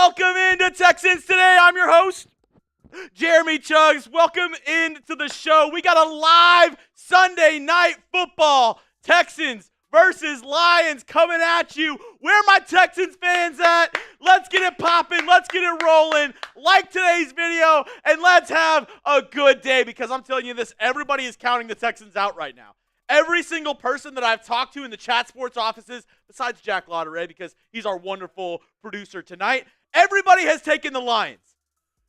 Welcome into Texans Today. I'm your host, Jeremy Chuggs. Welcome into the show. We got a live Sunday night football. Texans versus Lions coming at you. Where are my Texans fans at? Let's get it popping. Let's get it rolling. Like today's video, and let's have a good day, because I'm telling you this, everybody is counting the Texans out right now. Every single person that I've talked to in the Chat Sports offices, besides Jack Lauderay, because he's our wonderful producer tonight, everybody has taken the Lions.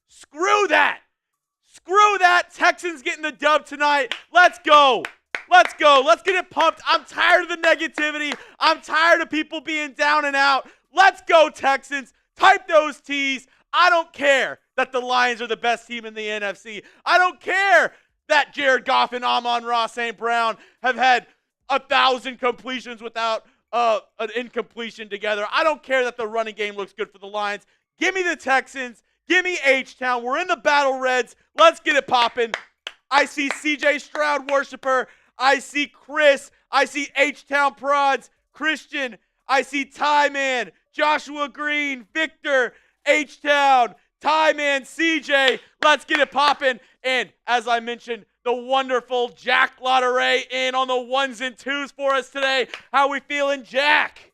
Screw that. Screw that. Texans getting the dub tonight. Let's go. Let's go. Let's get it pumped. I'm tired of the negativity. I'm tired of people being down and out. Let's go, Texans. Type those T's. I don't care that the Lions are the best team in the NFC. I don't care that Jared Goff and Amon-Ra St. Brown have had 1,000 completions without an incompletion together. I don't care that the running game looks good for the Lions. Give me the Texans. Give me H-Town. We're in the Battle Reds. Let's get it popping. I see CJ Stroud worshiper. I see Chris. I see H-Town prods. Christian. I see Ty Man. Joshua Green. Victor. H-Town. Ty Man. CJ. Let's get it popping. And as I mentioned, the wonderful Jack Lauderay in on the ones and twos for us today. How we feeling, Jack?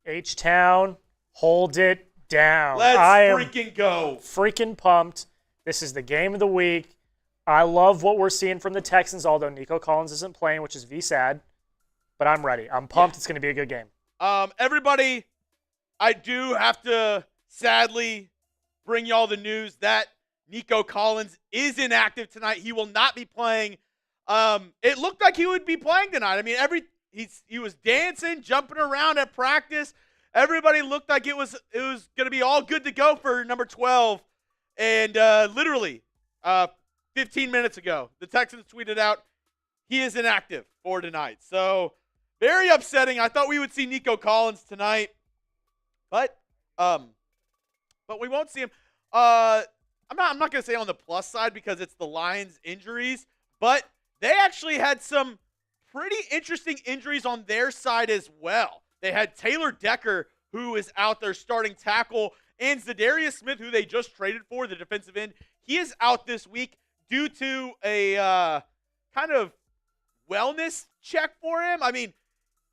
H-Town, hold it down. Let's freaking go. Freaking pumped. This is the game of the week. I love what we're seeing from the Texans, although Nico Collins isn't playing, which is sad. But I'm ready. I'm pumped. Yeah. It's going to be a good game. Everybody, I do have to sadly bring y'all the news that Nico Collins is inactive tonight. He will not be playing. It looked like he would be playing tonight. I mean, he was dancing, jumping around at practice. Everybody looked like it was going to be all good to go for number 12. And literally 15 minutes ago, the Texans tweeted out he is inactive for tonight. So very upsetting. I thought we would see Nico Collins tonight, but we won't see him. I'm not going to say on the plus side because it's the Lions' injuries, but they actually had some pretty interesting injuries on their side as well. They had Taylor Decker, who is out there starting tackle, and Za'Darious Smith, who they just traded for, the defensive end. He is out this week due to a kind of wellness check for him. I mean,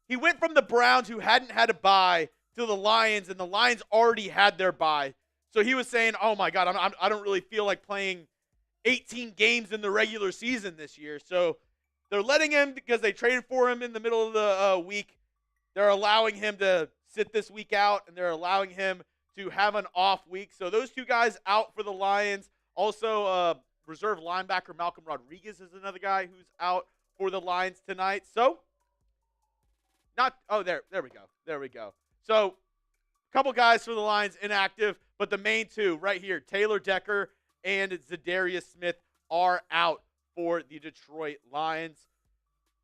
he went from the Browns, who hadn't had a bye, to the Lions, and the Lions already had their bye. So he was saying, oh, my God, I don't really feel like playing 18 games in the regular season this year. So they're letting him, because they traded for him in the middle of the week, they're allowing him to sit this week out, and they're allowing him to have an off week. So those two guys out for the Lions. Also, reserve linebacker Malcolm Rodriguez is another guy who's out for the Lions tonight. So, there we go. So, a couple guys for the Lions inactive, but the main two right here, Taylor Decker and Za'Darious Smith, are out for the Detroit Lions.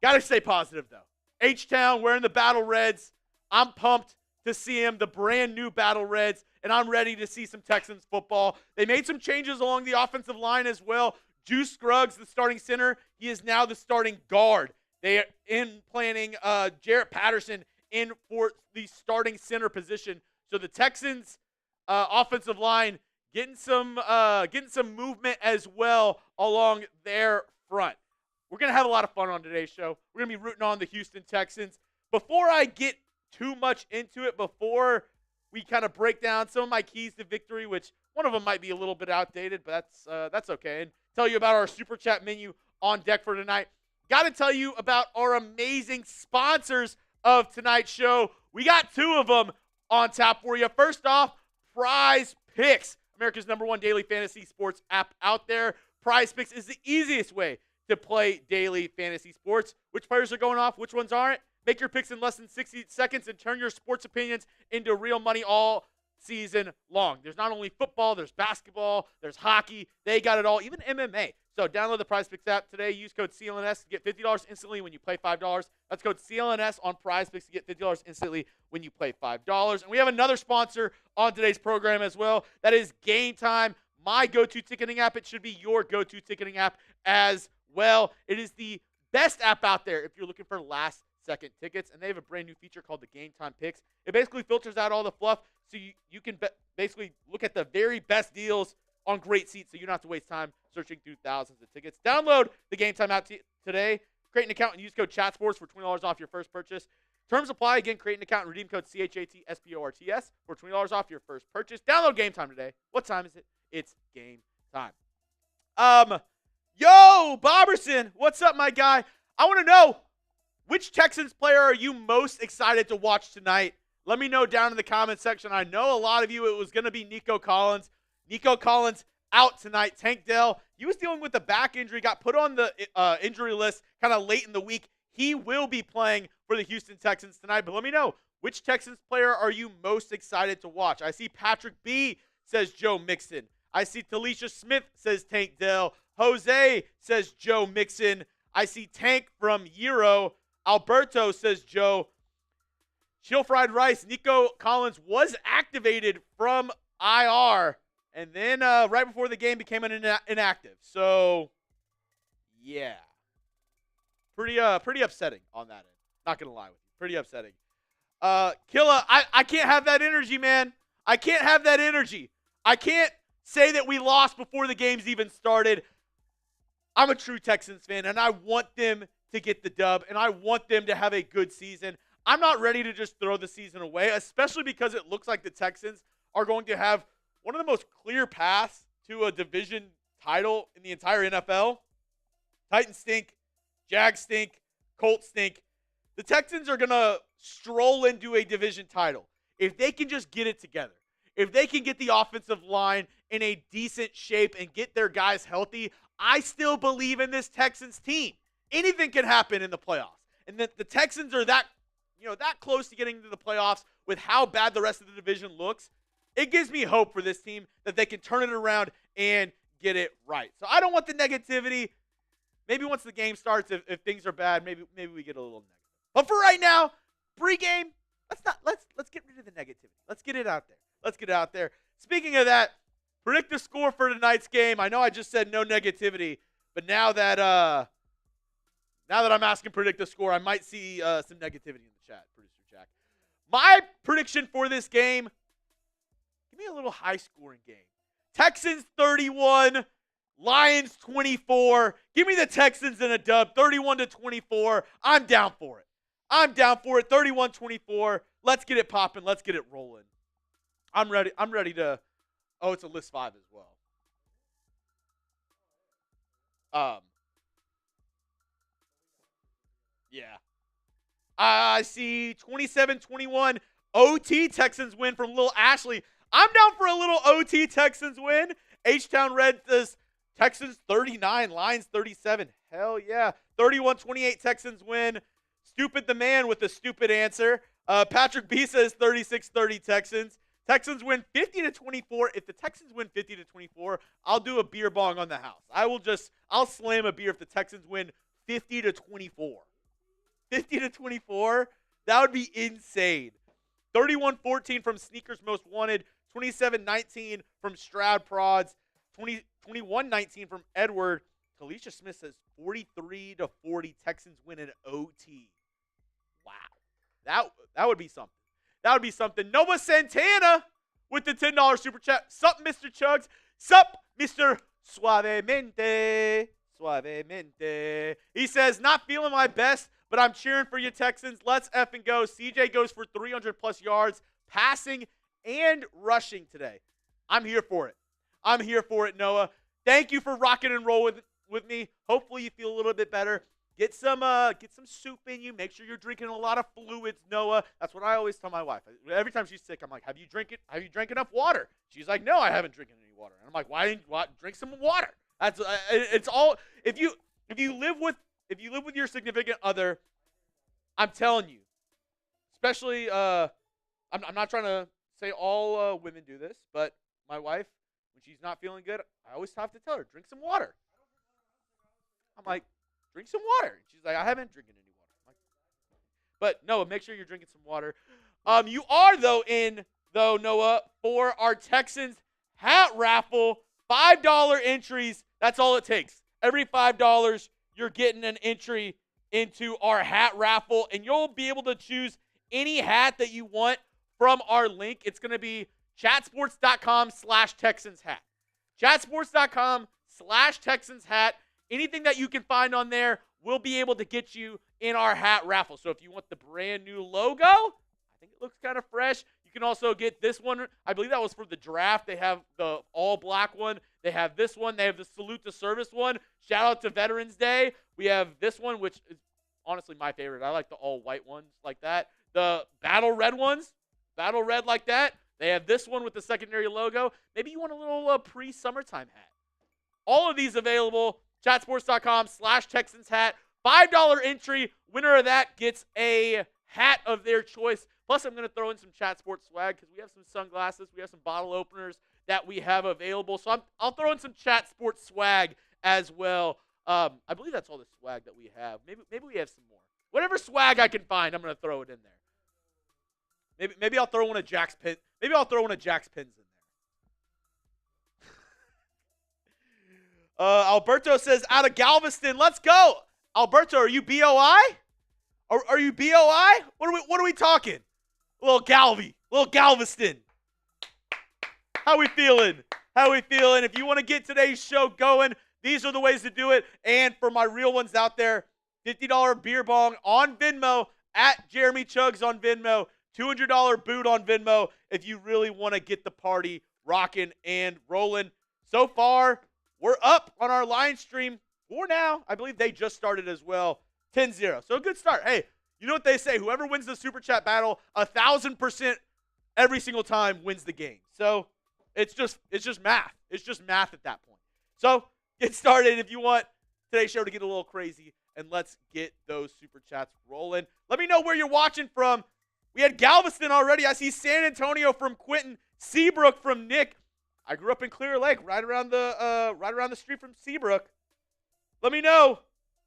Got to stay positive, though. H-Town, we're in the Battle Reds. I'm pumped to see him, the brand new Battle Reds, and I'm ready to see some Texans football. They made some changes along the offensive line as well. Juice Scruggs, the starting center, he is now the starting guard. They are planning Jarrett Patterson in for the starting center position. So the Texans offensive line getting some movement as well along their front. We're going to have a lot of fun on today's show. We're going to be rooting on the Houston Texans. Before I get too much into it, before we kind of break down some of my keys to victory, which one of them might be a little bit outdated, but that's okay, and tell you about our Super Chat menu on deck for tonight, got to tell you about our amazing sponsors of tonight's show. We got two of them on tap for you. First off, PrizePicks, America's #1 daily fantasy sports app out there. PrizePicks is the easiest way to play daily fantasy sports. Which players are going off? Which ones aren't? Make your picks in less than 60 seconds and turn your sports opinions into real money all season long. There's not only football, there's basketball, there's hockey. They got it all, even MMA. So download the PrizePicks app today. Use code CLNS to get $50 instantly when you play $5. That's code CLNS on PrizePicks to get $50 instantly when you play $5. And we have another sponsor on today's program as well. That is Game Time, my go-to ticketing app. It should be your go-to ticketing app as well. It is the best app out there if you're looking for last-second tickets, and they have a brand new feature called the Game Time Picks. It basically filters out all the fluff so you can basically look at the very best deals on great seats so you don't have to waste time searching through thousands of tickets. Download the Game Time app today. Create an account and use code CHATSPORTS for $20 off your first purchase. Terms apply. Again, create an account and redeem code CHATSPORTS for $20 off your first purchase. Download Game Time today. What time is it? It's game time. Yo, Boberson, what's up, my guy? I want to know, which Texans player are you most excited to watch tonight? Let me know down in the comment section. I know a lot of you, it was going to be Nico Collins. Nico Collins out tonight. Tank Dell, he was dealing with a back injury, got put on the injury list kind of late in the week. He will be playing for the Houston Texans tonight. But let me know, which Texans player are you most excited to watch? I see Patrick B. says Joe Mixon. I see Talisha Smith says Tank Dell. Jose says Joe Mixon. I see Tank from Euro. Alberto says Joe. Chill Fried Rice. Nico Collins was activated from IR. And then right before the game became an inactive. So, yeah. Pretty upsetting on that end. Not going to lie with you. Pretty upsetting. Killa, I can't have that energy, man. I can't have that energy. I can't say that we lost before the game's even started. I'm a true Texans fan, and I want them to get the dub, and I want them to have a good season. I'm not ready to just throw the season away, especially because it looks like the Texans are going to have one of the most clear paths to a division title in the entire NFL. Titans stink. Jags stink. Colts stink. The Texans are going to stroll into a division title if they can just get it together. If they can get the offensive line in a decent shape and get their guys healthy, I still believe in this Texans team. Anything can happen in the playoffs. And that the Texans are that close to getting into the playoffs with how bad the rest of the division looks. It gives me hope for this team that they can turn it around and get it right. So I don't want the negativity. Maybe once the game starts, if things are bad, maybe we get a little negative. But for right now, pregame, let's get rid of the negativity. Let's get it out there. Let's get it out there. Speaking of that, predict the score for tonight's game. I know I just said no negativity, but now that I'm asking predict the score, I might see some negativity in the chat, Producer Jack. My prediction for this game, give me a little high-scoring game. Texans 31, Lions 24. Give me the Texans in a dub, 31-24. I'm down for it. 31-24. Let's get it popping. Let's get it rolling. I'm ready to. Oh, it's a list 5 as well. Yeah. I see 27-21 OT Texans win from Lil Ashley. I'm down for a little OT Texans win. H-Town Red says Texans 39, Lions 37. Hell yeah. 31-28 Texans win. Stupid the man with a stupid answer. Patrick B says 36-30 Texans. Texans win 50-24. If the Texans win 50-24, I'll do a beer bong on the house. I'll slam a beer if the Texans win 50-24. 50-24? That would be insane. 31-14 from Sneakers Most Wanted. 27-19 from Stroud Prods. 21-19 from Edward. Talisha Smith says 43-40 Texans win an OT. Wow. That would be something. That would be something. Noah Santana with the $10 super chat. Sup, Mr. Chuggs. Sup, Mr. Suavemente. Suavemente. He says, not feeling my best, but I'm cheering for you, Texans. Let's effing go. CJ goes for 300-plus yards, passing and rushing today. I'm here for it. I'm here for it, Noah. Thank you for rocking and roll with me. Hopefully you feel a little bit better. Get some soup in you. Make sure you're drinking a lot of fluids, Noah. That's what I always tell my wife. Every time she's sick, I'm like, have you drank enough water? She's like, no, I haven't drinking any water. And I'm like, why didn't you drink some water? That's it's all. If you live with your significant other, I'm telling you, especially I'm not trying to say all women do this, but my wife, when she's not feeling good, I always have to tell her, drink some water. I'm like, drink some water. She's like, I haven't drinking any water. I'm like, but Noah, make sure you're drinking some water. You are Noah, for our Texans hat raffle, $5 entries. That's all it takes. Every $5, you're getting an entry into our hat raffle, and you'll be able to choose any hat that you want from our link. It's going to be chatsports.com/Texans hat. Chatsports.com/Texans hat. Anything that you can find on there will be able to get you in our hat raffle. So if you want the brand new logo, I think it looks kind of fresh. You can also get this one. I believe that was for the draft. They have the all-black one. They have this one. They have the Salute to Service one. Shout out to Veterans Day. We have this one, which is honestly my favorite. I like the all-white ones like that. The battle red ones, battle red like that. They have this one with the secondary logo. Maybe you want a little pre-summertime hat. All of these available. Chatsports.com/Texans hat. $5 entry. Winner of that gets a hat of their choice. Plus, I'm going to throw in some Chat Sports swag because we have some sunglasses. We have some bottle openers that we have available. So I'll throw in some Chat Sports swag as well. I believe that's all the swag that we have. Maybe we have some more. Whatever swag I can find, I'm going to throw it in there. Maybe I'll throw one of Jack's pins. Maybe I'll throw one of Jack's pins in there. Alberto says, out of Galveston, let's go. Alberto, are you BOI? Are you BOI? What are we talking? Little Galveston. How we feeling? If you want to get today's show going, these are the ways to do it. And for my real ones out there, $50 beer bong on Venmo, at Jeremy Chuggs on Venmo, $200 boot on Venmo if you really want to get the party rocking and rolling. So far, we're up on our line stream for now. I believe they just started as well. 10-0. So a good start. Hey, you know what they say? Whoever wins the Super Chat battle 1,000% every single time wins the game. So it's just math. It's just math at that point. So get started if you want today's show to get a little crazy, and let's get those Super Chats rolling. Let me know where you're watching from. We had Galveston already. I see San Antonio from Quentin, Seabrook from Nick. I grew up in Clear Lake, right around the street from Seabrook. Let me know,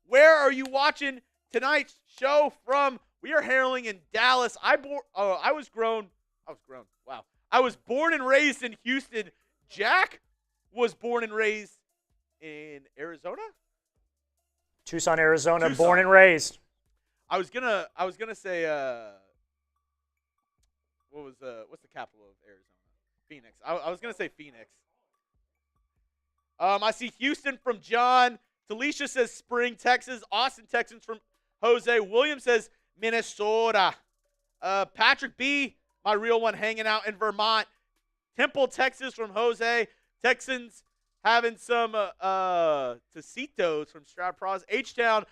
where are you watching tonight's show from? We are hailing in Dallas. I was born and raised in Houston. Jack was born and raised in Arizona? Tucson, Arizona, born and raised. I was gonna say what's the capital of Arizona? Phoenix. I was gonna say Phoenix. I see Houston from John. Talisha says Spring, Texas. Austin, Texans from Jose. William says Minnesota. Patrick B, my real one, hanging out in Vermont. Temple, Texas from Jose. Texans having some Tocitos from Stroud Pros. H-Town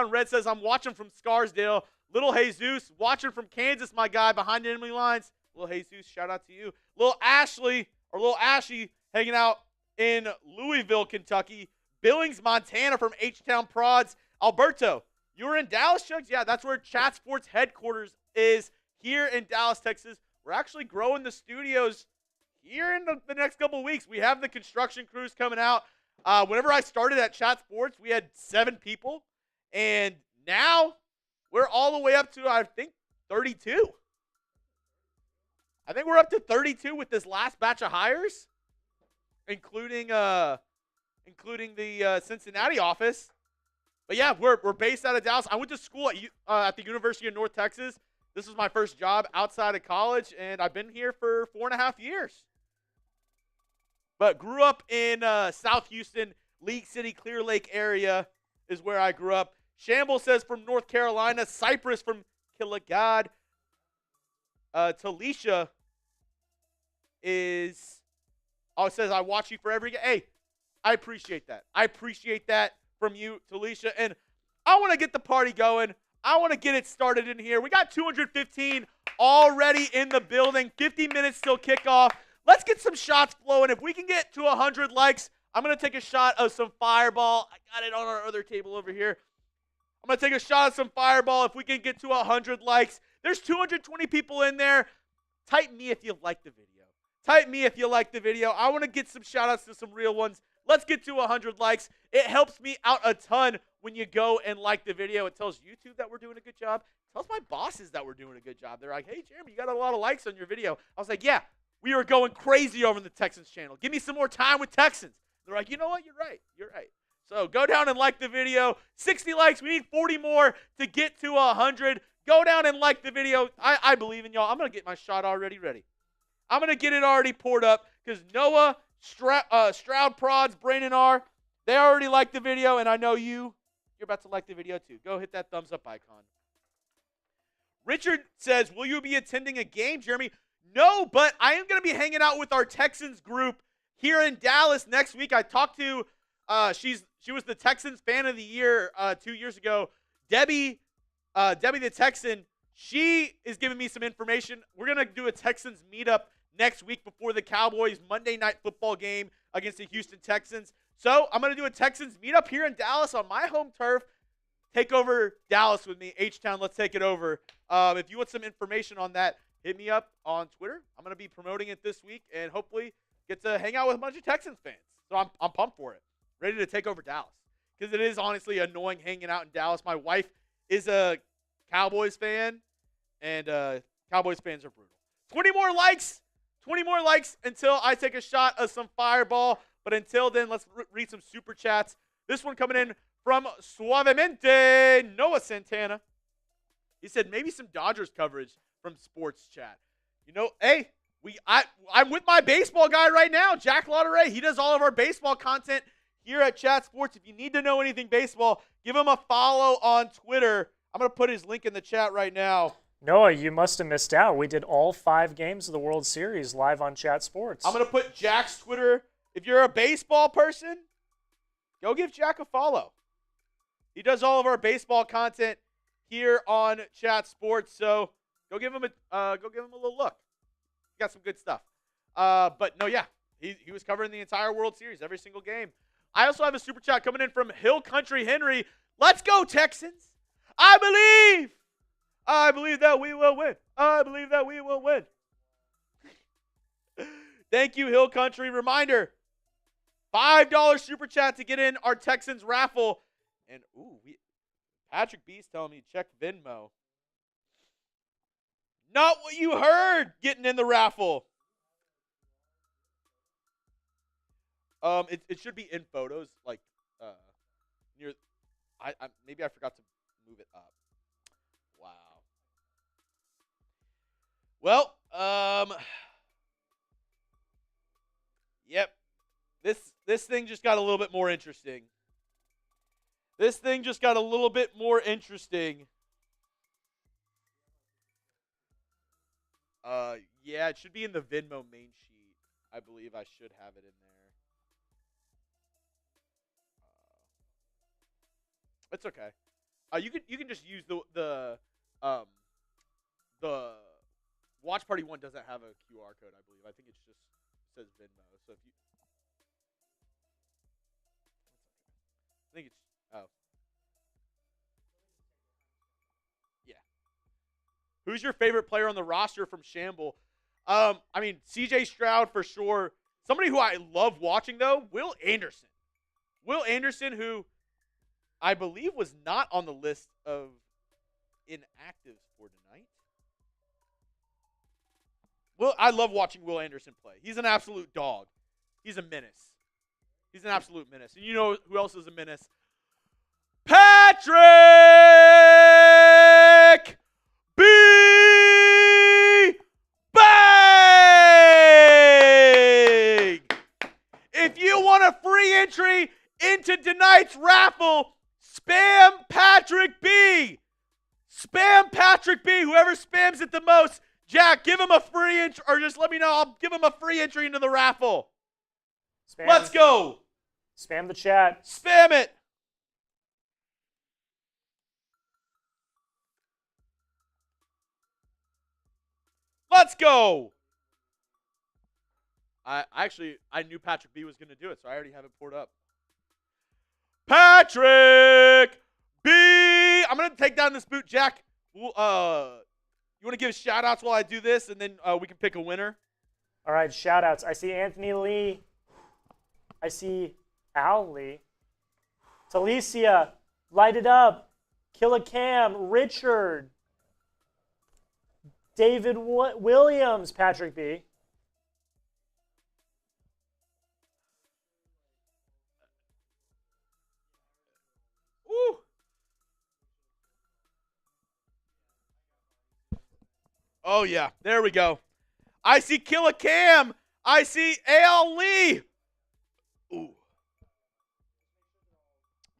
Red says, I'm watching from Scarsdale. Little Jesus, watching from Kansas, my guy, behind the enemy lines. Little Jesus, shout out to you. Little Ashley, hanging out in Louisville, Kentucky. Billings, Montana from H-Town Prods. Alberto, you were in Dallas, Chuggs? Yeah, that's where Chat Sports headquarters is, here in Dallas, Texas. We're actually growing the studios here in the next couple of weeks. We have the construction crews coming out. Whenever I started at Chat Sports, we had 7 people. And now we're all the way up to, I think, 32. I think we're up to 32 with this last batch of hires, including the Cincinnati office. But yeah, we're based out of Dallas. I went to school at the University of North Texas. This was my first job outside of college, and I've been here for 4.5 years. But grew up in South Houston, League City, Clear Lake area is where I grew up. Shamble says from North Carolina. Cypress from Killigod. Talisha says, I watch you for every game. Hey, I appreciate that. I appreciate that from you, Talisha. And I want to get the party going. I want to get it started in here. We got 215 already in the building. 50 minutes till kickoff. Let's get some shots flowing. If we can get to 100 likes, I'm going to take a shot of some Fireball. I got it on our other table over here. I'm going to take a shot of some Fireball if we can get to 100 likes. There's 220 people in there. Type me if you like the video. Type me if you like the video. I want to get some shout-outs to some real ones. Let's get to 100 likes. It helps me out a ton when you go and like the video. It tells YouTube that we're doing a good job. It tells my bosses that we're doing a good job. They're like, hey, Jeremy, you got a lot of likes on your video. I was like, yeah, we are going crazy over in the Texans channel. Give me some more time with Texans. They're like, you know what? You're right. You're right. So go down and like the video. 60 likes. We need 40 more to get to 100. Go down and like the video. I believe in y'all. I'm going to get my shot already ready. I'm going to get it already poured up because Noah, Stroud Prods, Brandon R., they already liked the video, and I know you're about to like the video too. Go hit that thumbs up icon. Richard says, will you be attending a game, Jeremy? No, but I am going to be hanging out with our Texans group here in Dallas next week. I talked to, she was the Texans fan of the year 2 years ago. Debbie the Texan, she is giving me some information. We're going to do a Texans meetup next week before the Cowboys Monday Night Football game against the Houston Texans. So I'm going to do a Texans meetup here in Dallas on my home turf. Take over Dallas with me. H-Town, let's take it over. If you want some information on that, hit me up on Twitter. I'm going to be promoting it this week and hopefully get to hang out with a bunch of Texans fans. So I'm pumped for it. Ready to take over Dallas. Because it is honestly annoying hanging out in Dallas. My wife is a Cowboys fan, and Cowboys fans are brutal. 20 more likes until I take a shot of some Fireball. But until then, let's read some Super Chats. This one coming in from Suavemente, Noah Santana. He said maybe some Dodgers coverage from Sports Chat. You know, hey, I'm with my baseball guy right now, Jack Lauderay. He does all of our baseball content here at Chat Sports. If you need to know anything baseball, give him a follow on Twitter. I'm going to put his link in the chat right now. Noah, you must have missed out. We did all 5 games of the World Series live on Chat Sports. I'm going to put Jack's Twitter. If you're a baseball person, go give Jack a follow. He does all of our baseball content here on Chat Sports, so go give him a little look. He got some good stuff. But no, yeah, he was covering the entire World Series, every single game. I also have a super chat coming in from Hill Country Henry. Let's go, Texans! I believe that we will win. I believe that we will win. Thank you, Hill Country. Reminder, $5 super chat to get in our Texans raffle. And, Patrick B's telling me check Venmo. Not what you heard getting in the raffle. It should be in photos, like, near, maybe I forgot to move it up. Wow. Well, yep. This thing just got a little bit more interesting. Yeah, it should be in the Venmo main sheet. I believe I should have it in there. It's okay. You can just use the Watch Party one doesn't have a QR code, I believe. I think it just says Venmo. So if you, I think it's yeah. Who's your favorite player on the roster from Shamble? I mean, CJ Stroud for sure. Somebody who I love watching though, Will Anderson. Will Anderson, who I believe was not on the list of inactives for tonight. Well, I love watching Will Anderson play. He's an absolute dog. He's a menace. He's an absolute menace. And you know who else is a menace? Patrick B. Bang! If you want a free entry into tonight's raffle, spam Patrick B. Spam Patrick B. Whoever spams it the most, Jack, give him a free entry, or just let me know. I'll give him a free entry into the raffle. Spam. Let's go. Spam the chat. Spam it. Let's go. I knew Patrick B was going to do it, so I already have it poured up. Patrick B. I'm going to take down this boot, Jack. You want to give shout-outs while I do this, and then we can pick a winner? All right, shout-outs. I see Anthony Lee. I see Al Lee. Talicia, Light It Up. Killa Cam, Richard. David Williams, Patrick B. Ooh. Oh, yeah. There we go. I see Killa Cam. I see A.L. Lee. Ooh.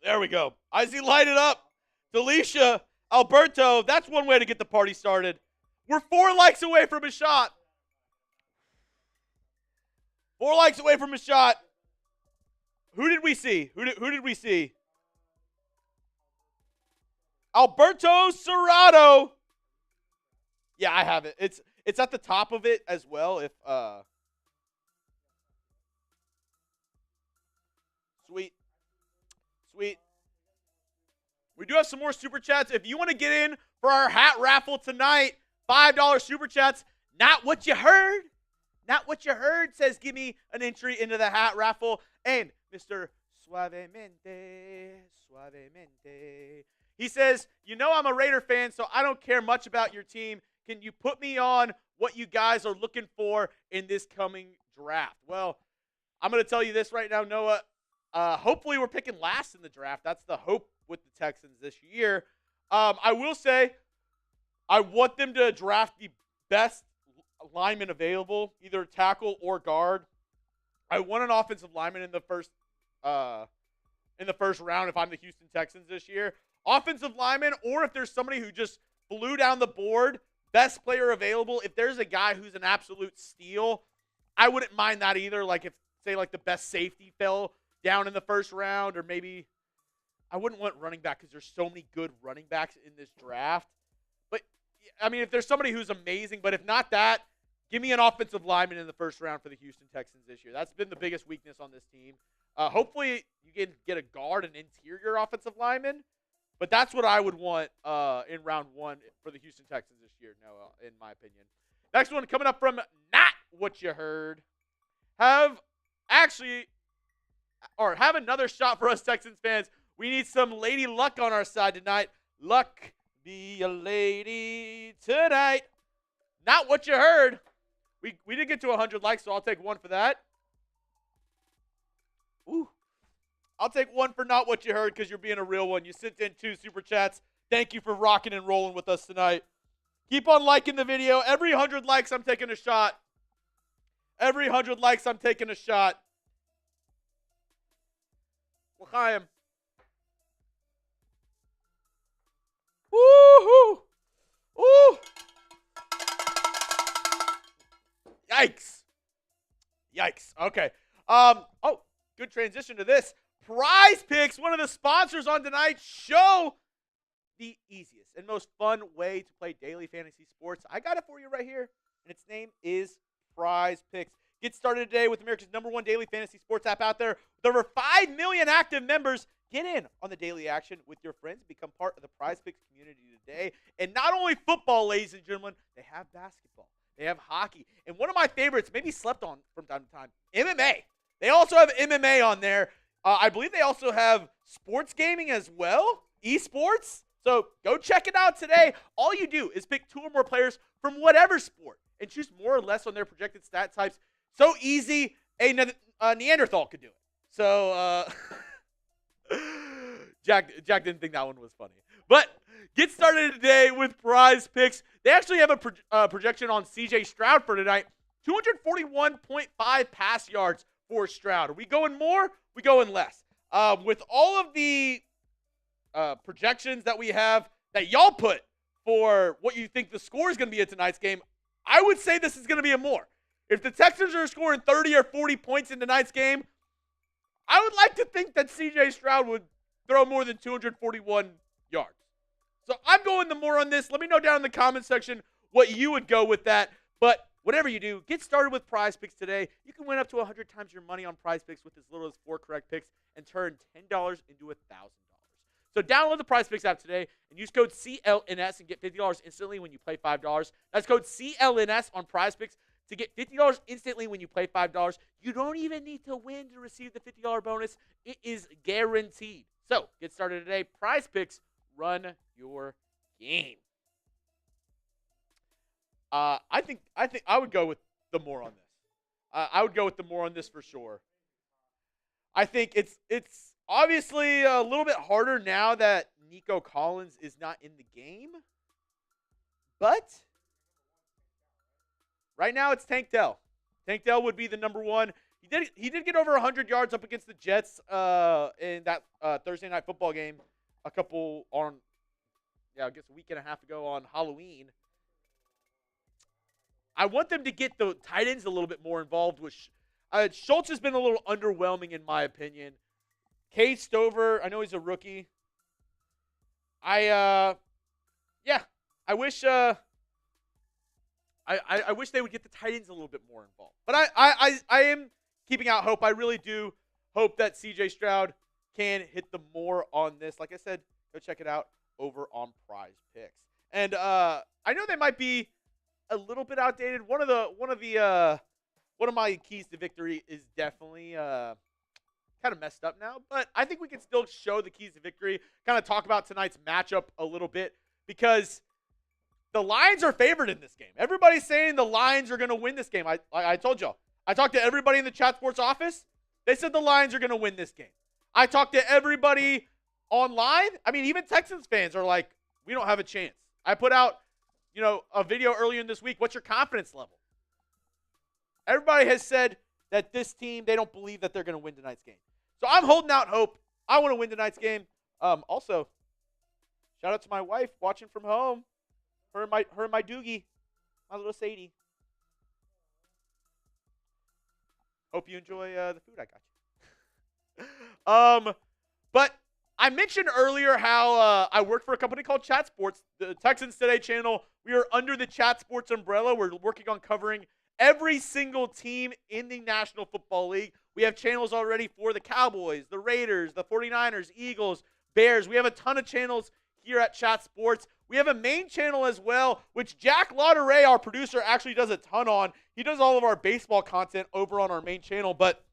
There we go. I see light it up. Delisha, Alberto. That's one way to get the party started. We're 4 likes away from a shot. 4 likes away from a shot. Who did we see? Who did we see? Alberto Serrato. Yeah, I have it. It's at the top of it as well. If sweet. We do have some more super chats. If you want to get in for our hat raffle tonight, $5 super chats. Not what you heard. Not what you heard says give me an entry into the hat raffle. And Mr. Suavemente. He says, you know I'm a Raider fan, so I don't care much about your team. Can you put me on what you guys are looking for in this coming draft? Well, I'm going to tell you this right now, Noah. Hopefully we're picking last in the draft. That's the hope with the Texans this year. I will say I want them to draft the best lineman available, either tackle or guard. I want an offensive lineman in the first round if I'm the Houston Texans this year. Offensive lineman, or if there's somebody who just flew down the board, best player available. If there's a guy who's an absolute steal, I wouldn't mind that either. Like if, say, like the best safety fell down in the first round, or maybe I wouldn't want running back because there's so many good running backs in this draft. But, I mean, if there's somebody who's amazing, but if not that, give me an offensive lineman in the first round for the Houston Texans this year. That's been the biggest weakness on this team. Hopefully you can get a guard, an interior offensive lineman, but that's what I would want in round 1 for the Houston Texans this year, Noah, in my opinion. Next one coming up from Not What You Heard. Have another shot for us Texans fans. We need some Lady Luck on our side tonight. Luck, be a lady tonight. Not what you heard. We did get to 100 likes, so I'll take 1 for that. Ooh. I'll take 1 for not what you heard because you're being a real one. You sent in 2 super chats. Thank you for rocking and rolling with us tonight. Keep on liking the video. Every 100 likes, I'm taking a shot. Every 100 likes, I'm taking a shot. L'chaim. Woo-hoo! Ooh! Yikes. Okay. Good transition to this. PrizePicks, one of the sponsors on tonight's show. The easiest and most fun way to play daily fantasy sports. I got it for you right here, and its name is PrizePicks. Get started today with America's #1 daily fantasy sports app out there. With over 5 million active members, get in on the daily action with your friends. Become part of the PrizePicks community today. And not only football, ladies and gentlemen, they have basketball. They have hockey. And one of my favorites, maybe slept on from time to time, MMA. They also have MMA on there. I believe they also have sports gaming as well, esports. So go check it out today. All you do is pick 2 or more players from whatever sport and choose more or less on their projected stat types. So easy, a Neanderthal could do it. So Jack didn't think that one was funny. But get started today with PrizePicks. They actually have a projection on C.J. Stroud for tonight. 241.5 pass yards for Stroud. Are we going more? We going less. With all of the projections that we have that y'all put for what you think the score is going to be at tonight's game, I would say this is going to be a more. If the Texans are scoring 30 or 40 points in tonight's game, I would like to think that C.J. Stroud would throw more than 241 yards. So I'm going the more on this. Let me know down in the comment section what you would go with that. But whatever you do, get started with PrizePicks today. You can win up to 100 times your money on PrizePicks with as little as 4 correct picks and turn $10 into $1,000. So download the PrizePicks app today and use code CLNS and get $50 instantly when you play $5. That's code CLNS on PrizePicks to get $50 instantly when you play $5. You don't even need to win to receive the $50 bonus. It is guaranteed. So get started today. PrizePicks, run your game. I think I would go with the more on this. I would go with the more on this for sure. I think it's obviously a little bit harder now that Nico Collins is not in the game. But Right now, it's Tank Dell. Tank Dell would be the number one. He did get over 100 yards up against the Jets in that Thursday night football game a week and a half ago on Halloween. I want them to get the tight ends a little bit more involved with Schultz has been a little underwhelming in my opinion. Cade Stover, I know he's a rookie. I wish I wish they would get the tight ends a little bit more involved. But I am keeping out hope. I really do hope that CJ Stroud can hit the more on this. Like I said, go check it out over on PrizePicks. And I know they might be a little bit outdated. One of my keys to victory is definitely kind of messed up now, but I think we can still show the keys to victory, kind of talk about tonight's matchup a little bit, because the Lions are favored in this game. Everybody's saying the Lions are going to win this game. I told y'all. I talked to everybody in the Chat Sports office. They said the Lions are going to win this game. I talked to everybody online. I mean, even Texans fans are like, we don't have a chance. I put out, a video earlier in this week. What's your confidence level? Everybody has said that this team, they don't believe that they're going to win tonight's game. So I'm holding out hope. I want to win tonight's game. Also, shout out to my wife watching from home. Her and my doogie, my little Sadie. Hope you enjoy the food I got you. But I mentioned earlier how I work for a company called Chat Sports, the Texans Today channel. We are under the Chat Sports umbrella. We're working on covering every single team in the National Football League. We have channels already for the Cowboys, the Raiders, the 49ers, Eagles, Bears. We have a ton of channels here at Chat Sports. We have a main channel as well, which Jack Lauderay, our producer, actually does a ton on. He does all of our baseball content over on our main channel. But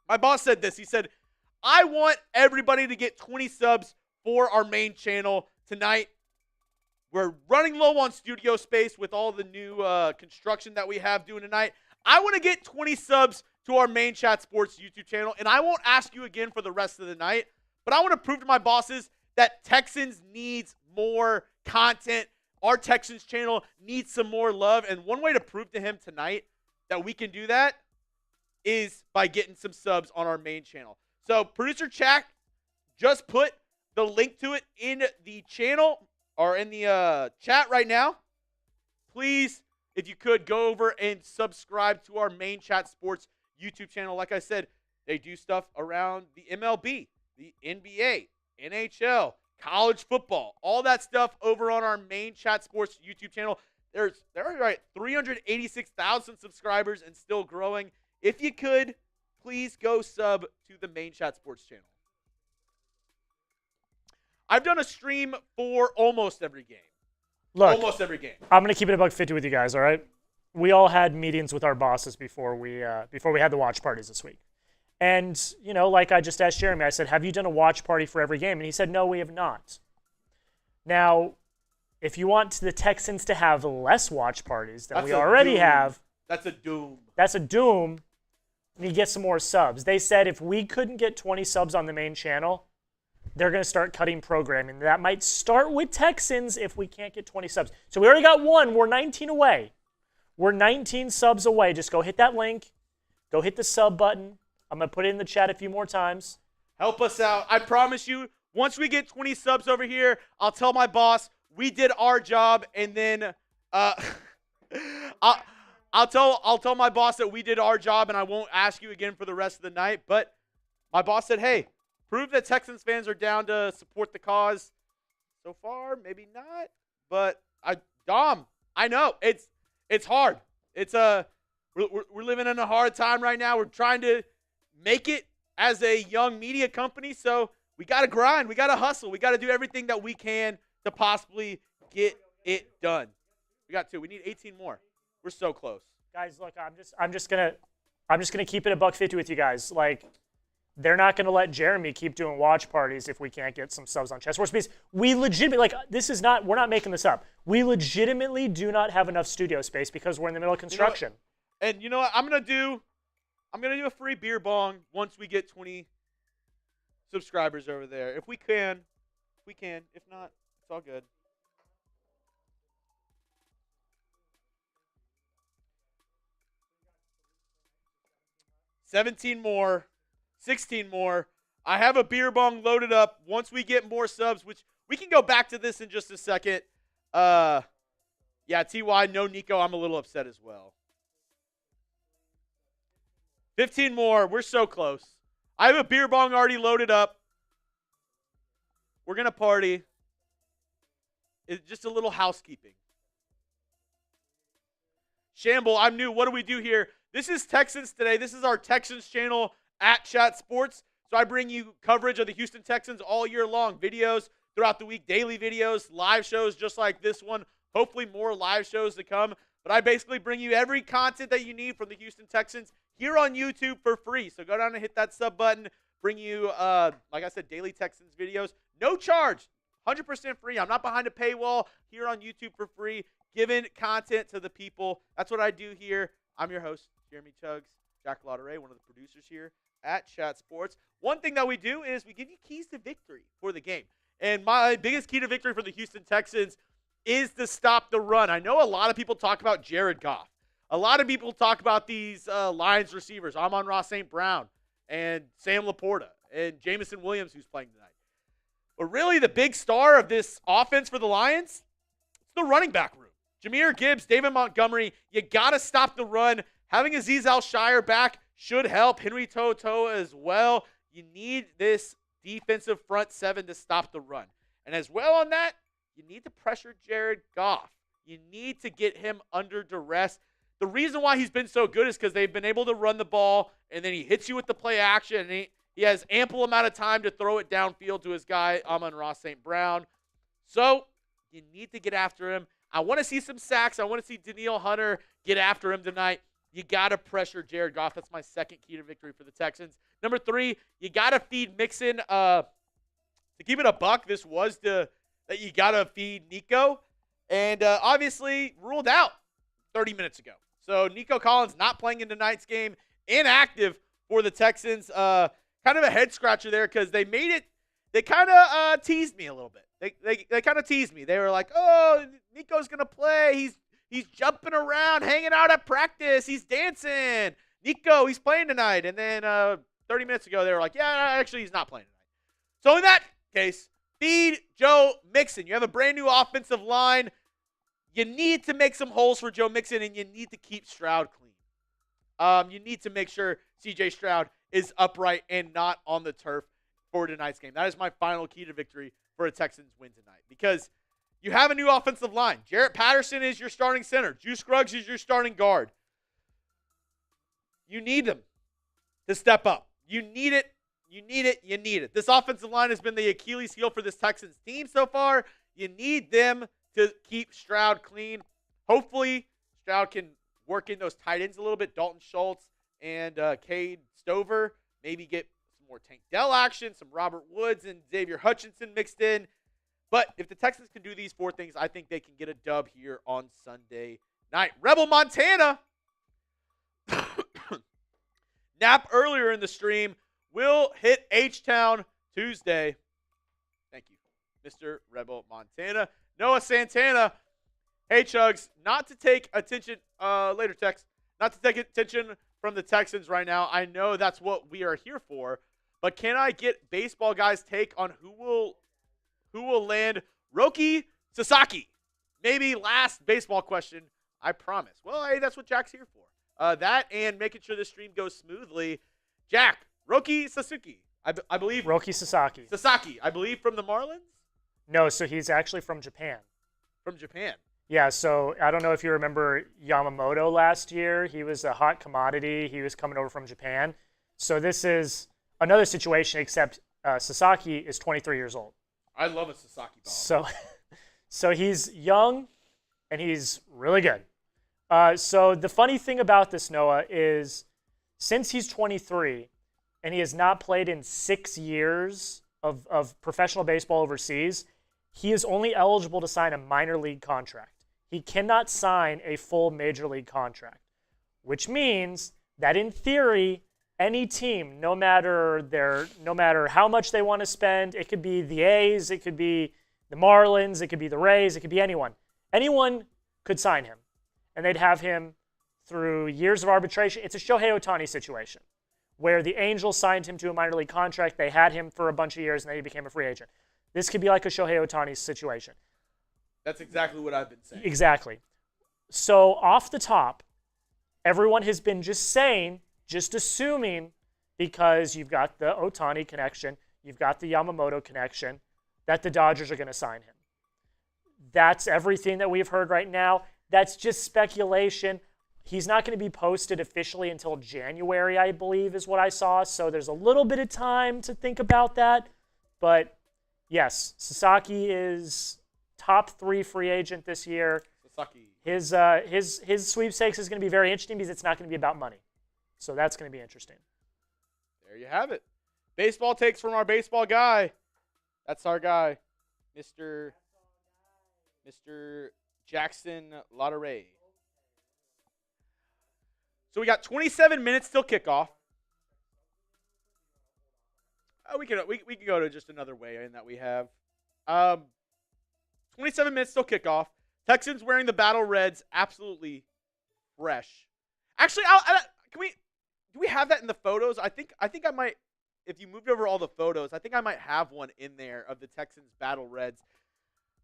my boss said this. He said, I want everybody to get 20 subs for our main channel tonight. We're running low on studio space with all the new construction that we have doing tonight. I want to get 20 subs to our main Chat Sports YouTube channel, and I won't ask you again for the rest of the night, but I want to prove to my bosses that Texans needs more content. Our Texans channel needs some more love, and one way to prove to him tonight that we can do that is by getting some subs on our main channel. So producer Chak just put the link to it in the channel or in the chat right now. Please, if you could, go over and subscribe to our main Chat Sports YouTube channel. Like I said, they do stuff around the MLB, the NBA, NHL, college football, all that stuff over on our main Chat Sports YouTube channel. There are 386,000 subscribers and still growing. If you could, please go sub to the main Chat Sports channel. I've done a stream for almost every game. Look, almost every game. I'm going to keep it $150 with you guys, all right? We all had meetings with our bosses before we had the watch parties this week. And, like I just asked Jeremy, I said, have you done a watch party for every game? And he said, no, we have not. Now, if you want the Texans to have less watch parties than we already have. That's a doom. That's a doom. And you get some more subs. They said if we couldn't get 20 subs on the main channel, they're going to start cutting programming. That might start with Texans if we can't get 20 subs. So we already got one. We're 19 away. We're 19 subs away. Just go hit that link. Go hit the sub button. I'm going to put it in the chat a few more times. Help us out. I promise you, once we get 20 subs over here, I'll tell my boss we did our job, and then I'll tell my boss that we did our job, and I won't ask you again for the rest of the night. But my boss said, hey, prove that Texans fans are down to support the cause. So far, maybe not. But Dom, I know it's hard. We're living in a hard time right now. We're trying to make it as a young media company, so we got to grind. We got to hustle. We got to do everything that we can to possibly get it done. We got 2. We need 18 more. We're so close. Guys, look, I'm just gonna keep it $150 with you guys. Like, they're not gonna let Jeremy keep doing watch parties if we can't get some subs on Chat Sports. Because we legitimately, we're not making this up. We legitimately do not have enough studio space because we're in the middle of construction. And you know what? I'm gonna do a free beer bong once we get 20 subscribers over there. If we can. If not, it's all good. 17 more, 16 more. I have a beer bong loaded up. Once we get more subs, which we can go back to this in just a second. Yeah, TY, no Nico. I'm a little upset as well. 15 more. We're so close. I have a beer bong already loaded up. We're going to party. It's just a little housekeeping. Shamble, I'm new. What do we do here? This is Texans Today. This is our Texans channel at Chat Sports. So I bring you coverage of the Houston Texans all year long. Videos throughout the week, daily videos, live shows just like this one. Hopefully more live shows to come. But I basically bring you every content that you need from the Houston Texans here on YouTube for free. So go down and hit that sub button. Bring you, like I said, daily Texans videos. No charge. 100% free. I'm not behind a paywall here on YouTube for free. Giving content to the people. That's what I do here. I'm your host, Jeremy Chuggs, Jack Lauderay, one of the producers here at Chat Sports. One thing that we do is we give you keys to victory for the game. And my biggest key to victory for the Houston Texans is to stop the run. I know a lot of people talk about Jared Goff. A lot of people talk about these Lions receivers, Amon-Ra St. Brown and Sam Laporta and Jamison Williams, who's playing tonight. But really the big star of this offense for the Lions, it's the running back room. Jahmyr Gibbs, David Montgomery, you got to stop the run. Having Azeez Al-Shire back should help. Henry To'oTo'o as well. You need this defensive front seven to stop the run. And as well on that, you need to pressure Jared Goff. You need to get him under duress. The reason why he's been so good is because they've been able to run the ball, and then he hits you with the play action, and he has ample amount of time to throw it downfield to his guy, Amon-Ra St. Brown. So you need to get after him. I want to see some sacks. I want to see Danielle Hunter get after him tonight. You got to pressure Jared Goff. That's my second key to victory for the Texans. Number 3, you got to feed Mixon. To keep it a buck, this was that you got to feed Nico. And obviously ruled out 30 minutes ago. So Nico Collins not playing in tonight's game. Inactive for the Texans. Kind of a head scratcher there because they made it. They kind of teased me a little bit. They kind of teased me. They were like, oh, Nico's going to play. He's jumping around, hanging out at practice. He's dancing. Nico, he's playing tonight. And then 30 minutes ago, they were like, yeah, actually, he's not playing tonight. So in that case, feed Joe Mixon. You have a brand new offensive line. You need to make some holes for Joe Mixon, and you need to keep Stroud clean. You need to make sure C.J. Stroud is upright and not on the turf for tonight's game. That is my final key to victory for a Texans win tonight because you have a new offensive line. Jarrett Patterson is your starting center. Juice Scruggs is your starting guard. You need them to step up. You need it. You need it. You need it. This offensive line has been the Achilles heel for this Texans team so far. You need them to keep Stroud clean. Hopefully, Stroud can work in those tight ends a little bit. Dalton Schultz and Cade Stover. Maybe get some more Tank Dell action, some Robert Woods and Xavier Hutchinson mixed in. But if the Texans can do these 4 things, I think they can get a dub here on Sunday night. Rebel Montana. Nap earlier in the stream. Will hit H-Town Tuesday. Thank you, Mr. Rebel Montana. Noah Santana. Hey, Chuggs. Not to take attention, later text. Not to take attention from the Texans right now. I know that's what we are here for. But can I get baseball guys' take on who will land Roki Sasaki? Maybe last baseball question, I promise. Well, hey, that's what Jack's here for. That and making sure the stream goes smoothly. Jack, Roki Sasaki, I believe. Roki Sasaki. Sasaki, I believe from the Marlins? No, so he's actually from Japan. From Japan. Yeah, so I don't know if you remember Yamamoto last year. He was a hot commodity. He was coming over from Japan. So this is another situation, except Sasaki is 23 years old. I love a Sasaki ball. So he's young, and he's really good. So the funny thing about this, Noah, is since he's 23 and he has not played in 6 years of professional baseball overseas, he is only eligible to sign a minor league contract. He cannot sign a full major league contract, which means that in theory, any team, no matter how much they want to spend, it could be the A's, it could be the Marlins, it could be the Rays, it could be anyone. Anyone could sign him, and they'd have him through years of arbitration. It's a Shohei Ohtani situation, where the Angels signed him to a minor league contract. They had him for a bunch of years, and then he became a free agent. This could be like a Shohei Ohtani situation. That's exactly what I've been saying. Exactly. So off the top, everyone has been just saying, just assuming, because you've got the Ohtani connection, you've got the Yamamoto connection, that the Dodgers are going to sign him. That's everything that we've heard right now. That's just speculation. He's not going to be posted officially until January, I believe, is what I saw. So there's a little bit of time to think about that. But yes, Sasaki is top 3 free agent this year. Sasaki. His sweepstakes is going to be very interesting because it's not going to be about money. So that's going to be interesting. There you have it. Baseball takes from our baseball guy. That's our guy, Mr. Jackson Lotteray. So we got 27 minutes till kickoff. We can go to just another way in that we have. 27 minutes till kickoff. Texans wearing the Battle Reds, absolutely fresh. Actually, do we have that in the photos? I think I might. If you moved over all the photos, I think I might have one in there of the Texans Battle Reds.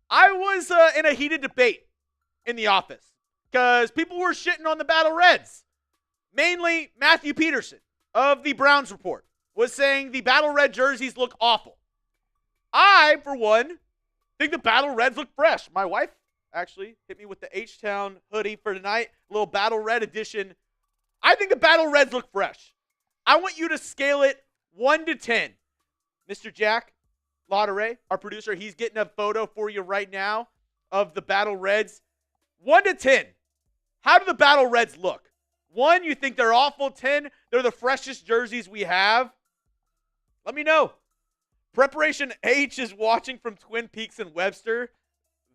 I was in a heated debate in the office because people were shitting on the Battle Reds. Mainly Matthew Peterson of the Browns Report was saying the Battle Red jerseys look awful. I, for one, think the Battle Reds look fresh. My wife actually hit me with the H-Town hoodie for tonight, a little Battle Red edition. I think the Battle Reds look fresh. I want you to scale it 1 to 10. Mr. Jack Lotteray, our producer, he's getting a photo for you right now of the Battle Reds. 1 to 10. How do the Battle Reds look? 1, you think they're awful. 10, they're the freshest jerseys we have. Let me know. Preparation H is watching from Twin Peaks and Webster.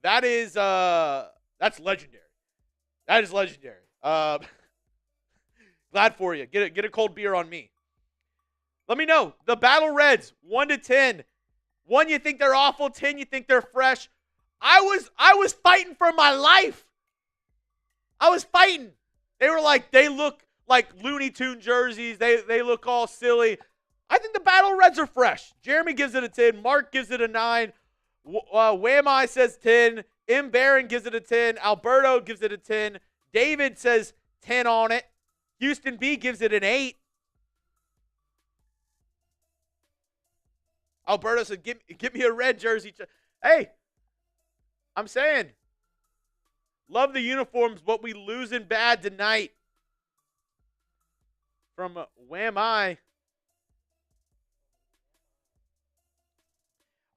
That is, that's legendary. That is legendary. Glad for you. Get a cold beer on me. Let me know. The Battle Reds, 1 to 10. 1, you think they're awful. 10, you think they're fresh. I was fighting for my life. I was fighting. They were like, they look like Looney Tune jerseys. They look all silly. I think the Battle Reds are fresh. Jeremy gives it a 10. Mark gives it a 9. Whammy says 10. M. Barron gives it a 10. Alberto gives it a 10. David says 10 on it. Houston B gives it an 8. Alberto said, give me a red jersey. Hey, I'm saying, love the uniforms, but we losing bad tonight. From Whammy.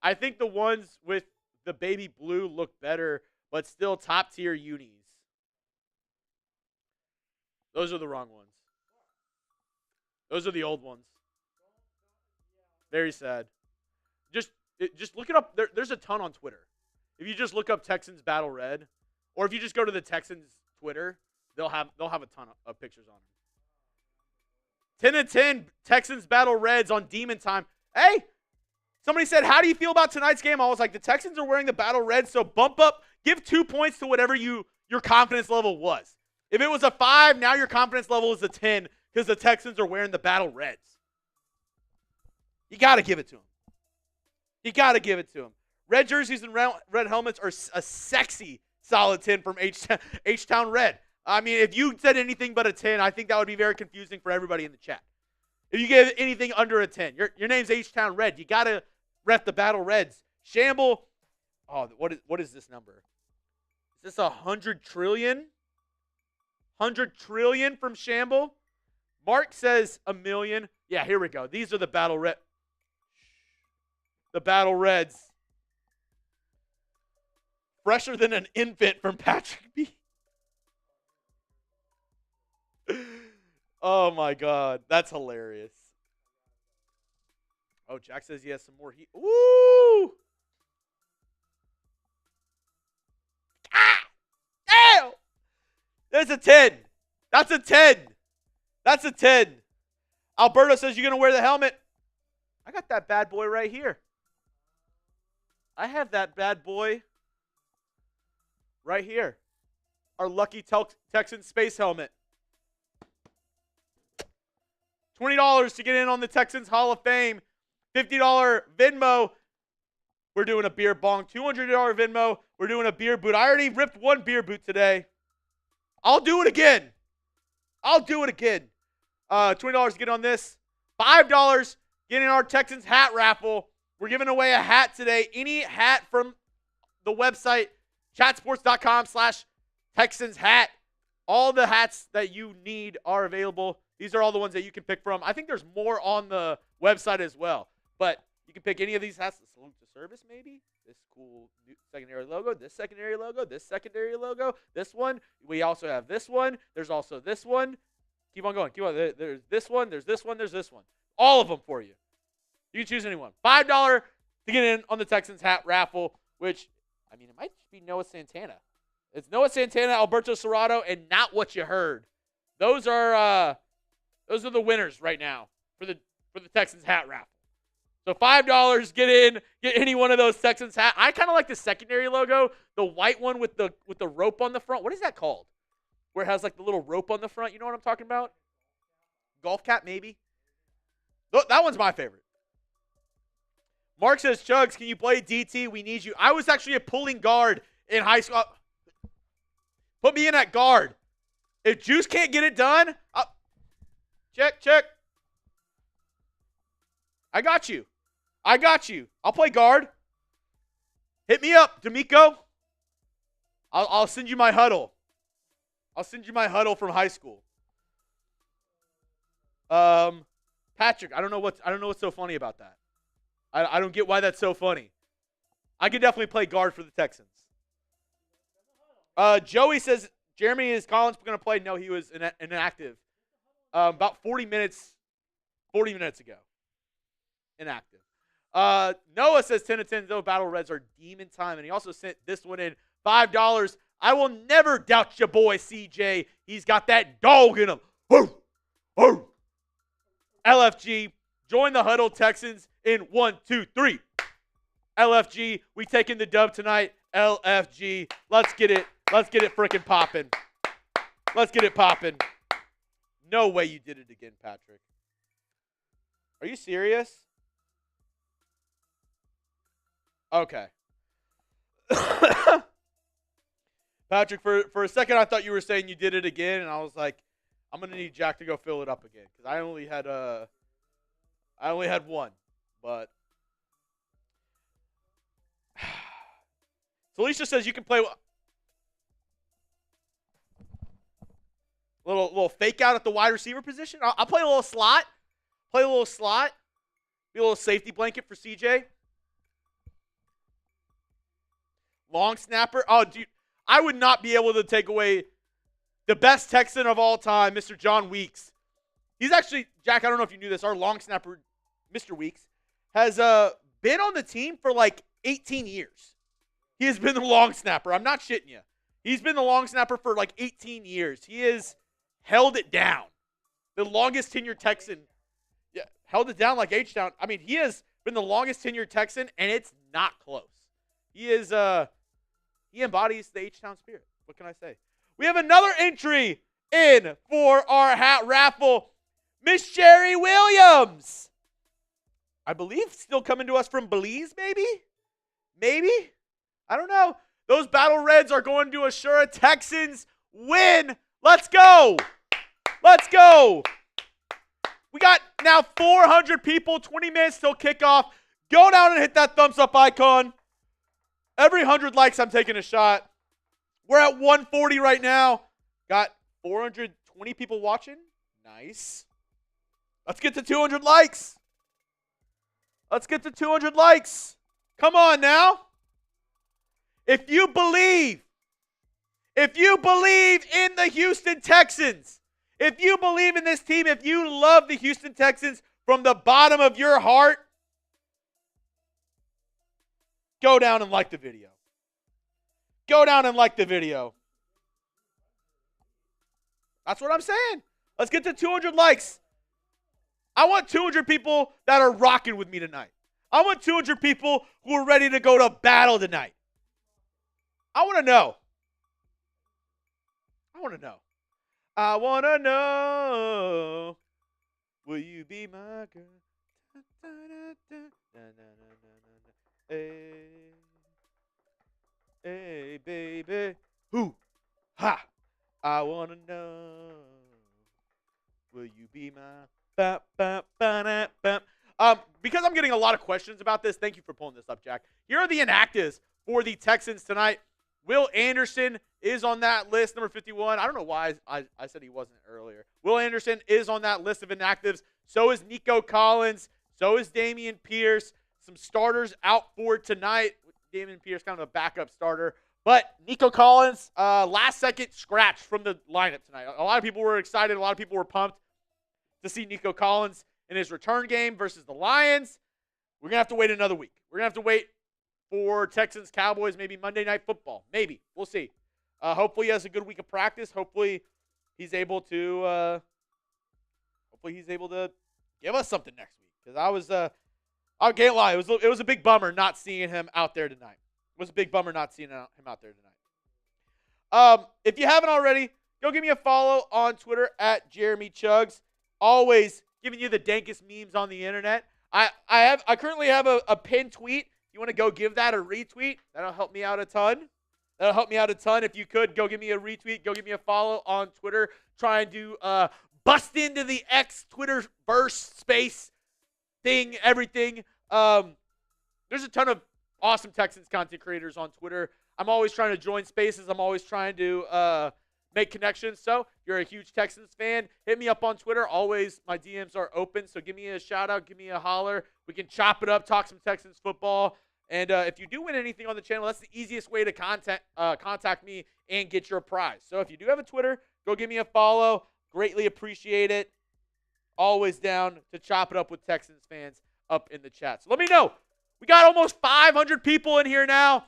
I think the ones with the baby blue look better, but still top tier unis. Those are the wrong ones. Those are the old ones. Very sad. Just look it up. There's a ton on Twitter. If you just look up Texans Battle Red, or if you just go to the Texans Twitter, they'll have a ton of pictures on them. 10 to 10 Texans Battle Reds on Demon Time. Hey, somebody said, how do you feel about tonight's game? I was like, the Texans are wearing the Battle Reds, so bump up, give 2 points to whatever your confidence level was. If it was a 5, now your confidence level is a 10 because the Texans are wearing the Battle Reds. You got to give it to them. You got to give it to them. Red jerseys and red helmets are a sexy solid 10 from H-Town Red. I mean, if you said anything but a 10, I think that would be very confusing for everybody in the chat. If you give anything under a 10, your name's H-Town Red. You got to rep the Battle Reds. Shamble, oh, what is this number? Is this 100 trillion? 100 trillion from Shamble? Mark says a million. Yeah, here we go. These are the Battle Red. The Battle Reds. Fresher than an infant from Patrick B. Oh, my God. That's hilarious. Oh, Jack says he has some more heat. Ooh! Ah! Damn! There's a 10. That's a 10. That's a 10. Alberto says you're going to wear the helmet. I got that bad boy right here. I have that bad boy right here. Our lucky Texan space helmet. $20 to get in on the Texans Hall of Fame. $50 Venmo. We're doing a beer bong. $200 Venmo. We're doing a beer boot. I already ripped one beer boot today. I'll do it again. $20 to get on this. $5 get in our Texans hat raffle. We're giving away a hat today. Any hat from the website, chatsports.com/Texans hat. All the hats that you need are available. These are all the ones that you can pick from. I think there's more on the website as well. But you can pick any of these hats. Salute to service, maybe. This cool secondary logo. This secondary logo. This secondary logo. This one. We also have this one. There's also this one. Keep on going. Keep on. There's this one. There's this one. There's this one. All of them for you. You can choose any one. $5 to get in on the Texans hat raffle, which, I mean, it might just be Noah Santana. It's Noah Santana, Alberto Serrato, and not what you heard. Those are the winners right now for the Texans hat raffle. So $5, get any one of those Texans hat. I kind of like the secondary logo, the white one with the rope on the front. What is that called? Where it has like the little rope on the front. You know what I'm talking about? Golf cap, maybe. That one's my favorite. Mark says, Chuggs, can you play DT? We need you. I was actually a pulling guard in high school. Put me in at guard. If Juice can't get it done, check. I got you. I'll play guard. Hit me up, DeMeco. I'll send you my huddle. I'll send you my huddle from high school. Patrick, I don't know what's so funny about that. I don't get why that's so funny. I could definitely play guard for the Texans. Joey says Jeremy, is Collins going to play? No, he was inactive. About 40 minutes ago. Inactive. Noah says 10 to 10, though Battle Reds are demon time. And he also sent this one in, $5. I will never doubt your boy, CJ. He's got that dog in him. Woo! Woo! LFG, join the huddle, Texans, in 1, 2, 3. LFG, we taking the dub tonight. LFG, let's get it freaking popping. Let's get it popping. No way you did it again, Patrick. Are you serious? Okay. Patrick, for a second I thought you were saying you did it again, and I was like, I'm gonna need Jack to go fill it up again because I only had one, but Felicia says you can play little fake out at the wide receiver position. I'll play a little slot. Be a little safety blanket for CJ. Long snapper. Oh, dude, I would not be able to take away the best Texan of all time, Mr. John Weeks. He's actually, Jack, I don't know if you knew this, our long snapper, Mr. Weeks, has been on the team for like 18 years. He has been the long snapper. I'm not shitting you. He's been the long snapper for like 18 years. He has held it down. The longest tenured Texan. Yeah, held it down like H-Town. I mean, he has been the longest tenured Texan, and it's not close. He embodies the H-Town spirit. What can I say? We have another entry in for our hat raffle. Miss Sherry Williams. I believe still coming to us from Belize, maybe? I don't know. Those Battle Reds are going to assure a Texans win. Let's go. We got now 400 people, 20 minutes till kickoff. Go down and hit that thumbs up icon. Every 100 likes, I'm taking a shot. We're at 140 right now. Got 420 people watching. Nice. Let's get to 200 likes. Come on now. If you believe in the Houston Texans, if you believe in this team, if you love the Houston Texans from the bottom of your heart, go down and like the video. That's what I'm saying. Let's get to 200 likes. I want 200 people that are rocking with me tonight. I want 200 people who are ready to go to battle tonight. I want to know. Will you be my girl? Hey, hey, baby. Who? Ha! I wanna know. Will you be my? Because I'm getting a lot of questions about this. Thank you for pulling this up, Jack. Here are the inactives for the Texans tonight. Will Anderson is on that list, number 51. I don't know why I said he wasn't earlier. Will Anderson is on that list of inactives. So is Nico Collins. So is Dameon Pierce. Some starters out for tonight. Dameon Pierce, kind of a backup starter. But Nico Collins, last second scratch from the lineup tonight. A lot of people were excited. A lot of people were pumped to see Nico Collins in his return game versus the Lions. We're going to have to wait another week. We're going to have to wait for Texans-Cowboys, maybe Monday Night Football. Maybe. We'll see. Hopefully he has a good week of practice. Hopefully he's able to give us something next week. Because I can't lie, it was a big bummer not seeing him out there tonight. It was a big bummer not seeing him out there tonight. If you haven't already, go give me a follow on Twitter at Jeremy Chuggs. Always giving you the dankest memes on the internet. I currently have a pinned tweet. You want to go give that a retweet? That'll help me out a ton. If you could, go give me a retweet. Go give me a follow on Twitter. Trying to bust into the X Twitterverse space thing, everything. There's a ton of awesome Texans content creators on Twitter. I'm always trying to join spaces. I'm always trying to make connections. So if you're a huge Texans fan, hit me up on Twitter. Always, my DMs are open. So give me a shout out. Give me a holler. We can chop it up, talk some Texans football. And if you do win anything on the channel, that's the easiest way to contact me and get your prize. So if you do have a Twitter, go give me a follow. Greatly appreciate it. Always down to chop it up with Texans fans up in the chat. So let me know. We got almost 500 people in here now.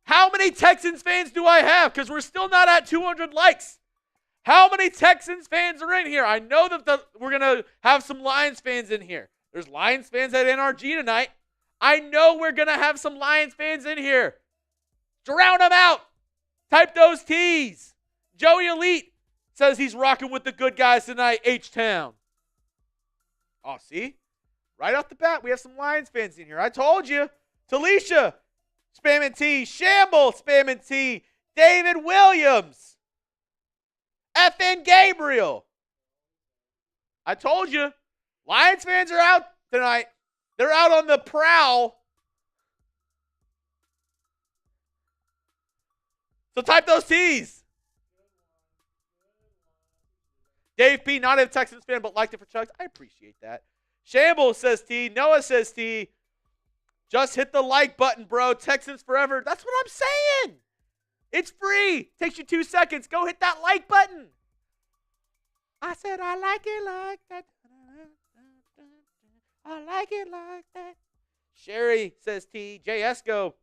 How many Texans fans do I have? Because we're still not at 200 likes. How many Texans fans are in here? I know that we're going to have some Lions fans in here. There's Lions fans at NRG tonight. I know we're going to have some Lions fans in here. Drown them out. Type those T's. Joey Elite says he's rocking with the good guys tonight, H-Town. Oh, see? Right off the bat, we have some Lions fans in here. I told you. Talisha, spamming T. Shamble, spamming T. David Williams. FN Gabriel. I told you. Lions fans are out tonight. They're out on the prowl. So type those T's. Dave P., not a Texans fan, but liked it for Chuggs. I appreciate that. Shambles says T. Noah says T. Just hit the like button, bro. Texans forever. That's what I'm saying. It's free. Takes you 2 seconds. Go hit that like button. I said I like it like that. I like it like that. Sherry says T. J. Esco.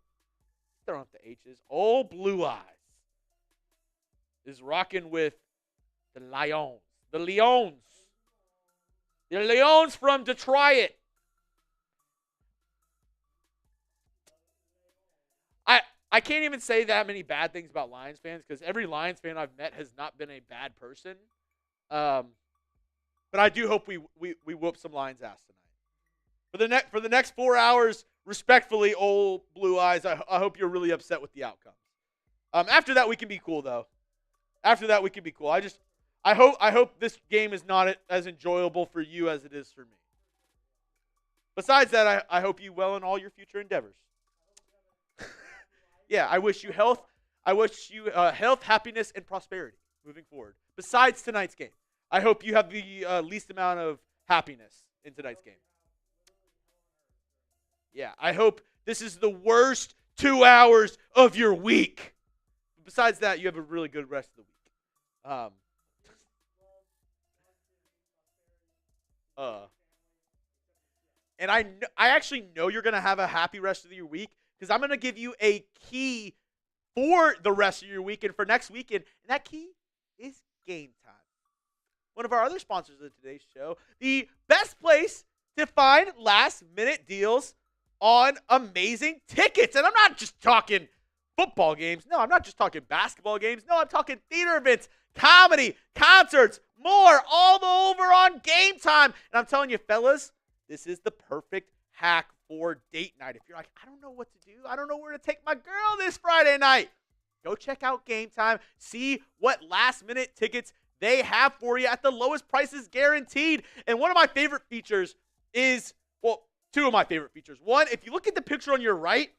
Throwing up the H's. Old Blue Eyes is rocking with the Lions. The Lions. The Lions from Detroit. I can't even say that many bad things about Lions fans because every Lions fan I've met has not been a bad person. But I do hope we whoop some Lions ass tonight. For the next 4 hours, respectfully, old Blue Eyes, I hope you're really upset with the outcome. After that, we can be cool though. After that, we can be cool. I hope this game is not as enjoyable for you as it is for me. Besides that, I hope you well in all your future endeavors. Yeah, I wish you health. I wish you health, happiness, and prosperity moving forward. Besides tonight's game, I hope you have the least amount of happiness in tonight's game. Yeah, I hope this is the worst 2 hours of your week. Besides that, you have a really good rest of the week. And I actually know you're going to have a happy rest of your week because I'm going to give you a key for the rest of your week and for next weekend. And that key is Game Time. One of our other sponsors of today's show. The best place to find last-minute deals on amazing tickets. And I'm not just talking football games. No, I'm not just talking basketball games. No, I'm talking theater events, comedy, concerts, more, all over on Game Time. And I'm telling you, fellas, this is the perfect hack for date night. If you're like, I don't know what to do, I don't know where to take my girl this Friday night, go check out Game Time. See what last-minute tickets they have for you at the lowest prices guaranteed. And one of my favorite features is, well, two of my favorite features. One, if you look at the picture on your right,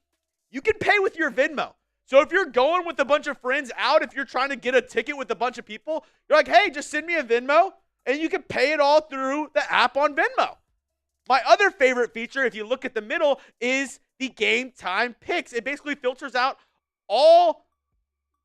you can pay with your Venmo. So if you're going with a bunch of friends out, if you're trying to get a ticket with a bunch of people, you're like, hey, just send me a Venmo, and you can pay it all through the app on Venmo. My other favorite feature, if you look at the middle, is the Game Time picks. It basically filters out all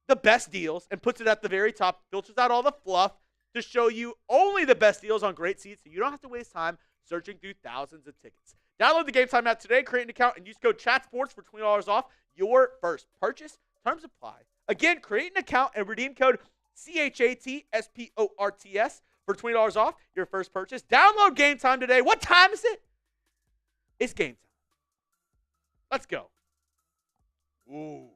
the best deals and puts it at the very top, filters out all the fluff to show you only the best deals on great seats, so you don't have to waste time searching through thousands of tickets. Download the Game Time app today, create an account, and use code CHATSPORTS for $20 off your first purchase. Terms apply. Again, create an account and redeem code CHATSPORTS for $20 off your first purchase. Download Game Time today. What time is it? It's game time. Let's go. Ooh.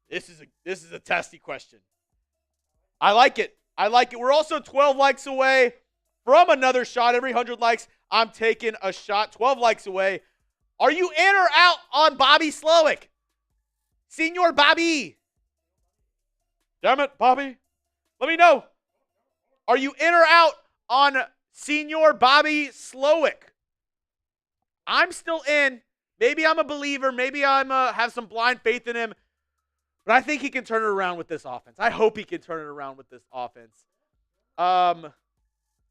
This is a testy question. I like it. We're also 12 likes away from another shot. Every 100 likes, I'm taking a shot. 12 likes away. Are you in or out on Bobby Slowick? Senior Bobby. Damn it, Bobby. Let me know. Are you in or out on Senior Bobby Slowick? I'm still in. Maybe I'm a believer. Maybe I'm have some blind faith in him. But I think he can turn it around with this offense. I hope he can turn it around with this offense.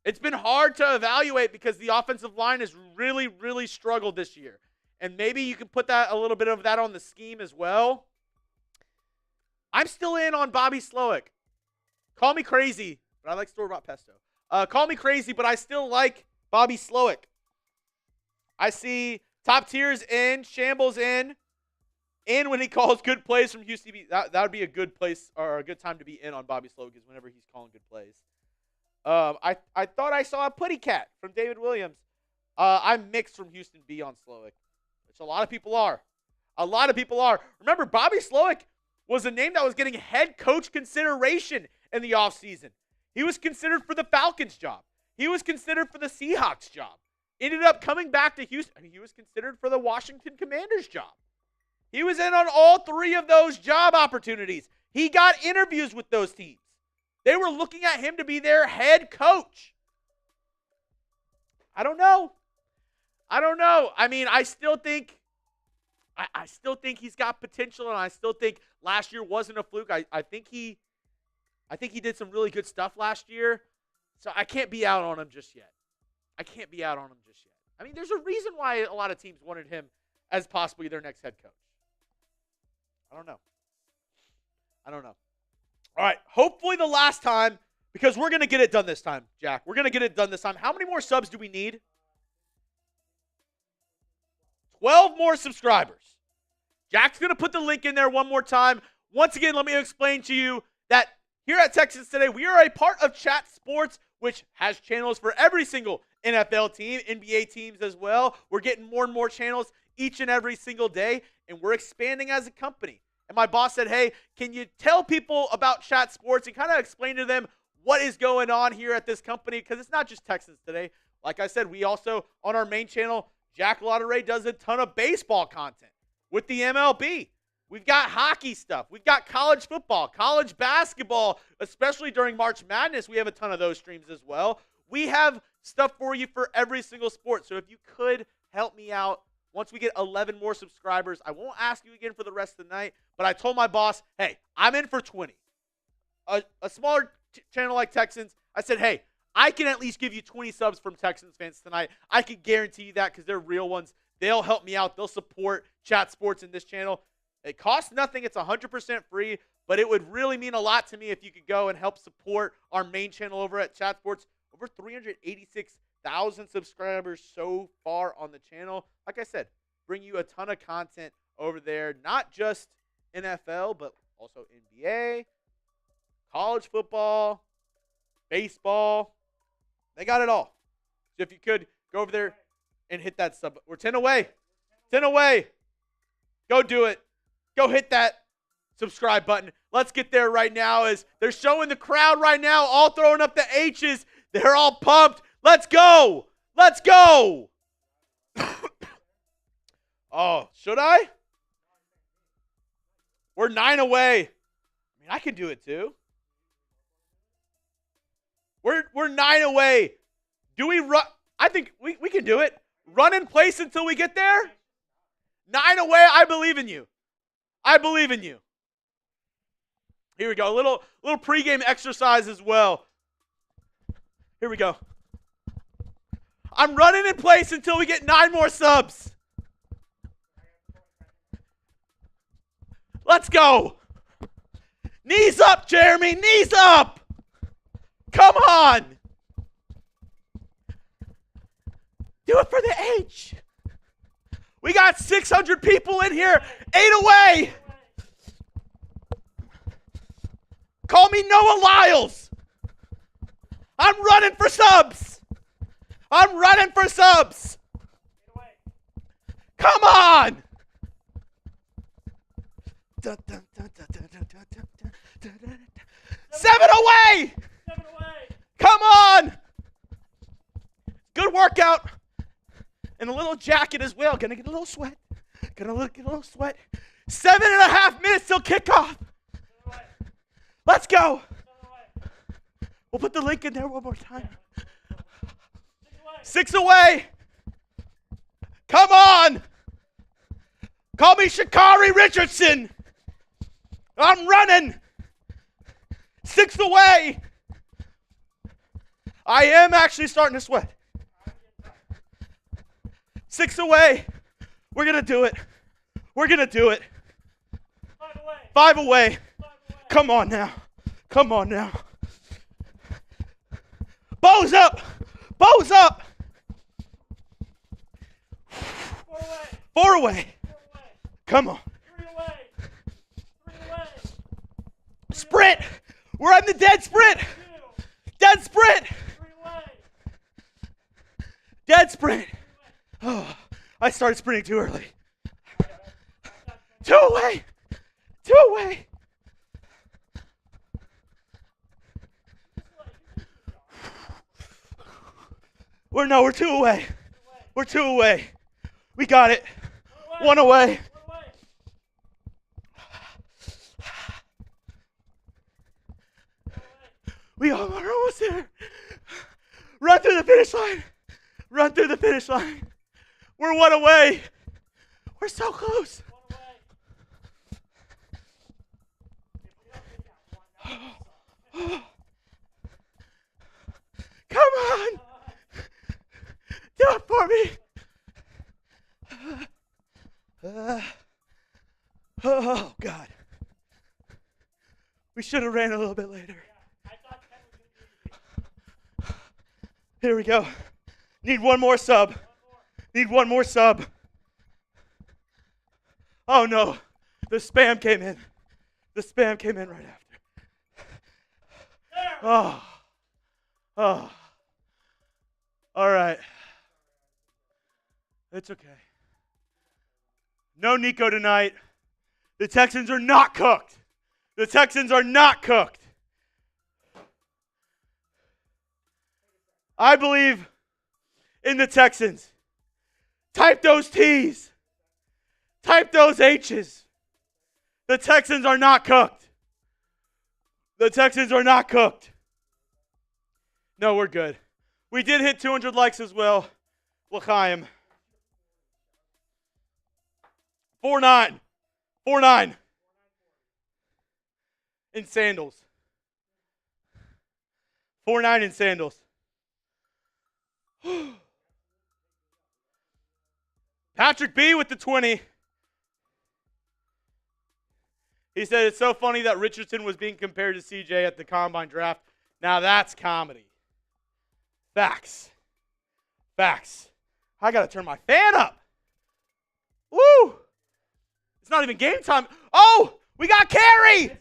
It's been hard to evaluate because the offensive line has really, really struggled this year. And maybe you can put a little bit of that on the scheme as well. I'm still in on Bobby Slowick. Call me crazy, but I like store-bought pesto. Call me crazy, but I still like Bobby Slowick. I see top tiers in, shambles in when he calls good plays from Houston. That would be a good place or a good time to be in on Bobby Slowick is whenever he's calling good plays. I thought I saw a putty cat from David Williams. I'm mixed from Houston B on Slowick, which a lot of people are. Remember, Bobby Slowick was a name that was getting head coach consideration in the offseason. He was considered for the Falcons job. He was considered for the Seahawks job. Ended up coming back to Houston. He was considered for the Washington Commanders job. He was in on all three of those job opportunities. He got interviews with those teams. They were looking at him to be their head coach. I don't know. I mean, I still think he's got potential, and I still think last year wasn't a fluke. I think he did some really good stuff last year, so I can't be out on him just yet. I mean, there's a reason why a lot of teams wanted him as possibly their next head coach. I don't know. All right, hopefully the last time, because we're going to get it done this time, Jack. We're going to get it done this time. How many more subs do we need? 12 more subscribers. Jack's going to put the link in there one more time. Once again, let me explain to you that here at Texans Today, we are a part of Chat Sports, which has channels for every single NFL team, NBA teams as well. We're getting more and more channels each and every single day, and we're expanding as a company. And my boss said, hey, can you tell people about Chat Sports and kind of explain to them what is going on here at this company? Because it's not just Texans Today. Like I said, we also, on our main channel, Jack Lotteray does a ton of baseball content with the MLB. We've got hockey stuff. We've got college football, college basketball, especially during March Madness. We have a ton of those streams as well. We have stuff for you for every single sport. So if you could help me out, once we get 11 more subscribers, I won't ask you again for the rest of the night, but I told my boss, hey, I'm in for 20. A smaller channel like Texans, I said, hey, I can at least give you 20 subs from Texans fans tonight. I can guarantee you that because they're real ones. They'll help me out. They'll support Chat Sports in this channel. It costs nothing. It's 100% free, but it would really mean a lot to me if you could go and help support our main channel over at Chat Sports. Over 386,000 subscribers so far on the channel. Like I said, bring you a ton of content over there, not just NFL, but also NBA, college football, baseball. They got it all. So if you could go over there and hit that sub. We're 10 away. 10 away. Go do it. Go hit that subscribe button. Let's get there right now as they're showing the crowd right now, all throwing up the H's. They're all pumped. Let's go. Let's go. Oh, should I? We're 9 away. I mean, I can do it too. We're 9 away. Do we run? I think we can do it. Run in place until we get there? 9 away. I believe in you. I believe in you. Here we go. A little pregame exercise as well. Here we go. I'm running in place until we get 9 more subs. Let's go. Knees up, Jeremy. Knees up. Come on. Do it for the H. We got 600 people in here. 8 away. Call me Noah Lyles. I'm running for subs. I'm running for subs. Come on. 7 away. Come on. Good workout. And a little jacket as well. Gonna get a little sweat. Get a little sweat. 7.5 minutes till kickoff. Let's go. We'll put the link in there one more time. 6 away. Come on. Call me Shakari Richardson. I'm running. 6 away. I am actually starting to sweat. 6 away. We're going to do it. We're going to do it. 5 away. Come on now. Come on now. Bows up. Bows up. 4 away. Come on. 3 away. 3 away. Sprint. We're on the dead sprint. Dead sprint. 3 away. Dead sprint. Oh, I started sprinting too early. 2 away. 2 away. We're 2 away. We're 2 away. We got it. 1 away. We are almost there. Run through the finish line. Run through the finish line. We're 1 away. We're so close. Come on. Do it for me. Oh, God. We should have ran a little bit later. Here we go. Need 1 more sub. Need 1 more sub. Oh, no. The spam came in. The spam came in right after. Oh. Oh. All right. It's okay. No Nico tonight. The Texans are not cooked. The Texans are not cooked. I believe in the Texans. Type those T's. Type those H's. The Texans are not cooked. The Texans are not cooked. No, we're good. We did hit 200 likes as well. L'chaim. 4-9. 4-9. In sandals. 4-9 in sandals. Patrick B with the 20. He said it's so funny that Richardson was being compared to CJ at the Combine draft. Now that's comedy. Facts. Facts. I got to turn my fan up. Woo! It's not even game time. Oh, we got Carey.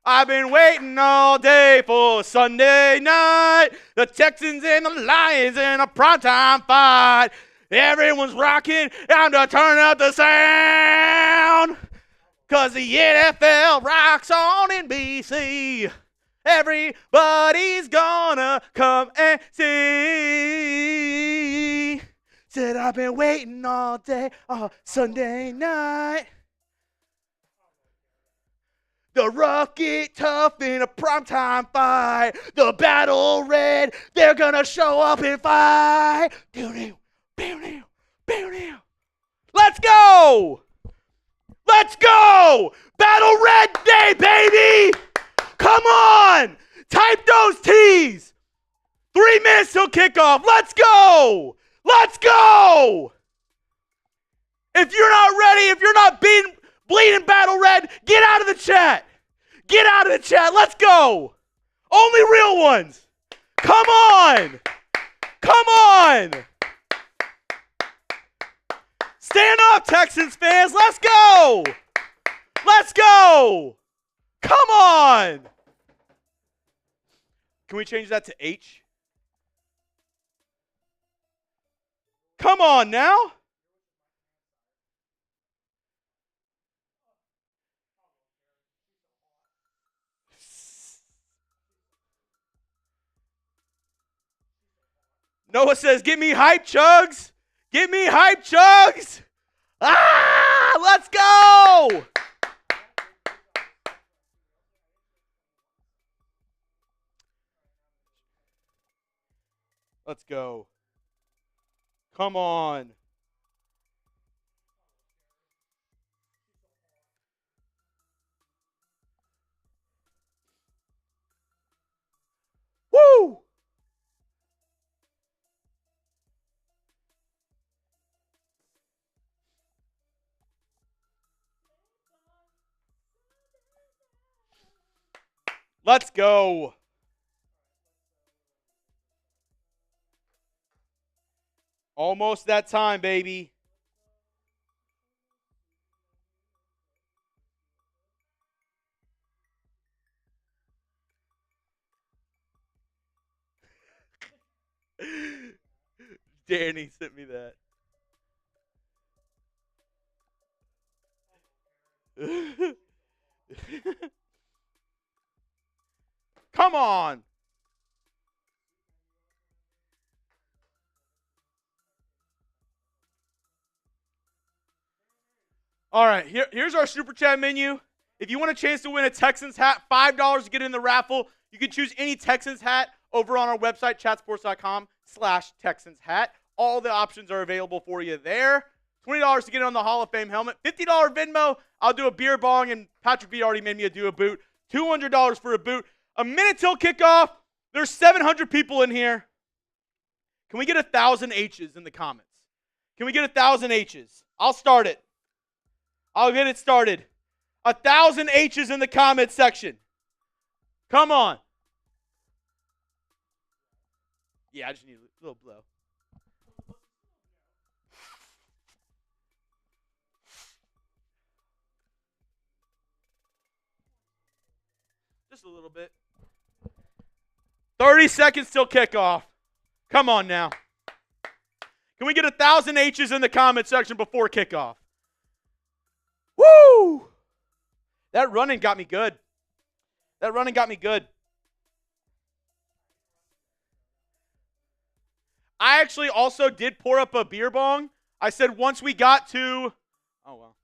I've been waiting all day for Sunday night. The Texans and the Lions in a primetime fight. Everyone's rocking. Time to turn up the sound. 'Cause the NFL rocks on NBC. Everybody's gonna come and see. Said I've been waiting all day, Sunday night. The rough get tough in a primetime fight. The battle red, they're gonna show up and fight. Let's go! Let's go! Battle red day, baby! Come on! Type those T's! 3 minutes till kickoff. Let's go! Let's go! If you're not ready, if you're not bleeding battle red, get out of the chat. Get out of the chat. Let's go. Only real ones. Come on. Come on. Stand up, Texans fans. Let's go. Let's go. Come on. Can we change that to H? Come on now. Noah says, get me hype, Chuggs. Get me hype, Chuggs. Ah, let's go. Let's go. Come on. Woo! Let's go. Almost that time, baby. Danny sent me that. Come on. All right, here's our Super Chat menu. If you want a chance to win a Texans hat, $5 to get in the raffle. You can choose any Texans hat over on our website, chatsports.com/Texans hat. All the options are available for you there. $20 to get on the Hall of Fame helmet. $50 Venmo. I'll do a beer bong, and Patrick V already made me do a boot. $200 for a boot. A minute till kickoff. There's 700 people in here. Can we get 1,000 H's in the comments? Can we get 1,000 H's? I'll start it. I'll get it started. 1,000 H's in the comments section. Come on. Yeah, I just need a little blow. Just a little bit. 30 seconds till kickoff. Come on now. Can we get 1,000 H's in the comment section before kickoff? Woo! That running got me good. That running got me good. I actually also did pour up a beer bong. I said once we got to... Oh, wow.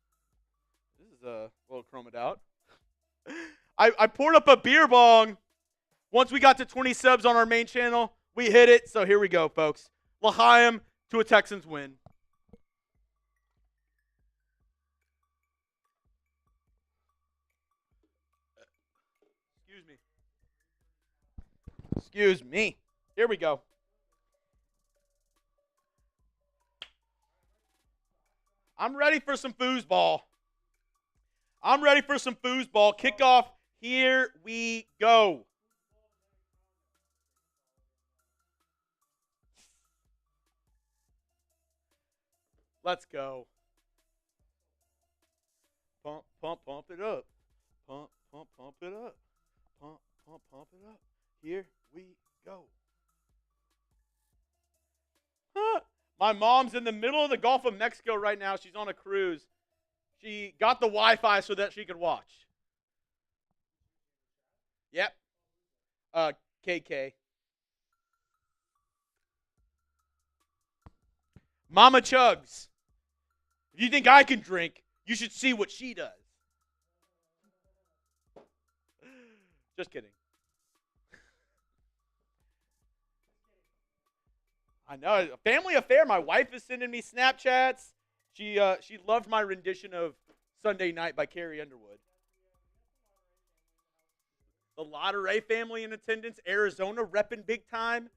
This is a little chromed out. I poured up a beer bong. Once we got to 20 subs on our main channel, we hit it. So here we go, folks. L'chaim to a Texans win. Excuse me. Here we go. I'm ready for some foosball. I'm ready for some foosball. Kickoff. Here we go. Let's go. Pump, pump, pump it up. Pump, pump, pump it up. Pump, pump, pump it up. Here we go. My mom's in the middle of the Gulf of Mexico right now. She's on a cruise. She got the Wi-Fi so that she could watch. Yep. KK. Mama Chuggs. If you think I can drink, you should see what she does. Just kidding. I know. A family affair. My wife is sending me Snapchats. She loved my rendition of Sunday Night by Carrie Underwood. The Lotteray family in attendance. Arizona repping big time.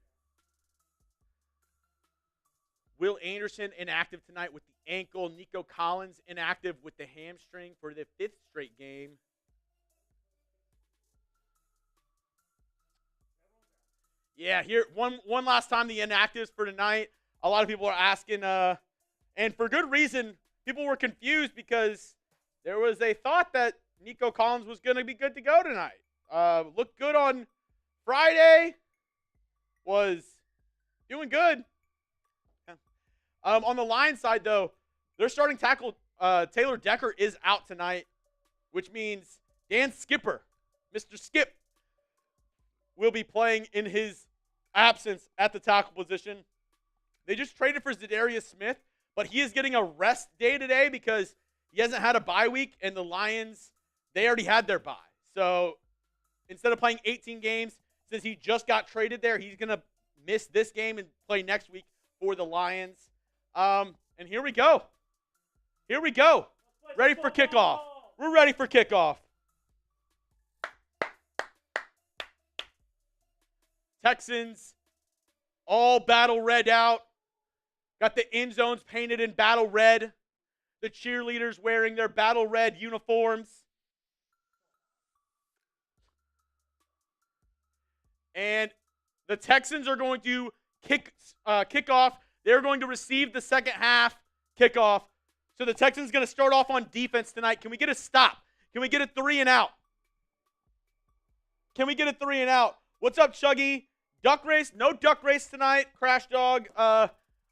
Will Anderson inactive tonight with the ankle. Nico Collins inactive with the hamstring for the 5th straight game. Yeah, here one last time the inactives for tonight. A lot of people are asking, and for good reason. People were confused because there was a thought that Nico Collins was going to be good to go tonight. Looked good on Friday. Was doing good. On the Lions side, though, their starting tackle, Taylor Decker, is out tonight, which means Dan Skipper, Mr. Skip, will be playing in his absence at the tackle position. They just traded for Za'Darious Smith, but he is getting a rest day today because he hasn't had a bye week, and the Lions, they already had their bye. So instead of playing 18 games, since he just got traded there, he's going to miss this game and play next week for the Lions. And here we go. Here we go. Ready for kickoff. We're ready for kickoff. Texans all battle red out. Got the end zones painted in battle red. The cheerleaders wearing their battle red uniforms. And the Texans are going to kick off. They're going to receive the second half kickoff. So the Texans going to start off on defense tonight. Can we get a stop? Can we get a 3 and out? Can we get a 3 and out? What's up, Chuggy? Duck race? No duck race tonight. Crash Dog.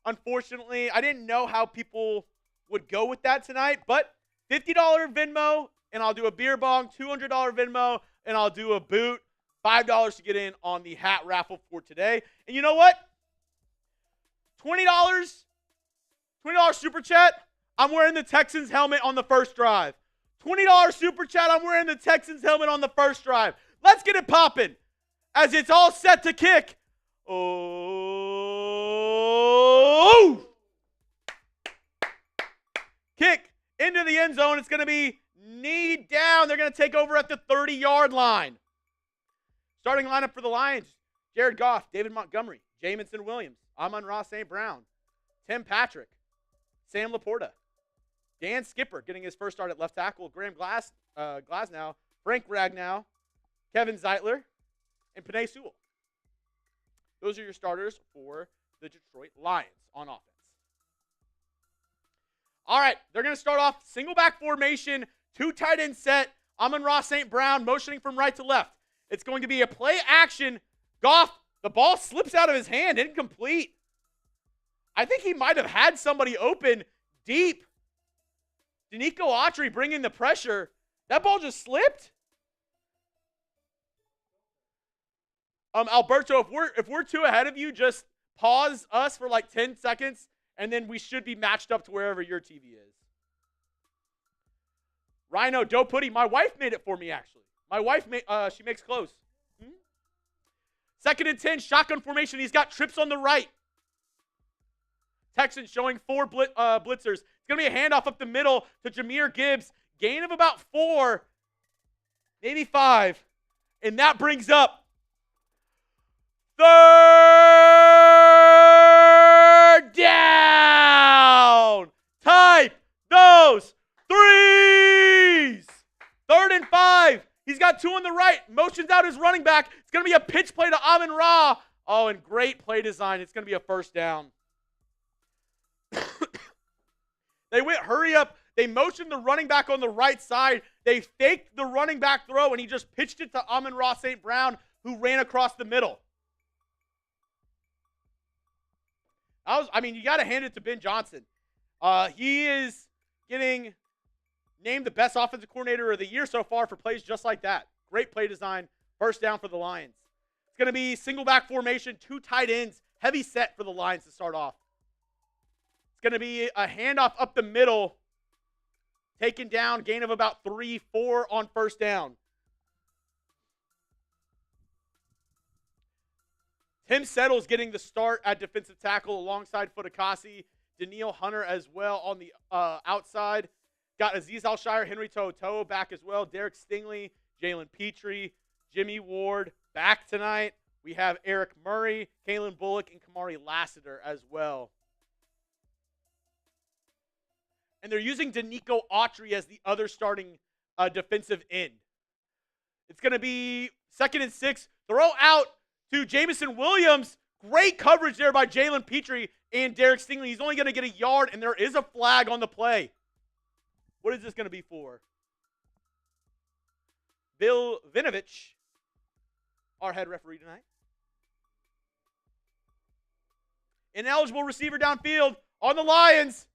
Unfortunately, I didn't know how people would go with that tonight. But $50 Venmo, and I'll do a beer bong. $200 Venmo, and I'll do a boot. $5 to get in on the hat raffle for today. And you know what? $20 super chat, I'm wearing the Texans helmet on the first drive. $20 super chat, I'm wearing the Texans helmet on the first drive. Let's get it popping as it's all set to kick. Oh! Kick into the end zone. It's going to be knee down. They're going to take over at the 30-yard line. Starting lineup for the Lions, Jared Goff, David Montgomery, Jamison Williams, Amon-Ra St. Brown, Tim Patrick, Sam Laporta, Dan Skipper getting his first start at left tackle, Graham Glasnow, Frank Ragnow, Kevin Zeitler, and Penei Sewell. Those are your starters for the Detroit Lions on offense. All right, they're going to start off single back formation, 2 tight end set, Amon-Ra St. Brown motioning from right to left. It's going to be a play action. Goff, the ball slips out of his hand, incomplete. I think he might have had somebody open deep. DeMeco Autry bringing the pressure. That ball just slipped. Alberto, if we're 2 ahead of you, just pause us for like 10 seconds, and then we should be matched up to wherever your TV is. Rhino, Doe Putty, my wife made it for me, actually. My wife, she makes clothes. 2nd and 10, shotgun formation. He's got trips on the right. Texans showing 4 blitzers. It's going to be a handoff up the middle to Jahmyr Gibbs. Gain of about 4, maybe 5. And that brings up 3rd down. Type those 3s. 3rd and 5. He's got 2 on the right. Motions out his running back. It's going to be a pitch play to Amon-Ra. Oh, and great play design. It's going to be a first down. They went hurry up. They motioned the running back on the right side. They faked the running back throw, and he just pitched it to Amon-Ra St. Brown, who ran across the middle. You got to hand it to Ben Johnson. He is getting named the best offensive coordinator of the year so far for plays just like that. Great play design. First down for the Lions. It's going to be single back formation, 2 tight ends. Heavy set for the Lions to start off. It's going to be a handoff up the middle. Taken down, gain of about 3-4 on first down. Tim Settle's getting the start at defensive tackle alongside Futakasi. Danielle Hunter as well on the outside. Got Azeez Al-Shire, Henry To'oTo'o back as well. Derek Stingley, Jalen Petrie, Jimmy Ward back tonight. We have Eric Murray, Kalen Bullock, and Kamari Lassiter as well. And they're using DeMeco Autry as the other starting defensive end. It's going to be 2nd and 6. Throw out to Jamison Williams. Great coverage there by Jalen Petrie and Derek Stingley. He's only going to get a yard, and there is a flag on the play. What is this going to be for? Bill Vinovich, our head referee tonight. Ineligible receiver downfield on the Lions.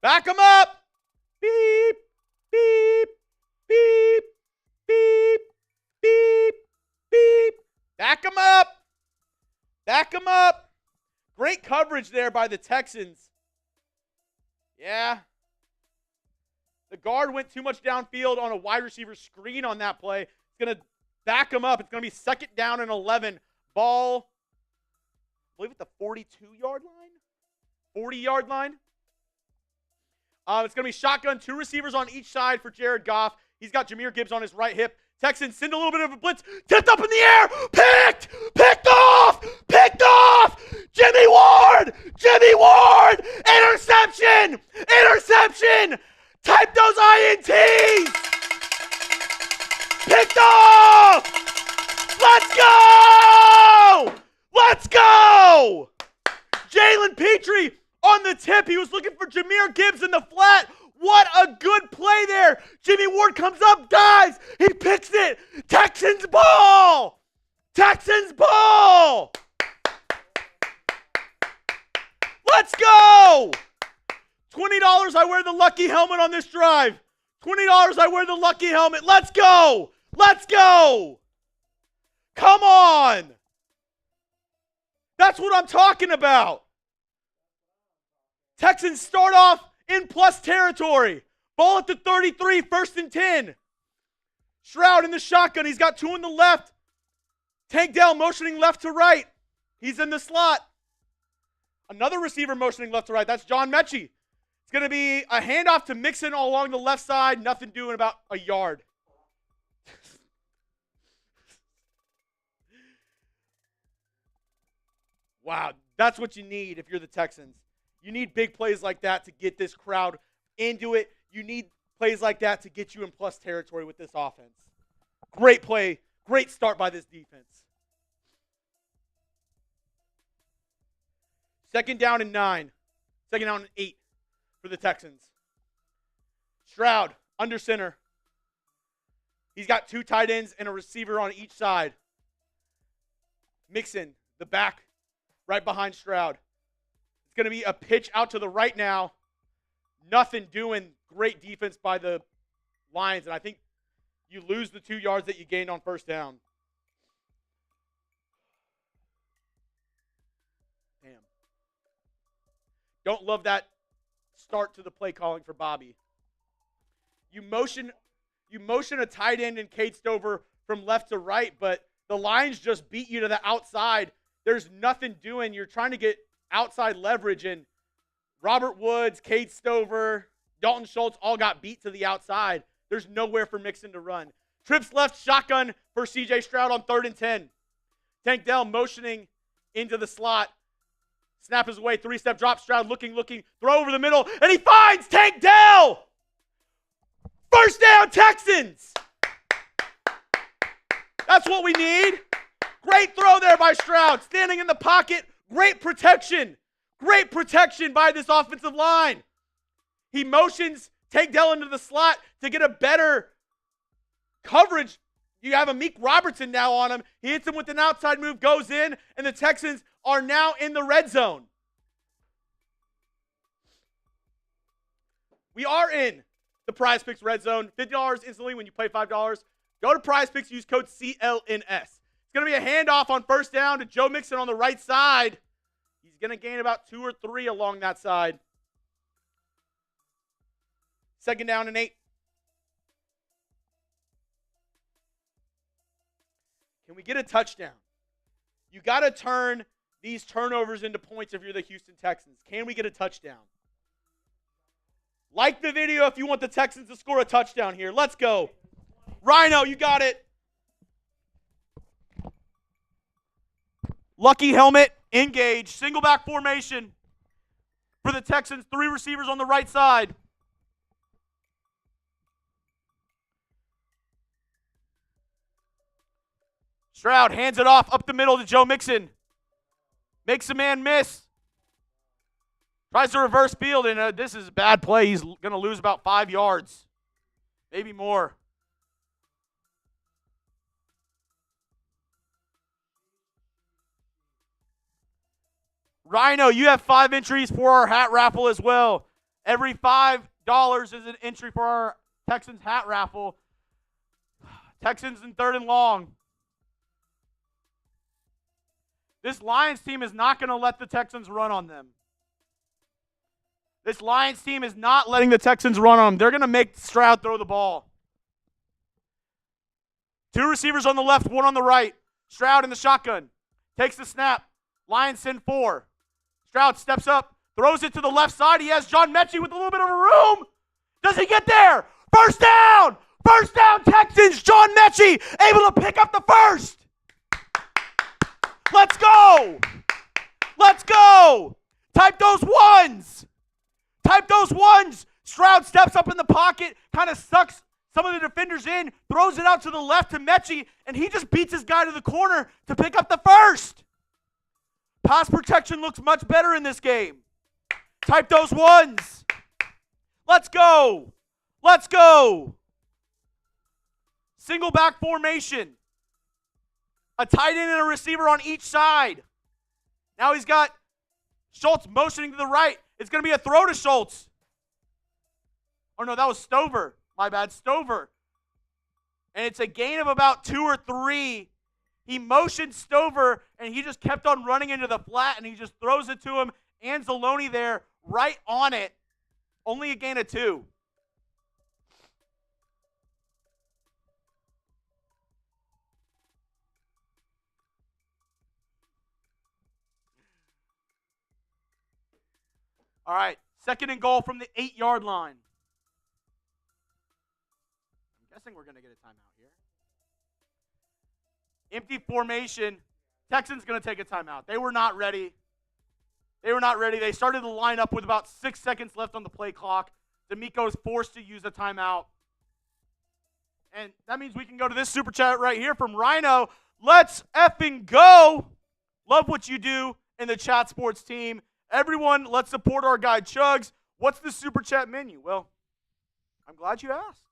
Back him up. Beep, beep, beep, beep, beep, beep. Back him up. Back him up. Great coverage there by the Texans. Yeah. The guard went too much downfield on a wide receiver screen on that play. It's going to back him up. It's going to be 2nd down and 11. Ball, I believe at the 42-yard line? 40-yard line? It's going to be shotgun, 2 receivers on each side for Jared Goff. He's got Jahmyr Gibbs on his right hip. Texans send a little bit of a blitz. Tipped up in the air. Picked off. Jimmy Ward. Interception. Type those INTs. Picked off. Let's go. Jalen Petrie on the tip. He was looking for Jahmyr Gibbs in the flat. What a good play there. Jimmy Ward comes up, dives. He picks it. Texans ball. Let's go. $20 I wear the lucky helmet on this drive. $20 I wear the lucky helmet. Let's go. Come on. That's what I'm talking about. Texans start off in plus territory. Ball at the 33, 1st and 10. Stroud in the shotgun. He's got 2 in the left. Tank Dell motioning left to right. He's in the slot. Another receiver motioning left to right. That's John Mechie. It's going to be a handoff to Mixon along the left side. Nothing doing about a yard. Wow, that's what you need if you're the Texans. You need big plays like that to get this crowd into it. You need plays like that to get you in plus territory with this offense. Great play. Great start by this defense. 2nd down and 9. 2nd down and 8 for the Texans. Stroud under center. He's got 2 tight ends and a receiver on each side. Mixon, the back, right behind Stroud. It's going to be a pitch out to the right now. Nothing doing. Great defense by the Lions. And I think you lose the 2 yards that you gained on first down. Damn. Don't love that start to the play calling for Bobby. You motion a tight end and Cade Stover from left to right, but the Lions just beat you to the outside. There's nothing doing. You're trying to get outside leverage, and Robert Woods, Cade Stover, Dalton Schultz all got beat to the outside. There's nowhere for Mixon to run. Trips left shotgun for C.J. Stroud on 3rd and 10. Tank Dell motioning into the slot. Snap is away, 3-step drop. Stroud looking, throw over the middle, and he finds Tank Dell. First down, Texans. That's what we need. Great throw there by Stroud. Standing in the pocket. Great protection. Great protection by this offensive line. He motions Tank Dell into the slot to get a better coverage. You have a Meek Robertson now on him. He hits him with an outside move, goes in, and the Texans are now in the red zone. We are in the PrizePicks Red Zone. $50 instantly when you play $5. Go to PrizePicks, use code CLNS. It's going to be a handoff on first down to Joe Mixon on the right side. He's going to gain about 2 or 3 along that side. Second down and 8. Can we get a touchdown? You got to turn these turnovers into points if you're the Houston Texans. Can we get a touchdown? Like the video if you want the Texans to score a touchdown here. Let's go. Rhino, you got it. Lucky helmet, engage. Single back formation for the Texans. 3 receivers on the right side. Stroud hands it off up the middle to Joe Mixon. Makes a man miss. Tries to reverse field, and this is a bad play. He's going to lose about 5 yards, maybe more. Rhino, you have 5 entries for our hat raffle as well. Every $5 is an entry for our Texans hat raffle. Texans in 3rd and long. This Lions team is not going to let the Texans run on them. This Lions team is not letting the Texans run on them. They're going to make Stroud throw the ball. 2 receivers on the left, 1 on the right. Stroud in the shotgun. Takes the snap. Lions send 4. Stroud steps up, throws it to the left side. He has John Mechie with a little bit of a room. Does he get there? First down! First down, Texans. John Mechie able to pick up the first. Let's go! Let's go! Type those ones! Type those ones! Stroud steps up in the pocket, kind of sucks some of the defenders in, throws it out to the left to Mechie, and he just beats his guy to the corner to pick up the first. Pass protection looks much better in this game. Type those ones. Let's go. Let's go. Single back formation. A tight end and a receiver on each side. Now he's got Schultz motioning to the right. It's going to be a throw to Schultz. Oh, no, that was Stover. My bad, Stover. And it's a gain of about 2 or 3. He motioned Stover, and he just kept on running into the flat, and he just throws it to him. Anzalone there, right on it. Only a gain of 2. All right, 2nd and goal from the 8-yard line. I'm guessing we're going to get a timeout here. Empty formation. Texans going to take a timeout. They were not ready. They started the lineup with about 6 seconds left on the play clock. DeMeco is forced to use a timeout. And that means we can go to this super chat right here from Rhino. Let's effing go. Love what you do in the Chat Sports team. Everyone, let's support our guy Chuggs. What's the super chat menu? Well, I'm glad you asked,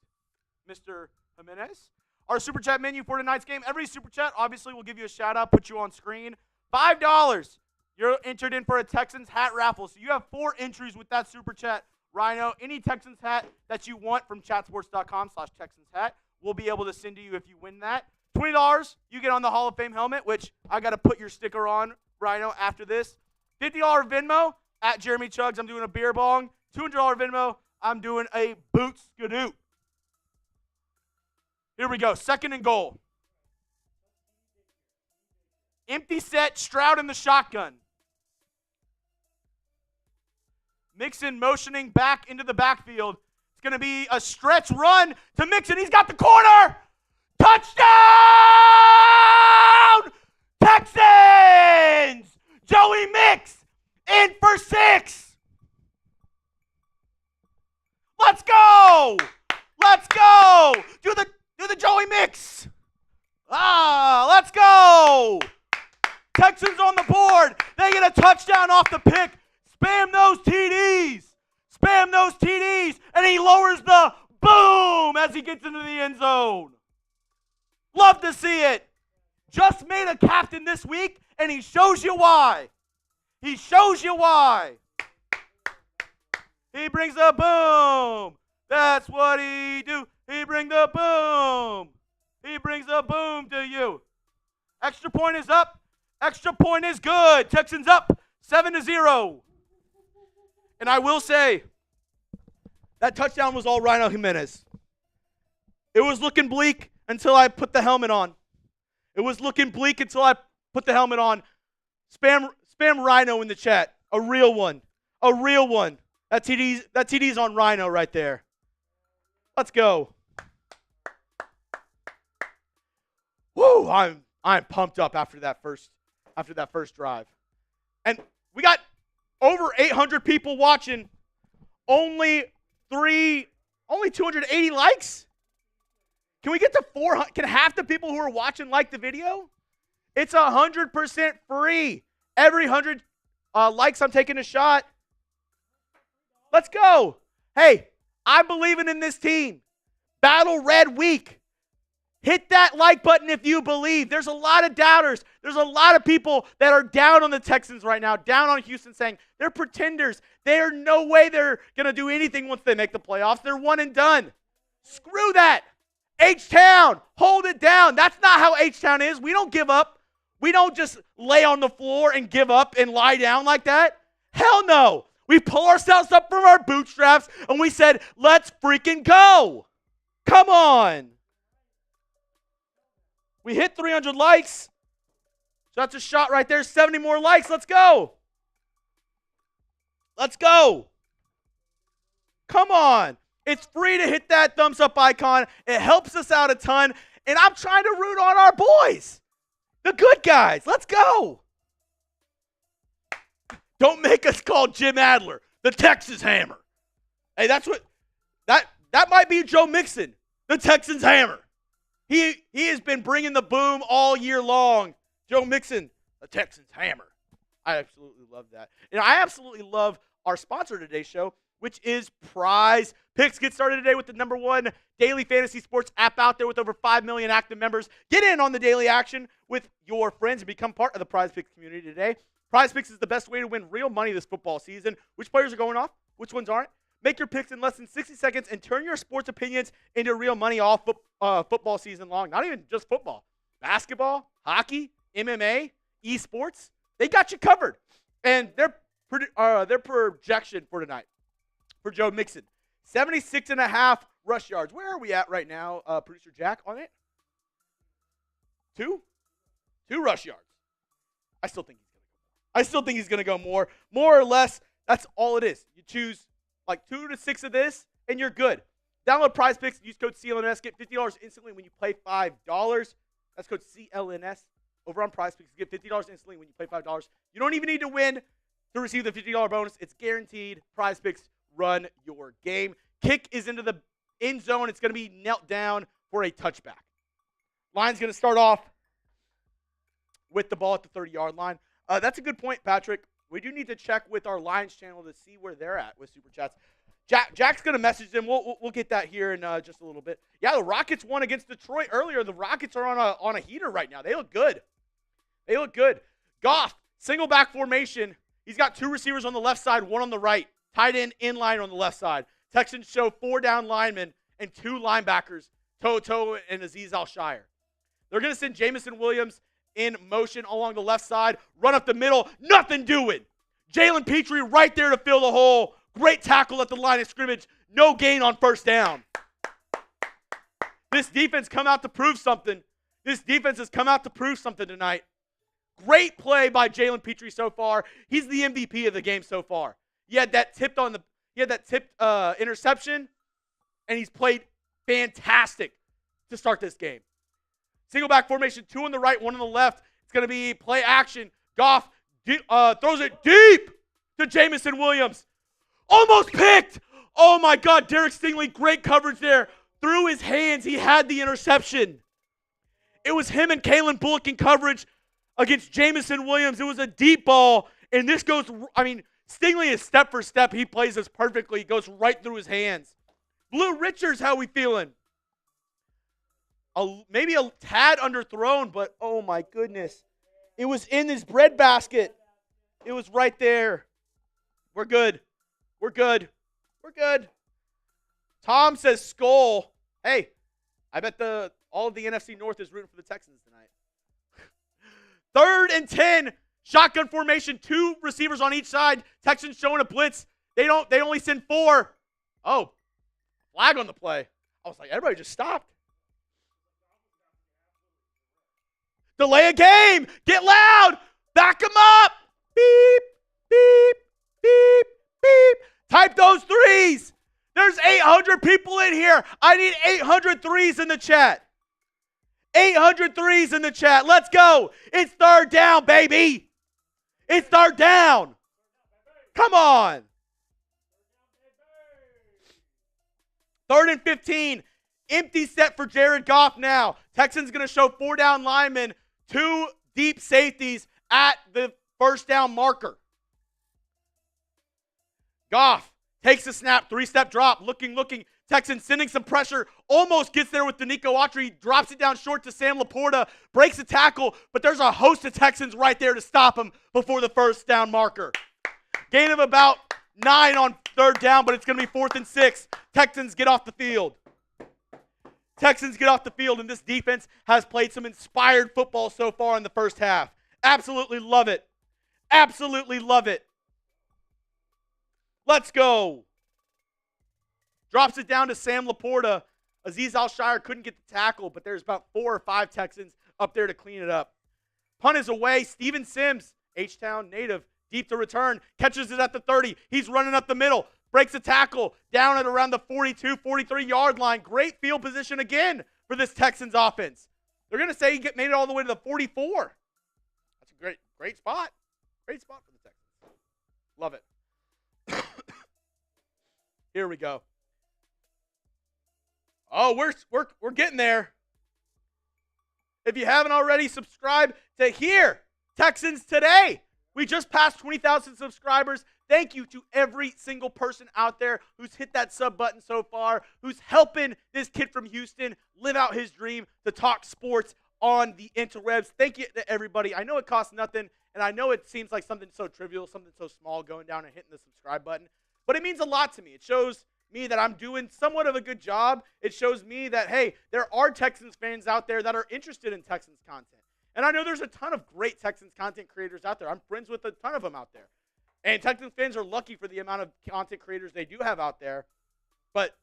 Mr. Jimenez. Our super chat menu for tonight's game. Every super chat, obviously, will give you a shout out, put you on screen. $5. You're entered in for a Texans hat raffle. So you have 4 entries with that super chat, Rhino. Any Texans hat that you want from chatsports.com/Texans hat, we'll be able to send to you if you win that. $20, you get on the Hall of Fame helmet, which I got to put your sticker on, Rhino, after this. $50 Venmo at Jeremy Chuggs. I'm doing a beer bong. $200 Venmo. I'm doing a boot skadoot. Here we go. 2nd and goal. Empty set. Stroud in the shotgun. Mixon motioning back into the backfield. It's going to be a stretch run to Mixon. He's got the corner. Touchdown! Texans! Joey Mix in for 6. Let's go! Let's go! Do the Joey Mix. Let's go! Texans on the board. They get a touchdown off the pick. Spam those TDs. Spam those TDs. And he lowers the boom as he gets into the end zone. Love to see it. Just made a captain this week, and he shows you why. He shows you why. He brings a boom. That's what he do. He bring the boom. He brings the boom to you. Extra point is up. Extra point is good. Texans up 7-0. And I will say, that touchdown was all Rhino Jimenez. It was looking bleak until I put the helmet on. It was looking bleak until I put the helmet on. Spam Rhino in the chat. A real one. A real one. That TD's on Rhino right there. Let's go. Woo! I'm pumped up after that first drive. And we got over 800 people watching. Only 280 likes? Can we get to 400? Can half the people who are watching like the video? It's 100% free. Every 100 likes, I'm taking a shot. Let's go. Hey, I'm believing in this team. Battle Red Week. Hit that like button if you believe. There's a lot of doubters. There's a lot of people that are down on the Texans right now, down on Houston, saying they're pretenders. There's no way they're going to do anything once they make the playoffs. They're one and done. Screw that. H-Town, hold it down. That's not how H-Town is. We don't give up. We don't just lay on the floor and give up and lie down like that. Hell no. We pull ourselves up from our bootstraps and we said, let's freaking go. Come on. We hit 300 likes. So that's a shot right there. 70 more likes. Let's go. Let's go. Come on. It's free to hit that thumbs up icon. It helps us out a ton. And I'm trying to root on our boys. The good guys. Let's go. Don't make us call Jim Adler the Texas Hammer. Hey, that's what that might be Joe Mixon, the Texans Hammer. He has been bringing the boom all year long. Joe Mixon, the Texans Hammer. I absolutely love that. And I absolutely love our sponsor of today's show, which is PrizePicks. Get started today with the #1 daily fantasy sports app out there with over 5 million active members. Get in on the daily action with your friends and become part of the PrizePicks community today. PrizePicks is the best way to win real money this football season. Which players are going off? Which ones aren't? Make your picks in less than 60 seconds and turn your sports opinions into real money all football season long. Not even just football. Basketball, hockey, MMA, esports. They got you covered. And their projection for tonight, for Joe Mixon, 76.5 rush yards. Where are we at right now, Producer Jack, on it? 2 rush yards. I still think he's going to go more. More or less, that's all it is. You choose like 2 to 6 of this, and you're good. Download PrizePicks. Use code CLNS. Get $50 instantly when you play $5. That's code CLNS. Over on PrizePicks, you get $50 instantly when you play $5. You don't even need to win to receive the $50 bonus. It's guaranteed. PrizePicks, run your game. Kick is into the end zone. It's going to be knelt down for a touchback. Line's going to start off with the ball at the 30-yard line. That's a good point, Patrick. We do need to check with our Lions channel to see where they're at with Super Chats. Jack's going to message them. We'll get that here in just a little bit. Yeah, the Rockets won against Detroit earlier. The Rockets are on a heater right now. They look good. Goff, single back formation. He's got 2 receivers on the left side, 1 on the right. Tight end inline on the left side. Texans show 4 down linemen and 2 linebackers, Toto and Azeez Al-Shire. They're going to send Jamison Williams in motion along the left side, run up the middle, nothing doing. Jalen Petrie right there to fill the hole. Great tackle at the line of scrimmage. No gain on first down. This defense come out to prove something. This defense has come out to prove something tonight. Great play by Jalen Petrie so far. He's the MVP of the game so far. He had that tipped interception, and he's played fantastic to start this game. Single back formation, 2 on the right, 1 on the left. It's going to be play action. Goff throws it deep to Jamison Williams. Almost picked. Oh, my God. Derek Stingley, great coverage there. Through his hands, he had the interception. It was him and Kalen Bullock in coverage against Jamison Williams. It was a deep ball, and this goes, Stingley is step for step. He plays this perfectly. It goes right through his hands. Blue Richards, how we feeling? Maybe a tad underthrown, but oh my goodness. It was in his bread basket. It was right there. We're good. Tom says Skull. Hey, I bet all of the NFC North is rooting for the Texans tonight. 3rd and 10. Shotgun formation. 2 receivers on each side. Texans showing a blitz. They only send 4. Oh, flag on the play. I was like, everybody just stopped. Delay a game. Get loud. Back them up. Beep, beep, beep, beep. Type those threes. There's 800 people in here. I need 800 threes in the chat. 800 threes in the chat. Let's go. It's 3rd down, baby. It's 3rd down. Come on. 3rd and 15. Empty set for Jared Goff now. Texans going to show 4 down linemen, 2 deep safeties at the 1st down marker. Goff takes a snap, 3-step drop, looking. Texans sending some pressure, almost gets there with DeMeco Ryans, drops it down short to Sam Laporta, breaks a tackle, but there's a host of Texans right there to stop him before the 1st down marker. Gain of about 9 on 3rd down, but it's going to be 4th and 6. Texans get off the field. And this defense has played some inspired football so far in the first half. Absolutely love it. Let's go. Drops it down to Sam Laporta. Azeez Al-Shire couldn't get the tackle, but there's about 4 or 5 Texans up there to clean it up. Punt is away. Steven Sims, H-Town native, deep to return. Catches it at the 30. He's running up the middle. Breaks a tackle down at around the 42, 43-yard line. Great field position again for this Texans offense. They're going to say he made it all the way to the 44. That's a great spot. Great spot for the Texans. Love it. Here we go. Oh, we're getting there. If you haven't already, subscribe to here, Texans Today. We just passed 20,000 subscribers. Thank you to every single person out there who's hit that sub button so far, who's helping this kid from Houston live out his dream to talk sports on the interwebs. Thank you to everybody. I know it costs nothing, and I know it seems like something so trivial, something so small, going down and hitting the subscribe button, but it means a lot to me. It shows me that I'm doing somewhat of a good job. It shows me that, hey, there are Texans fans out there that are interested in Texans content. And I know there's a ton of great Texans content creators out there. I'm friends with a ton of them out there. And Texans fans are lucky for the amount of content creators they do have out there. But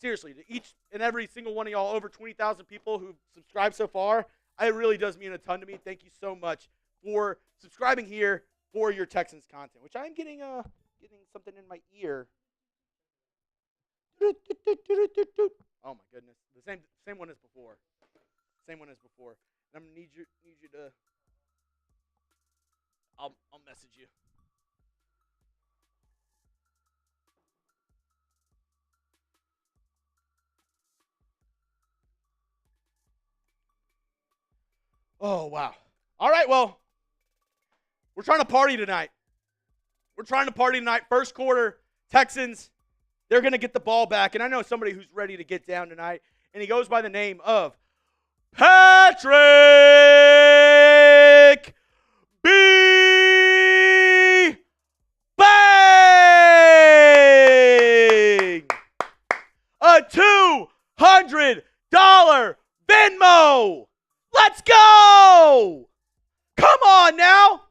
seriously, to each and every single one of y'all, over 20,000 people who've subscribed so far, it really does mean a ton to me. Thank you so much for subscribing here for your Texans content, which I'm getting something in my ear. Oh my goodness. The same one as before. I'm gonna need you to I'll message you. Oh wow. All right, well, we're trying to party tonight. First quarter, Texans, they're going to get the ball back. And I know somebody who's ready to get down tonight. And he goes by the name of Patrick B. Bang! A $200 Venmo! Let's go! Come on now!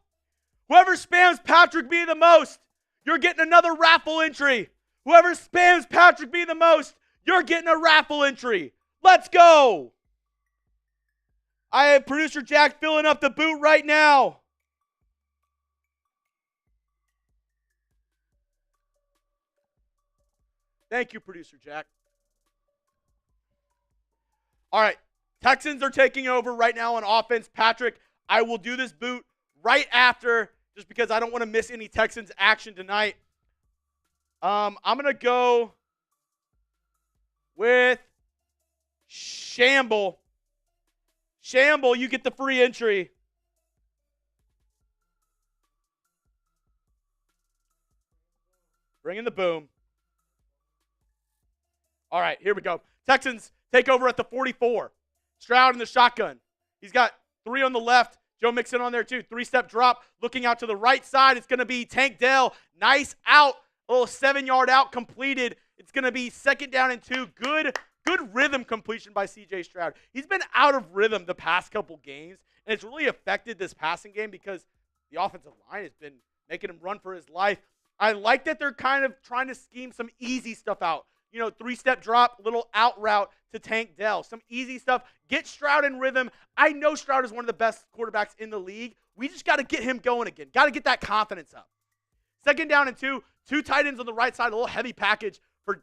Whoever spams Patrick B the most, you're getting another raffle entry. Whoever spams Patrick B the most, you're getting a raffle entry. Let's go! I have producer Jack filling up the boot right now. Thank you, producer Jack. All right, Texans are taking over right now on offense. Patrick, I will do this boot right after, just because I don't want to miss any Texans action tonight. I'm going to go with Shamble. Shamble, you get the free entry. Bring in the boom. All right, here we go. Texans take over at the 44. Stroud in the shotgun. He's got 3 on the left. Joe Mixon on there too. 3-step drop. Looking out to the right side. It's going to be Tank Dell. Nice out A little 7-yard out completed. It's going to be 2nd down and 2. Good rhythm completion by C.J. Stroud. He's been out of rhythm the past couple games, and it's really affected this passing game because the offensive line has been making him run for his life. I like that they're kind of trying to scheme some easy stuff out. 3-step drop, little out route to Tank Dell. Some easy stuff. Get Stroud in rhythm. I know Stroud is one of the best quarterbacks in the league. We just got to get him going again. Got to get that confidence up. 2nd down and 2. 2 tight ends on the right side. A little heavy package for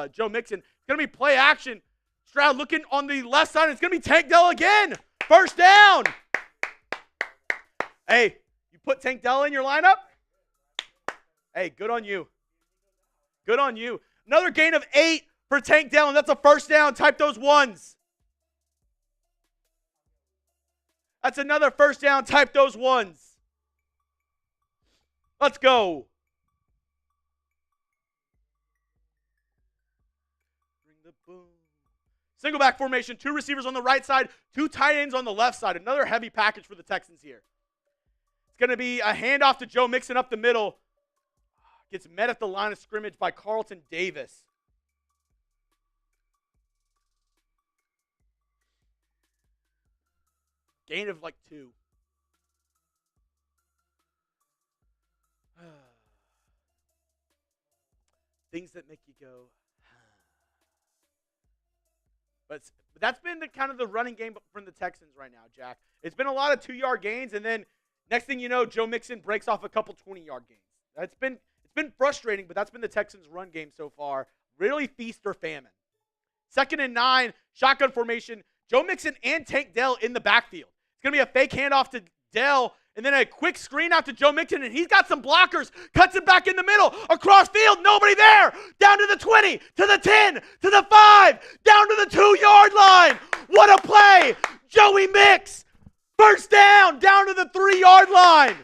Joe Mixon. It's going to be play action. Stroud looking on the left side. It's going to be Tank Dell again. 1st down. Hey, you put Tank Dell in your lineup? Hey, good on you. Good on you. Another gain of 8 for Tank Dell, and that's a 1st down. Type those ones. That's another 1st down. Type those ones. Let's go. Bring the boom. Single back formation. 2 receivers on the right side. 2 tight ends on the left side. Another heavy package for the Texans here. It's going to be a handoff to Joe Mixon up the middle. Gets met at the line of scrimmage by Carlton Davis. Gain of like 2. Things that make you go. But that's been the kind of the running game from the Texans right now, Jack. It's been a lot of 2-yard gains, and then next thing you know, Joe Mixon breaks off a couple 20-yard gains. It's been frustrating, but that's been the Texans' run game so far. Really feast or famine. 2nd and 9, shotgun formation. Joe Mixon and Tank Dell in the backfield. It's going to be a fake handoff to Dell, and then a quick screen out to Joe Mixon, and he's got some blockers. Cuts it back in the middle. Across field, nobody there. Down to the 20, to the 10, to the 5, down to the 2-yard line. What a play. Joey Mix. 1st down to the 3-yard line.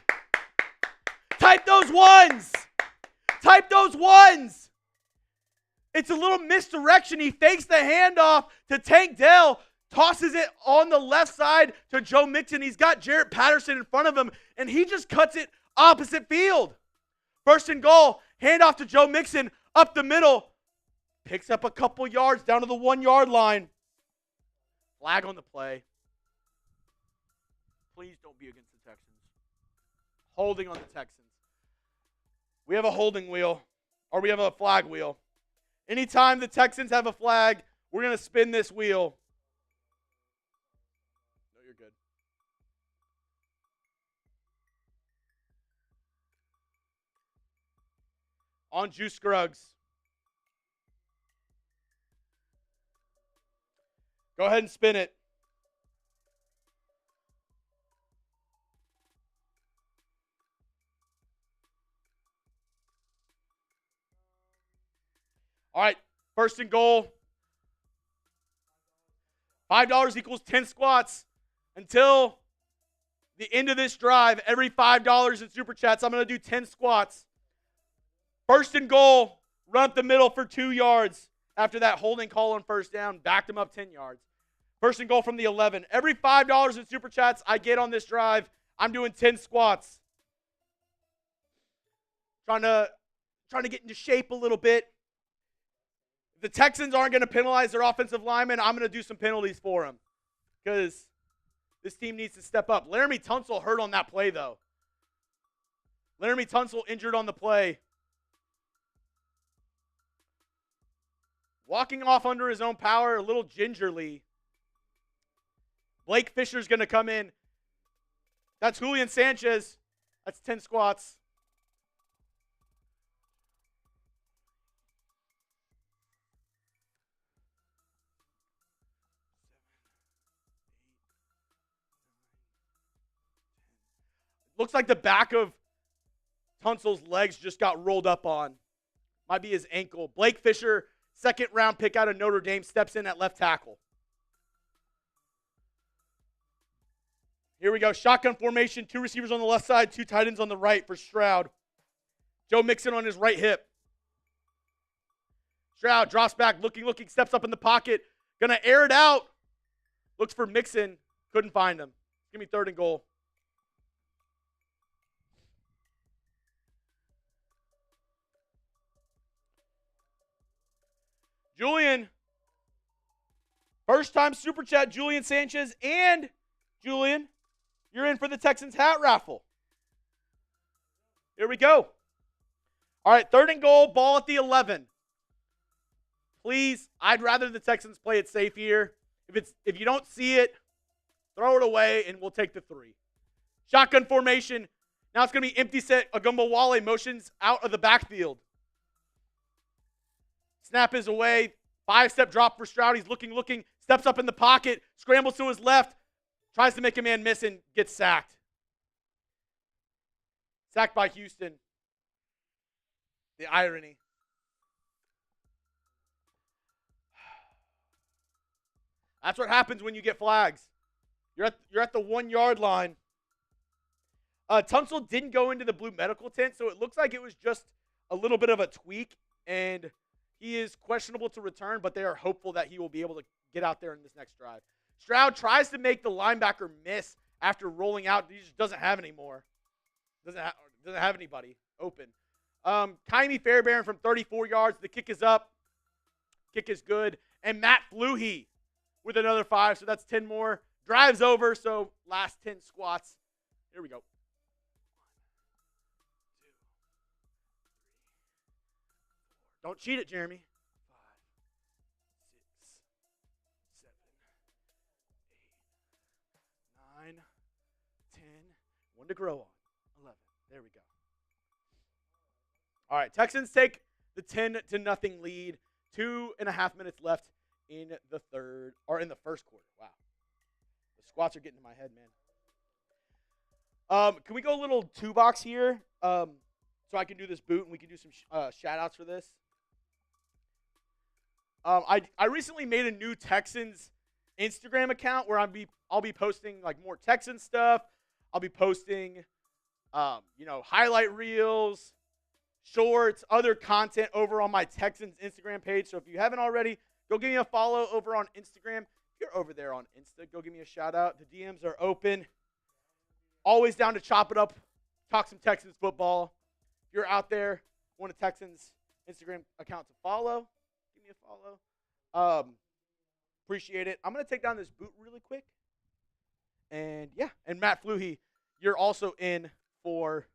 Type those ones. Type those ones. It's a little misdirection. He fakes the handoff to Tank Dell, tosses it on the left side to Joe Mixon. He's got Jarrett Patterson in front of him, and he just cuts it opposite field. 1st and goal, handoff to Joe Mixon up the middle. Picks up a couple yards down to the 1-yard line. Flag on the play. Please don't be against the Texans. Holding on the Texans. We have a holding wheel, or we have a flag wheel. Anytime the Texans have a flag, we're going to spin this wheel. No, you're good. On Juice Scruggs. Go ahead and spin it. All right, 1st and goal. $5 equals 10 squats. Until the end of this drive, every $5 in Super Chats, I'm going to do 10 squats. 1st and goal, run up the middle for 2 yards. After that holding call on 1st down, backed him up 10 yards. 1st and goal from the 11. Every $5 in Super Chats I get on this drive, I'm doing 10 squats. Trying to get into shape a little bit. The Texans aren't going to penalize their offensive linemen. I'm going to do some penalties for them because this team needs to step up. Laramie Tunsil hurt on that play, though. Laramie Tunsil injured on the play. Walking off under his own power a little gingerly. Blake Fisher's going to come in. That's Julian Sanchez. That's 10 squats. Looks like the back of Tunsil's legs just got rolled up on. Might be his ankle. Blake Fisher, 2nd round pick out of Notre Dame, steps in at left tackle. Here we go. Shotgun formation. 2 receivers on the left side, 2 tight ends on the right for Stroud. Joe Mixon on his right hip. Stroud drops back, looking, steps up in the pocket. Gonna air it out. Looks for Mixon. Couldn't find him. Give me 3rd and goal. Julian. First time Super Chat, Julian Sanchez. And, Julian, you're in for the Texans hat raffle. Here we go. All right, 3rd and goal, ball at the 11. Please, I'd rather the Texans play it safe here. If you don't see it, throw it away, and we'll take the 3. Shotgun formation. Now it's going to be empty set. Agumbawale motions out of the backfield. Snap is away. 5-step drop for Stroud. He's looking. Steps up in the pocket. Scrambles to his left. Tries to make a man miss and gets sacked. Sacked by Houston. The irony. That's what happens when you get flags. You're at the 1-yard line. Tunsil didn't go into the blue medical tent, so it looks like it was just a little bit of a tweak, and he is questionable to return, but they are hopeful that he will be able to get out there in this next drive. Stroud tries to make the linebacker miss after rolling out. He just doesn't have any more. Doesn't have anybody open. Kaimi Fairbairn from 34 yards. The kick is up. Kick is good. And Matt Fluhey with another 5, so that's 10 more. Drives over, so last 10 squats. Here we go. 1, 2, 3, 4. Don't cheat it, Jeremy. 5, 6, 7, 8, 9, 10. 1 to grow on. 11. There we go. All right, Texans take the 10-0 lead. 2.5 minutes left in the first quarter. Wow. The squats are getting to my head, man. Can we go a little 2-box here so I can do this boot and we can do some shout-outs for this? I recently made a new Texans Instagram account where I'll be posting like more Texans stuff. I'll be posting highlight reels, shorts, other content over on my Texans Instagram page. So if you haven't already, go give me a follow over on Instagram. If you're over there on Insta, go give me a shout out. The DMs are open. Always down to chop it up, talk some Texans football. If you're out there, want a Texans Instagram account to follow, give me a follow. Appreciate it. I'm going to take down this boot really quick. And yeah, and Matt Fluhey, you're also in for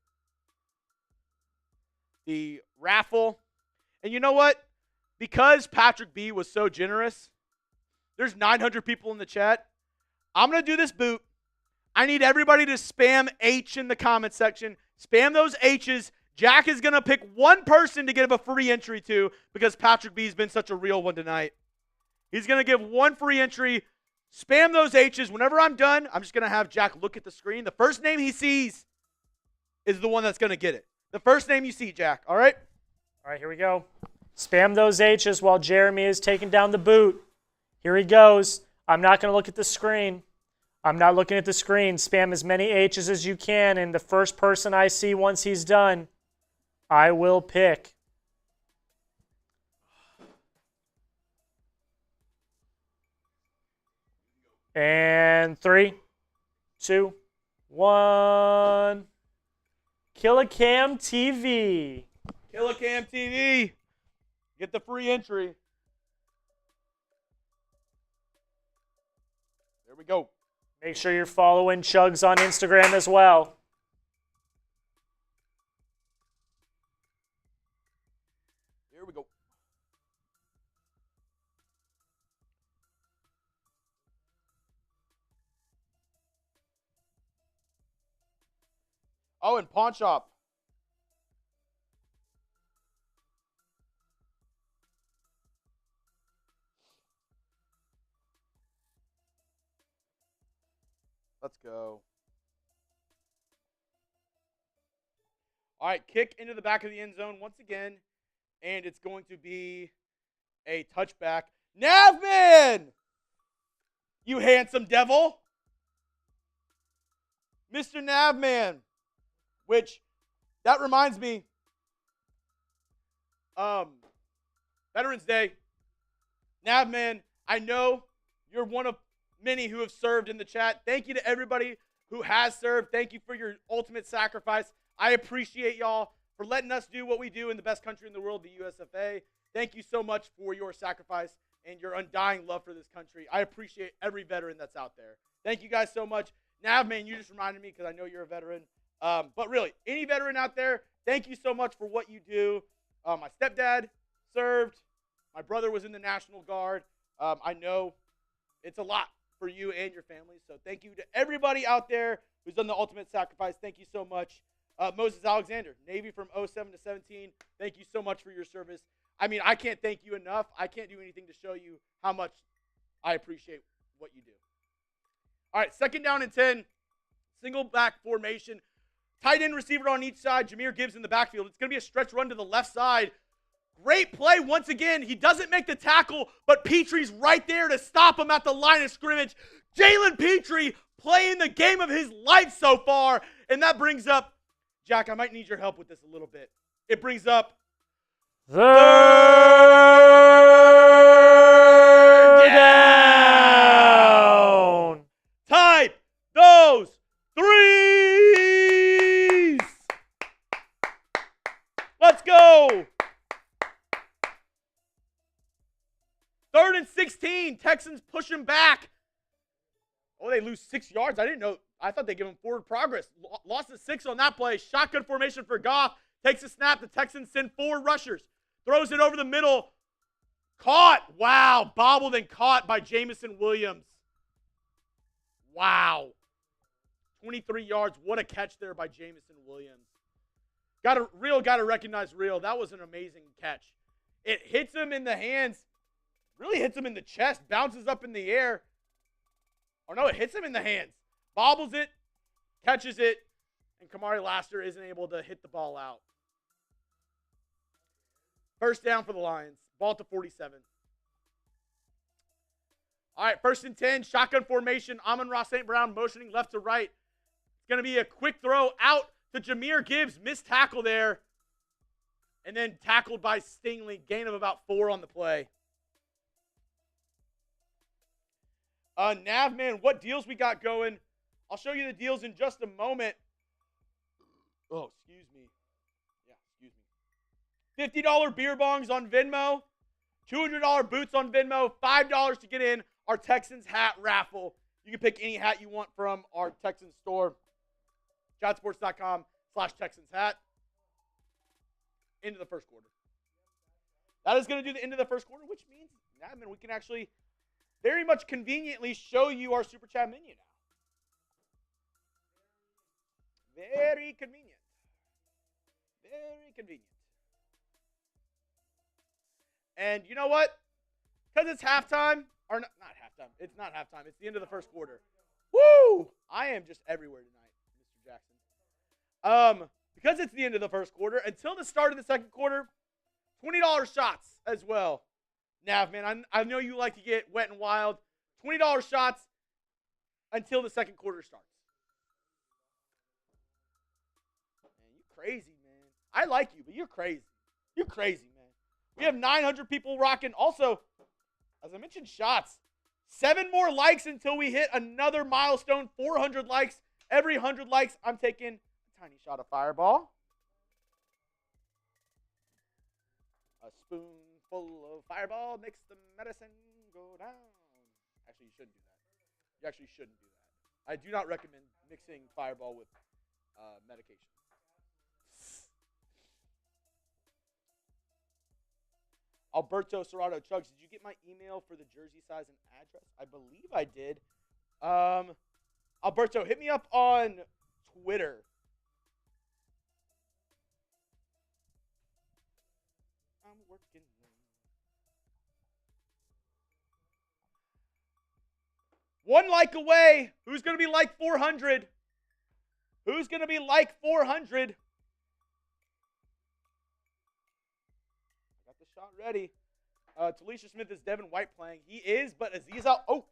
the raffle. And you know what? Because Patrick B was so generous, there's 900 people in the chat. I'm going to do this boot. I need everybody to spam H in the comment section. Spam those H's. Jack is going to pick one person to give a free entry to because Patrick B has been such a real one tonight. He's going to give one free entry. Spam those H's. Whenever I'm done, I'm just going to have Jack look at the screen. The first name he sees is the one that's going to get it. The first name you see, Jack. All right? All right, here we go. Spam those H's while Jeremy is taking down the boot. Here he goes. I'm not going to look at the screen. I'm not looking at the screen. Spam as many H's as you can, and the first person I see once he's done, I will pick. And 3, 2, 1. Killicam TV. Killicam TV. Get the free entry. There we go. Make sure you're following Chuggs on Instagram as well. Here we go. Oh, and Pawn Shop. Let's go. All right, kick into the back of the end zone once again, and it's going to be a touchback. Navman! You handsome devil. Mr. Navman. Which, that reminds me, Veterans Day. Navman, I know you're one of many who have served in the chat. Thank you to everybody who has served. Thank you for your ultimate sacrifice. I appreciate y'all for letting us do what we do in the best country in the world, the USFA. thank you so much for your sacrifice and your undying love for this country. I appreciate every veteran that's out there. Thank you guys so much. Nav, man, you just reminded me because I know you're a veteran. But really, any veteran out there, thank you so much for what you do. My stepdad served. My brother was in the National Guard. I know it's a lot for you and your family. So thank you to everybody out there who's done the ultimate sacrifice. Thank you so much. Moses Alexander, Navy from 07 to 17. Thank you so much for your service. I mean, I can't thank you enough. I can't do anything to show you how much I appreciate what you do. All right, 2nd down and 10. Single back formation. Tight end receiver on each side. Jahmyr Gibbs in the backfield. It's going to be a stretch run to the left side. Great play once again. He doesn't make the tackle, but Petry's right there to stop him at the line of scrimmage. Jalen Petry playing the game of his life so far. And that brings up, Jack, I might need your help with this a little bit. It brings up third down. Type those threes. Let's go. 3rd and 16. Texans push him back. Oh, they lose 6 yards. I didn't know. I thought they gave him forward progress. Lost to 6 on that play. Shotgun formation for Goff. Takes a snap. The Texans send 4 rushers. Throws it over the middle. Caught. Wow. Bobbled and caught by Jamison Williams. Wow. 23 yards. What a catch there by Jamison Williams. Got to recognize real. That was an amazing catch. It hits him in the hands. Really hits him in the chest. Bounces up in the air. Oh, no, it hits him in the hands. Bobbles it. Catches it. And Kamari Laster isn't able to hit the ball out. 1st down for the Lions. Ball to 47. All right, 1st and 10. Shotgun formation. Amon-Ra St. Brown motioning left to right. It's going to be a quick throw out to Jahmyr Gibbs. Missed tackle there. And then tackled by Stingley. Gain of about 4 on the play. Nav, man, what deals we got going? I'll show you the deals in just a moment. Oh, excuse me. Yeah, excuse me. $50 beer bongs on Venmo. $200 boots on Venmo. $5 to get in our Texans hat raffle. You can pick any hat you want from our Texans store. Chatsports.com/Texans hat. Into the 1st quarter. That is going to do the end of the 1st quarter, which means, yeah, man, we can actually very much conveniently show you our Super Chat menu now. Very convenient. Very convenient. And you know what? Because it's halftime, or not halftime. It's not halftime. It's the end of the 1st quarter. Woo! I am just everywhere tonight, Mr. Jackson. Because it's the end of the 1st quarter, until the start of the 2nd quarter, $20 shots as well. Nav, man, I know you like to get wet and wild. $20 shots until the 2nd quarter starts. Man, you crazy, man. I like you, but you're crazy. You're crazy, man. We have 900 people rocking. Also, as I mentioned, shots. 7 more likes until we hit another milestone, 400 likes. Every 100 likes, I'm taking a tiny shot of Fireball. A spoonful of Fireball makes the medicine go down. Actually, you shouldn't do that. You actually shouldn't do that. I do not recommend mixing Fireball with medication. Alberto Serrato Chuggs, did you get my email for the jersey size and address? I believe I did. Alberto, hit me up on Twitter. I'm working. One like away. Who's going to be like 400? Who's going to be like 400? Got the shot ready. Talisha Smith is Devin White playing. He is, but Aziz out. Oh.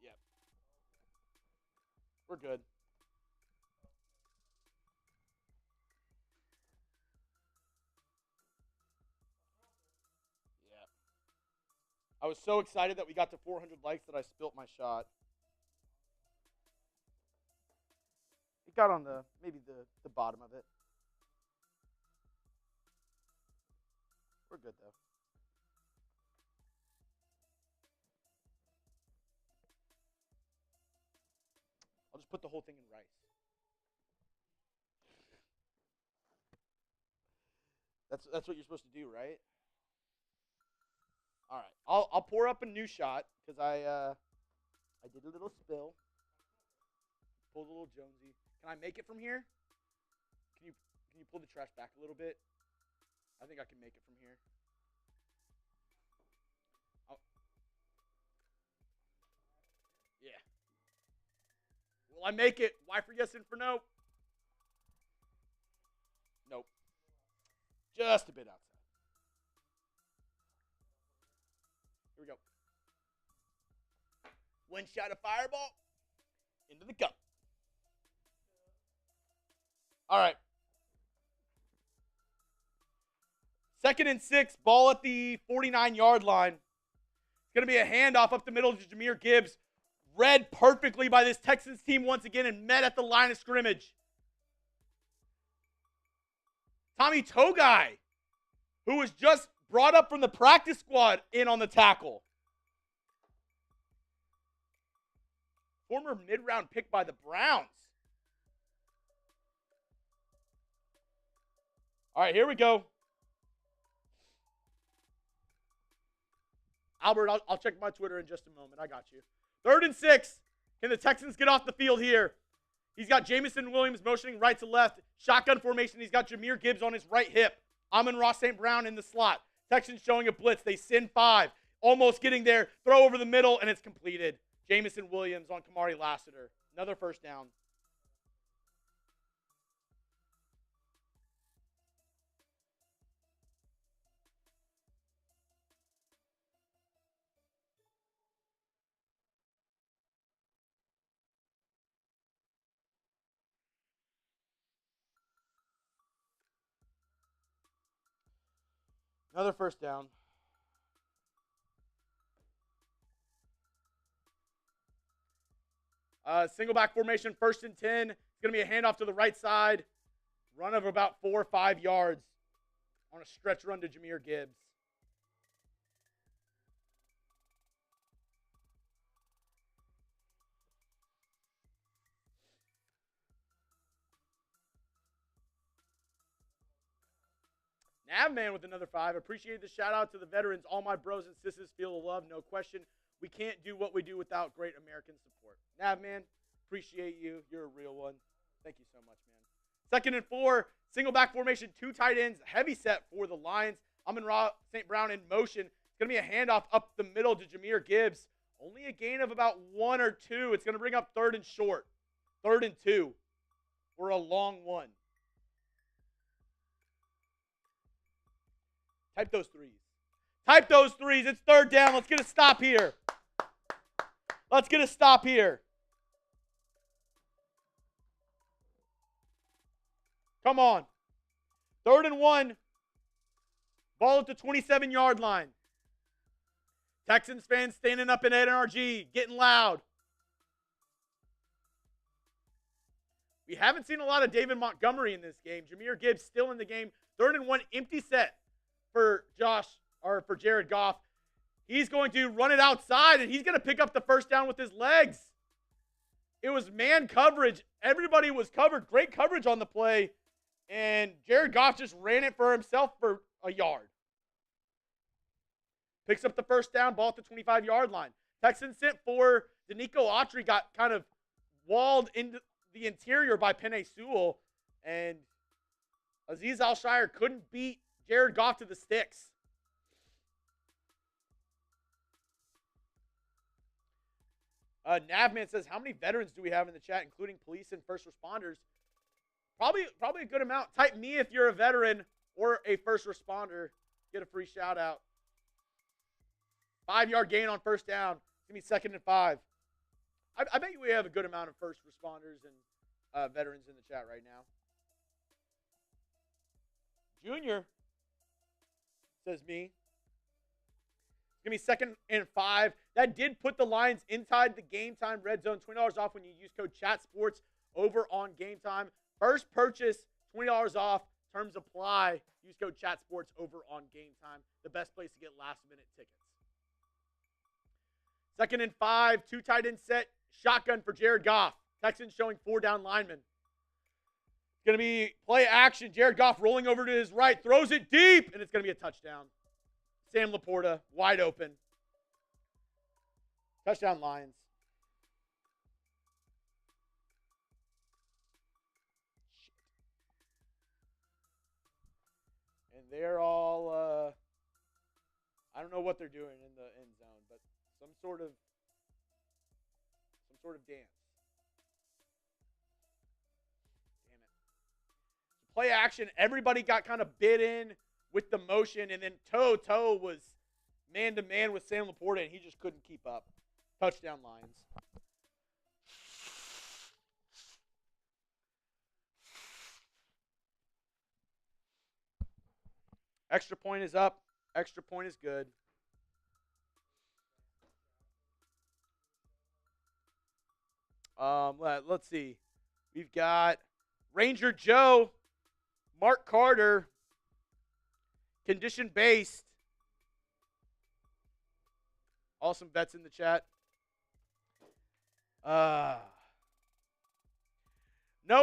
Yeah. We're good. Yeah. I was so excited that we got to 400 likes that I spilt my shot. It got on maybe the bottom of it. We're good, though. I'll just put the whole thing in rice. That's what you're supposed to do, right? All right. I'll pour up a new shot because I did a little spill. Pulled a little Jonesy. Can I make it from here? Can you pull the trash back a little bit? I think I can make it from here. Yeah. Will I make it? Y for yes and for no? Nope. Just a bit outside. Here we go. One shot of fireball into the cup. All right. 2nd and 6, ball at the 49-yard line. It's going to be a handoff up the middle to Jahmyr Gibbs. Read perfectly by this Texans team once again and met at the line of scrimmage. Tommy Togai, who was just brought up from the practice squad, in on the tackle. Former mid-round pick by the Browns. All right, here we go. Albert, I'll check my Twitter in just a moment. I got you. 3rd and 6. Can the Texans get off the field here? He's got Jamison Williams motioning right to left. Shotgun formation. He's got Jahmyr Gibbs on his right hip. Amon-Ra St. Brown in the slot. Texans showing a blitz. They send 5. Almost getting there. Throw over the middle, and it's completed. Jamison Williams on Kamari Lassiter. Another first down. Another first down. Single back formation, 1st and 10. It's going to be a handoff to the right side. Run of about 4 or 5 yards on a stretch run to Jahmyr Gibbs. Navman with another 5. Appreciate the shout out to the veterans. All my bros and sisters feel the love, no question. We can't do what we do without great American support. Navman, appreciate you. You're a real one. Thank you so much, man. 2nd and 4, single back formation, 2 tight ends, heavy set for the Lions. Amon-Ra St. Brown in motion. It's going to be a handoff up the middle to Jahmyr Gibbs. Only a gain of about 1 or 2. It's going to bring up 3rd and short. 3rd and 2 for a long one. Type those threes. Type those threes. It's 3rd down. Let's get a stop here. Let's get a stop here. Come on. 3rd and 1. Ball at the 27-yard line. Texans fans standing up in NRG, getting loud. We haven't seen a lot of David Montgomery in this game. Jahmyr Gibbs still in the game. 3rd and 1, empty set for Jared Goff. He's going to run it outside, and he's going to pick up the first down with his legs. It was man coverage. Everybody was covered. Great coverage on the play. And Jared Goff just ran it for himself for a yard. Picks up the first down, ball at the 25-yard line. Texans sent 4. DeMeco Ryans got kind of walled into the interior by Penei Sewell. And Azeez Al-Shire couldn't beat Jared Goff to the sticks. Navman says, how many veterans do we have in the chat, including police and first responders? Probably a good amount. Type me if you're a veteran or a first responder. Get a free shout out. 5-yard gain on first down. It's going to be 2nd and 5. I bet you we have a good amount of first responders and veterans in the chat right now. Junior says me. It's going to be 2nd and 5. That did put the Lions inside the Game Time red zone. $20 off when you use code Chat Sports over on Game Time. First purchase, $20 off. Terms apply. Use code Chat Sports over on Game Time. The best place to get last-minute tickets. 2nd and 5, 2 tight end set, shotgun for Jared Goff. Texans showing 4 down linemen. It's going to be play action. Jared Goff rolling over to his right, throws it deep, and it's going to be a touchdown. Sam Laporta, wide open. Touchdown Lions. And they're all, I don't know what they're doing in the end zone, but some sort of dance. Damn it. So play action. Everybody got kind of bit in with the motion, and then toe was man-to-man with Sam Laporta, and he just couldn't keep up. Touchdown Lions. Extra point is up. Extra point is good. Let's see. We've got Ranger Joe, Mark Carter, condition-based. Awesome bets in the chat. Noah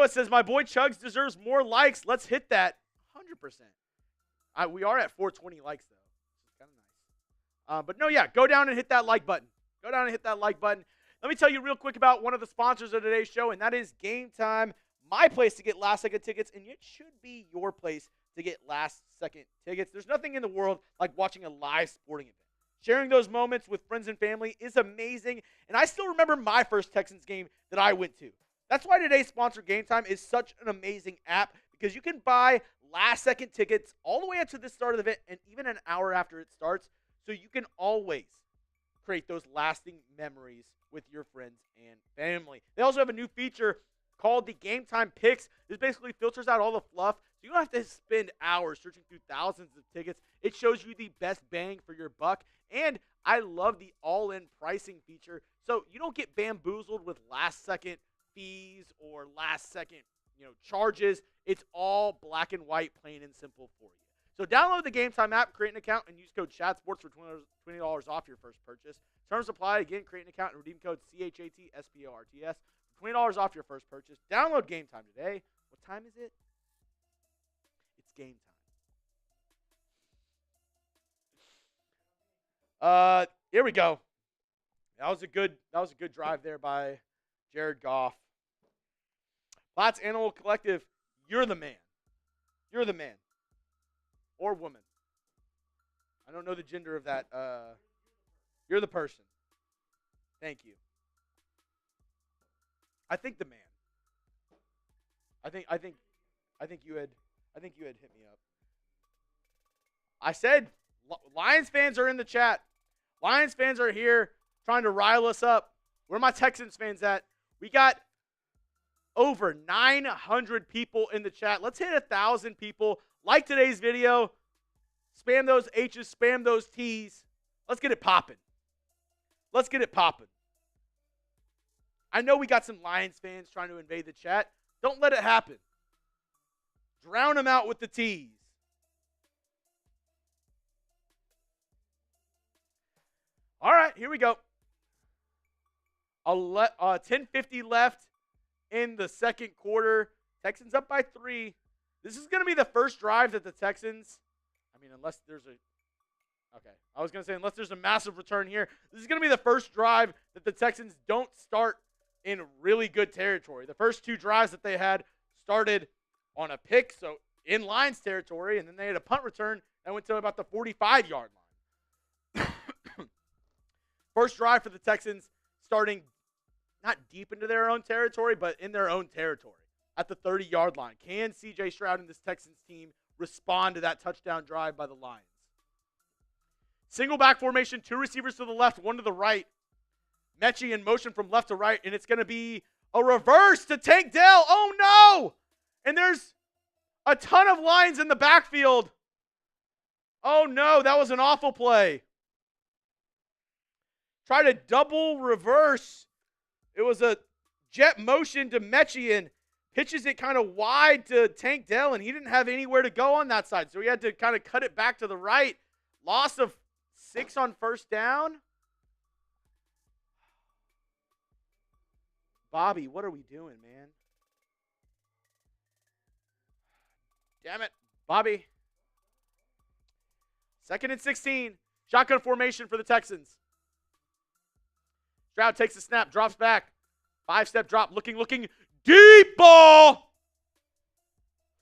says, my boy Chuggs deserves more likes. Let's hit that. 100%. We are at 420 likes, though. Which is kind of nice. But no, yeah, go down and hit that like button. Go down and hit that like button. Let me tell you real quick about one of the sponsors of today's show, and that is Game Time, my place to get last-second tickets, and it should be your place to get last-second tickets. There's nothing in the world like watching a live sporting event. Sharing those moments with friends and family is amazing, and I still remember my first Texans game that I went to. That's why today's sponsor, Game Time, is such an amazing app, because you can buy last-second tickets all the way up to the start of the event and even an hour after it starts, so you can always create those lasting memories with your friends and family. They also have a new feature called the Game Time Picks. This basically filters out all the fluff, so you don't have to spend hours searching through thousands of tickets. It shows you the best bang for your buck, and I love the all-in pricing feature, so you don't get bamboozled with last-second fees or last-second charges. It's all black and white, plain and simple for you. So download the Game Time app, create an account, and use code ChatSports for $20 off your first purchase. Terms apply. Again, create an account and redeem code CHATSPORTS for $20 off your first purchase. Download Game Time today. What time is it? It's game time. Here we go. That was a good drive there by Jared Goff. Platts Animal Collective, you're the man. You're the man. Or woman. I don't know the gender of that. You're the person. Thank you. I think the man. I think you had hit me up. I said Lions fans are in the chat. Lions fans are here trying to rile us up. Where are my Texans fans at? We got over 900 people in the chat. Let's hit 1,000 people. Like today's video. Spam those H's, spam those T's. Let's get it popping. Let's get it popping. I know we got some Lions fans trying to invade the chat. Don't let it happen. Drown them out with the T's. All right, here we go. 10:50 left in the second quarter. Texans up by 3. This is going to be the first drive that the Texans, unless there's a massive return here. This is going to be the first drive that the Texans don't start in really good territory. The first 2 drives that they had started on a pick, so in Lions territory, and then they had a punt return that went to about the 45-yard line. First drive for the Texans starting not deep into their own territory, but in their own territory at the 30-yard line. Can C.J. Stroud and this Texans team respond to that touchdown drive by the Lions? Single back formation, 2 receivers to the left, 1 to the right. Mechie in motion from left to right, and it's going to be a reverse to Tank Dell. Oh, no! And there's a ton of Lions in the backfield. Oh, no, that was an awful play. Try to double reverse. It was a jet motion to Mechie, and pitches it kind of wide to Tank Dell, and he didn't have anywhere to go on that side. So he had to kind of cut it back to the right. Loss of 6 on first down. Bobby, what are we doing, man? Damn it, Bobby. 2nd and 16. Shotgun formation for the Texans. Stroud takes the snap, drops back. 5-step drop, looking. Deep ball.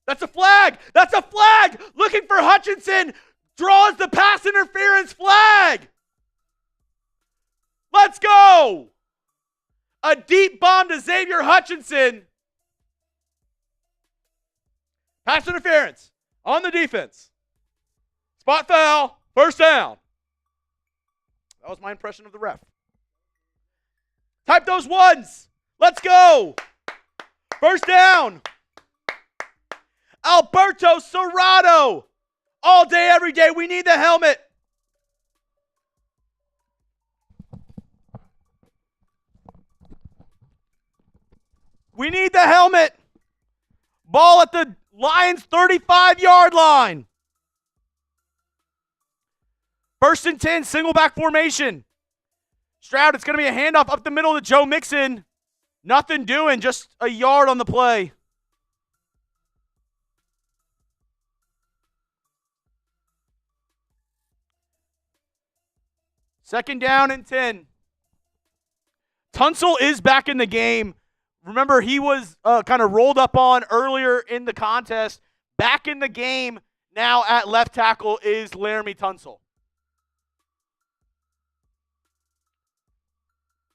That's a flag. That's a flag. Looking for Hutchinson. Draws the pass interference flag. Let's go. A deep bomb to Xavier Hutchinson. Pass interference on the defense. Spot foul. First down. That was my impression of the ref. Type those ones. Let's go. First down. Alberto Serrato. All day, every day. We need the helmet. We need the helmet. Ball at the Lions' 35-yard line. 1st and 10, single back formation. Stroud, it's going to be a handoff up the middle to Joe Mixon. Nothing doing, just a yard on the play. Second down and 10. Tunsil is back in the game. Remember, he was kind of rolled up on earlier in the contest. Back in the game now at left tackle is Laramie Tunsil.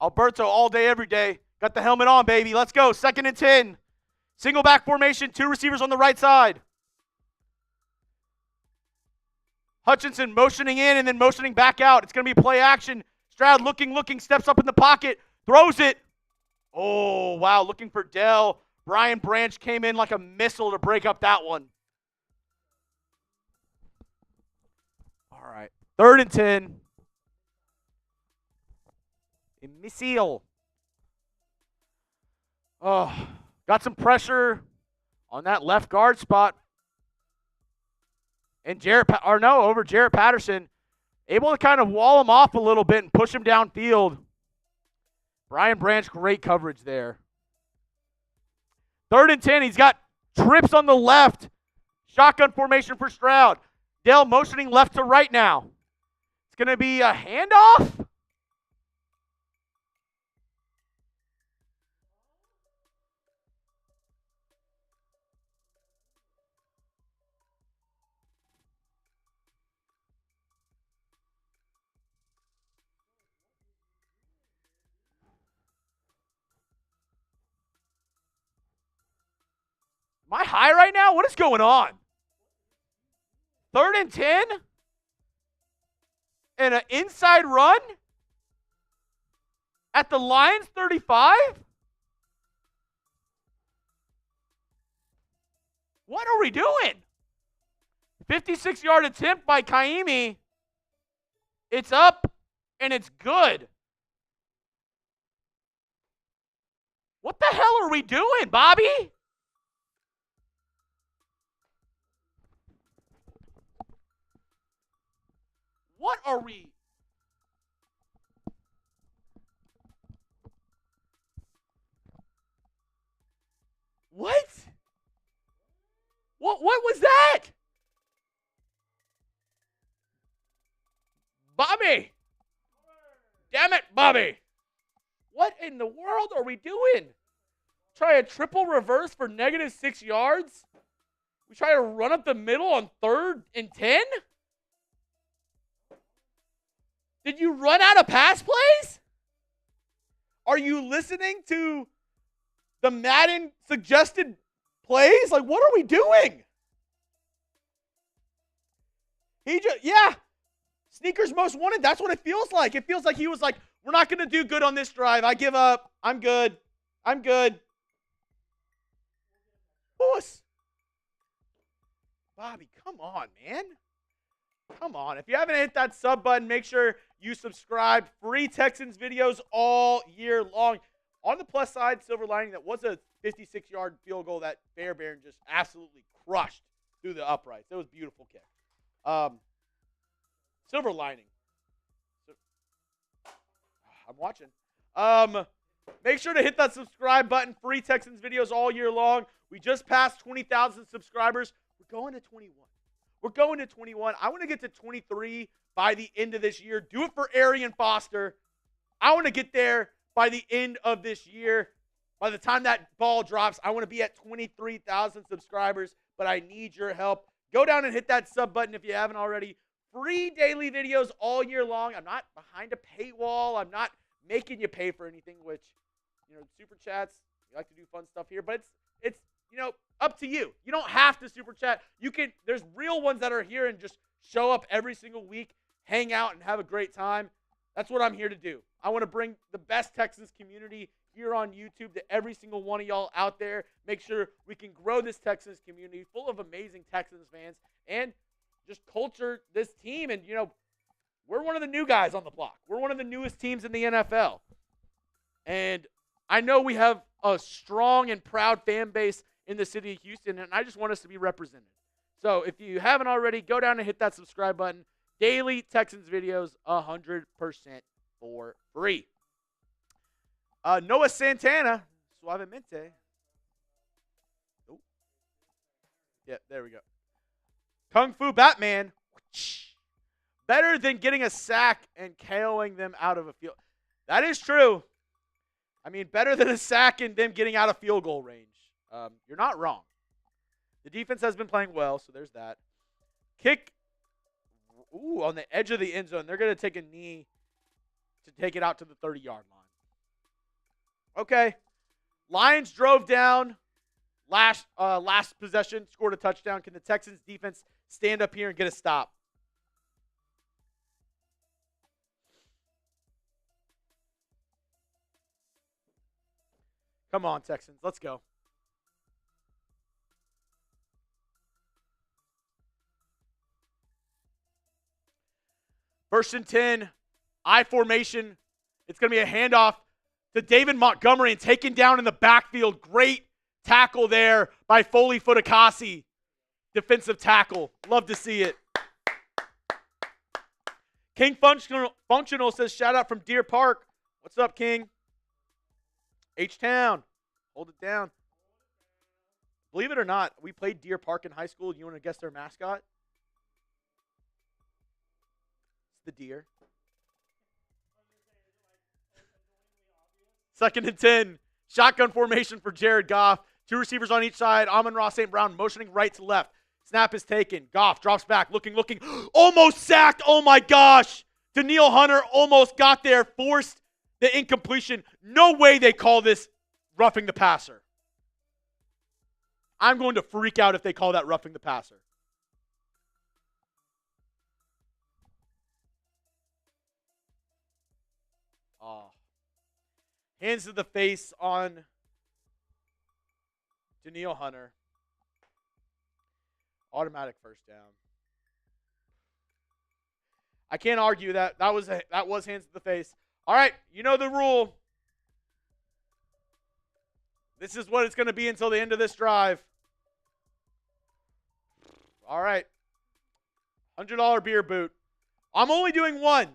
Alberto all day, every day. Got the helmet on, baby. Let's go. 2nd and 10. Single back formation, 2 receivers on the right side. Hutchinson motioning in and then motioning back out. It's going to be play action. Stroud looking, steps up in the pocket, throws it. Oh, wow, looking for Dell. Brian Branch came in like a missile to break up that one. All right, 3rd and 10. A missile. Oh, got some pressure on that left guard spot. And over Jarrett Patterson. Able to kind of wall him off a little bit and push him downfield. Brian Branch, great coverage there. 3rd and 10, he's got trips on the left. Shotgun formation for Stroud. Dell motioning left to right now. It's going to be a handoff. Am I high right now? What is going on? 3rd and 10? And an inside run? At the Lions 35? What are we doing? 56-yard attempt by Kaimi. It's up, and it's good. What the hell are we doing, Bobby? What are we? What? What was that? Bobby. Damn it, Bobby. What in the world are we doing? Try a triple reverse for -6 yards? We try to run up the middle on 3rd and 10? Did you run out of pass plays? Are you listening to the Madden suggested plays? Like, what are we doing? Yeah. Sneakers most wanted. That's what it feels like. It feels like he was like, we're not going to do good on this drive. I give up. I'm good. Puss. Bobby, come on, man. Come on. If you haven't hit that sub button, make sure you subscribe. Free Texans videos all year long. On the plus side, silver lining, that was a 56-yard field goal that Fairbairn just absolutely crushed through the uprights. It was a beautiful kick. Silver lining. I'm watching. Make sure to hit that subscribe button. Free Texans videos all year long. We just passed 20,000 subscribers. We're going to 21. We're going to 21. I want to get to 23 by the end of this year. Do it for Arian Foster. I want to get there by the end of this year. By the time that ball drops, I want to be at 23,000 subscribers, but I need your help. Go down and hit that sub button if you haven't already. Free daily videos all year long. I'm not behind a paywall. I'm not making you pay for anything, which, super chats, we like to do fun stuff here, but it's up to you. You don't have to super chat. There's real ones that are here and just show up every single week, hang out, and have a great time. That's what I'm here to do. I want to bring the best Texans community here on YouTube to every single one of y'all out there. Make sure we can grow this Texans community full of amazing Texans fans and just culture this team. And, we're one of the new guys on the block. We're one of the newest teams in the NFL. And I know we have a strong and proud fan base in the city of Houston, and I just want us to be represented. So if you haven't already, go down and hit that subscribe button. Daily Texans videos, 100% for free. Noah Santana, suavemente. Oh. Yeah, there we go. Kung Fu Batman. Better than getting a sack and KOing them out of a field. That is true. I mean, better than a sack and them getting out of field goal range. You're not wrong. The defense has been playing well, so there's that. Kick. Ooh, on the edge of the end zone. They're going to take a knee to take it out to the 30-yard line. Okay. Lions drove down last possession, scored a touchdown. Can the Texans defense stand up here and get a stop? Come on, Texans. Let's go. First and 10, I formation. It's going to be a handoff to David Montgomery and taken down in the backfield. Great tackle there by Foley Futakasi. Defensive tackle. Love to see it. King Functional says, shout out from Deer Park. What's up, King? H-Town. Hold it down. Believe it or not, we played Deer Park in high school. You want to guess their mascot? The deer. Second and 10. Shotgun formation for Jared Goff. Two receivers on each side. Amon-Ra St. Brown motioning right to left. Snap is taken. Goff drops back. Looking. Almost sacked. Oh, my gosh. Danielle Hunter almost got there. Forced the incompletion. No way they call this roughing the passer. I'm going to freak out if they call that roughing the passer. Oh. Hands to the face on Danielle Hunter. Automatic first down. I can't argue that. That was hands to the face. All right, you know the rule. This is what it's going to be until the end of this drive. All right. $100 beer boot. I'm only doing one.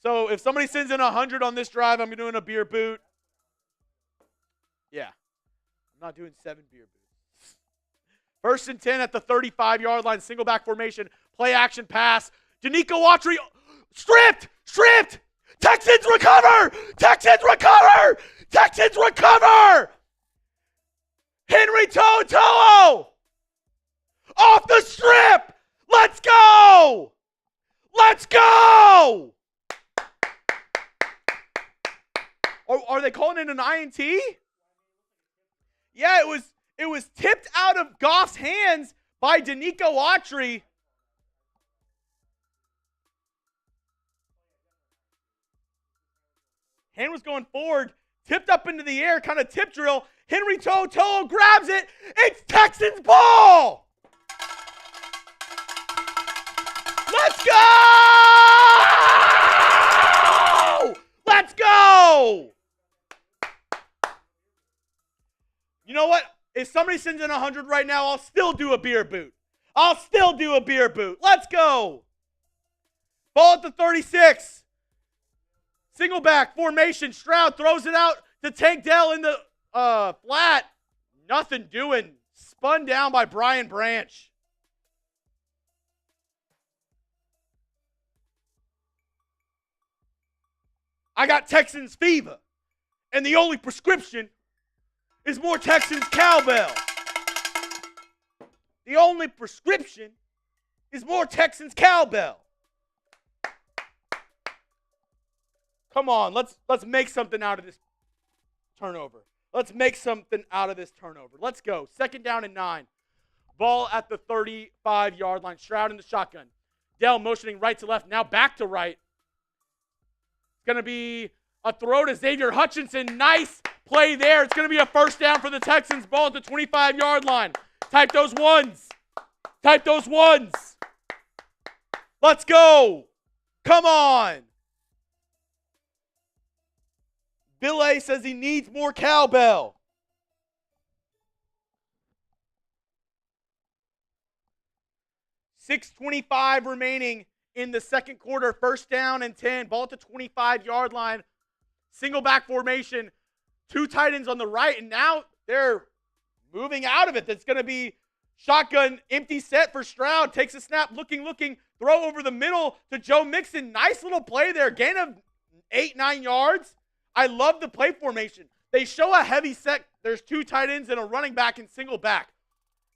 So if somebody sends in 100 on this drive, I'm doing a beer boot. Yeah. I'm not doing 7 beer boots. First and 10 at the 35-yard line. Single back formation. Play action pass. DeMeco Ryans. Stripped! Texans recover! Henry To'oTo'o! Off the strip! Let's go! Are they calling it an INT? Yeah, it was tipped out of Goff's hands by DeMeco Ryans. Hand was going forward, tipped up into the air, kind of tip drill. Henry To'oTo'o grabs it. It's Texans ball! Let's go! know what? If somebody sends in 100 right now, I'll still do a beer boot. I'll still do a beer boot. Let's go. Ball at the 36. Single back formation. Stroud throws it out to Tank Dell in the flat. Nothing doing. Spun down by Brian Branch. I got Texans fever. And the only prescription is more Texans cowbell. The only prescription is more Texans cowbell. Come on, let's make something out of this turnover. Let's make something out of this turnover. Let's go. 2nd down and 9. Ball at the 35-yard line. Stroud in the shotgun. Dell motioning right to left, now back to right. It's going to be a throw to Xavier Hutchinson. Nice play there. It's going to be a 1st down for the Texans. Ball at the 25-yard line. Type those ones. Type those ones. Let's go. Come on. Bill A says he needs more cowbell. .625 remaining in the 2nd quarter. 1st down and 10. Ball at the 25-yard line. Single back formation. 2 tight ends on the right, and now they're moving out of it. That's going to be shotgun, empty set for Stroud. Takes a snap, looking. Throw over the middle to Joe Mixon. Nice little play there. Gain of 8-9 yards. I love the play formation. They show a heavy set. There's 2 tight ends and a running back and single back.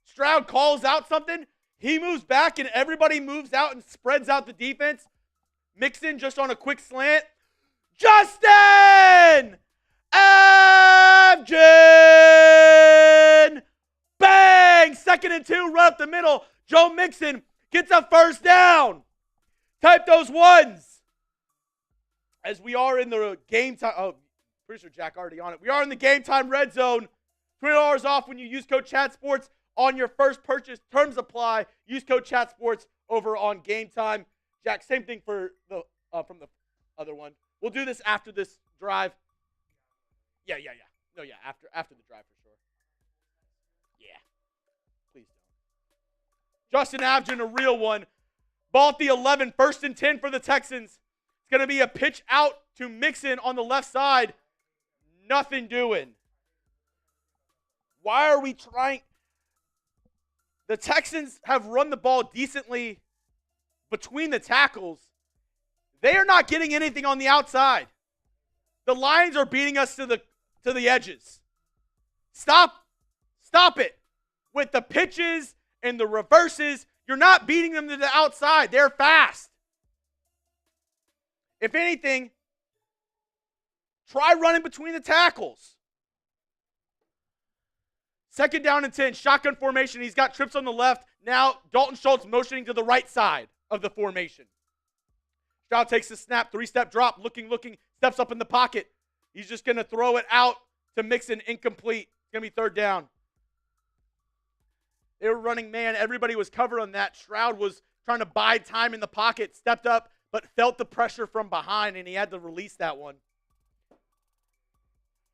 Stroud calls out something. He moves back, and everybody moves out and spreads out the defense. Mixon just on a quick slant. Justin Abjin! Bang! 2nd and 2, right up the middle. Joe Mixon gets a 1st down. Type those ones. As we are in the game time. Oh, pretty sure Jack already on it. We are in the game time red zone. $20 off when you use code Chat Sports on your first purchase. Terms apply. Use code Chat Sports over on Game Time. Jack, same thing for the from the other one. We'll do this after this drive. Yeah. No, yeah, after the drive for sure. Yeah. Please don't. Justin Abjin, a real one. Ball at the 11, 1st and 10 for the Texans. It's going to be a pitch out to Mixon on the left side. Nothing doing. Why are we trying? The Texans have run the ball decently between the tackles. They are not getting anything on the outside. The Lions are beating us to the edges. Stop it. With the pitches and the reverses, you're not beating them to the outside. They're fast. If anything, try running between the tackles. 2nd down and 10, shotgun formation. He's got trips on the left. Now Dalton Schultz motioning to the right side of the formation. Stroud takes the snap, 3-step drop, looking, steps up in the pocket. He's just going to throw it out to Mixon, incomplete. It's going to be 3rd down. They were running man. Everybody was covered on that. Stroud was trying to bide time in the pocket, stepped up, but felt the pressure from behind, and he had to release that one.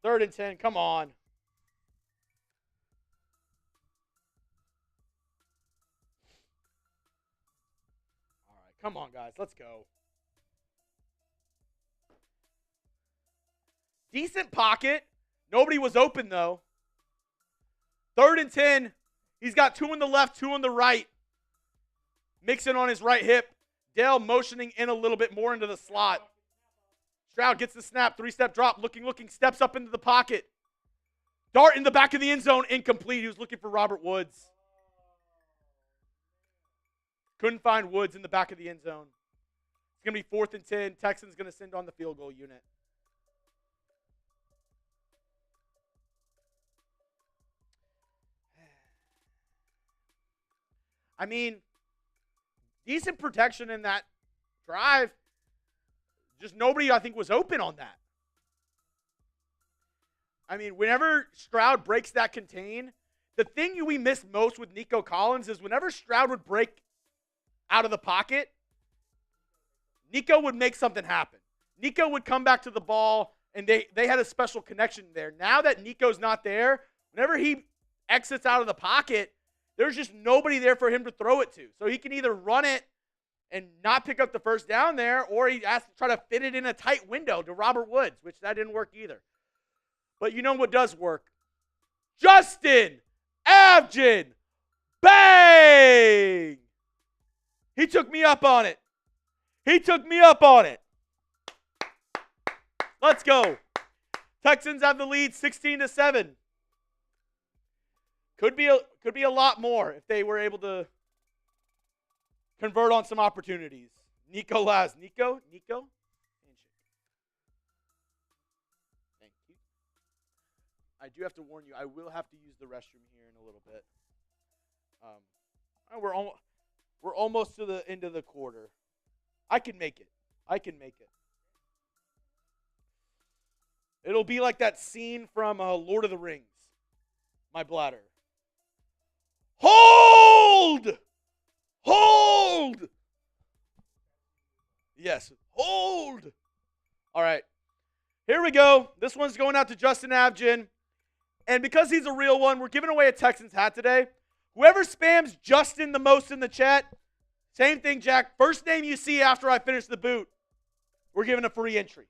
3rd and 10, come on. All right, come on, guys, let's go. Decent pocket. Nobody was open, though. 3rd and 10. He's got 2 on the left, 2 on the right. Mixon on his right hip. Dell motioning in a little bit more into the slot. Stroud gets the snap, 3-step drop, looking, steps up into the pocket. Dart in the back of the end zone, incomplete. He was looking for Robert Woods. Couldn't find Woods in the back of the end zone. It's going to be 4th and 10. Texans going to send on the field goal unit. I mean, decent protection in that drive. Just nobody, I think, was open on that. I mean, whenever Stroud breaks that contain, the thing we miss most with Nico Collins is whenever Stroud would break out of the pocket, Nico would make something happen. Nico would come back to the ball, and they had a special connection there. Now that Nico's not there, Whenever he exits out of the pocket, there's just nobody there for him to throw it to. So he can either run it and not pick up the first down there, or he has to try to fit it in a tight window to Robert Woods, which that didn't work either. But you know what does work? Justin Abgen. Bang! He took me up on it. Let's go. Texans have the lead 16-7. Could be a lot more if they were able to convert on some opportunities. Nico Laz. Nico? Thank you. I do have to warn you, I will have to use the restroom here in a little bit. We're almost to the end of the quarter. I can make it. It'll be like that scene from Lord of the Rings. My bladder. Hold! Yes, hold! All right. Here we go. This one's going out to Justin Abgen. And because he's a real one, we're giving away a Texans hat today. Whoever spams Justin the most in the chat, same thing, Jack. First name you see after I finish the boot, we're giving a free entry.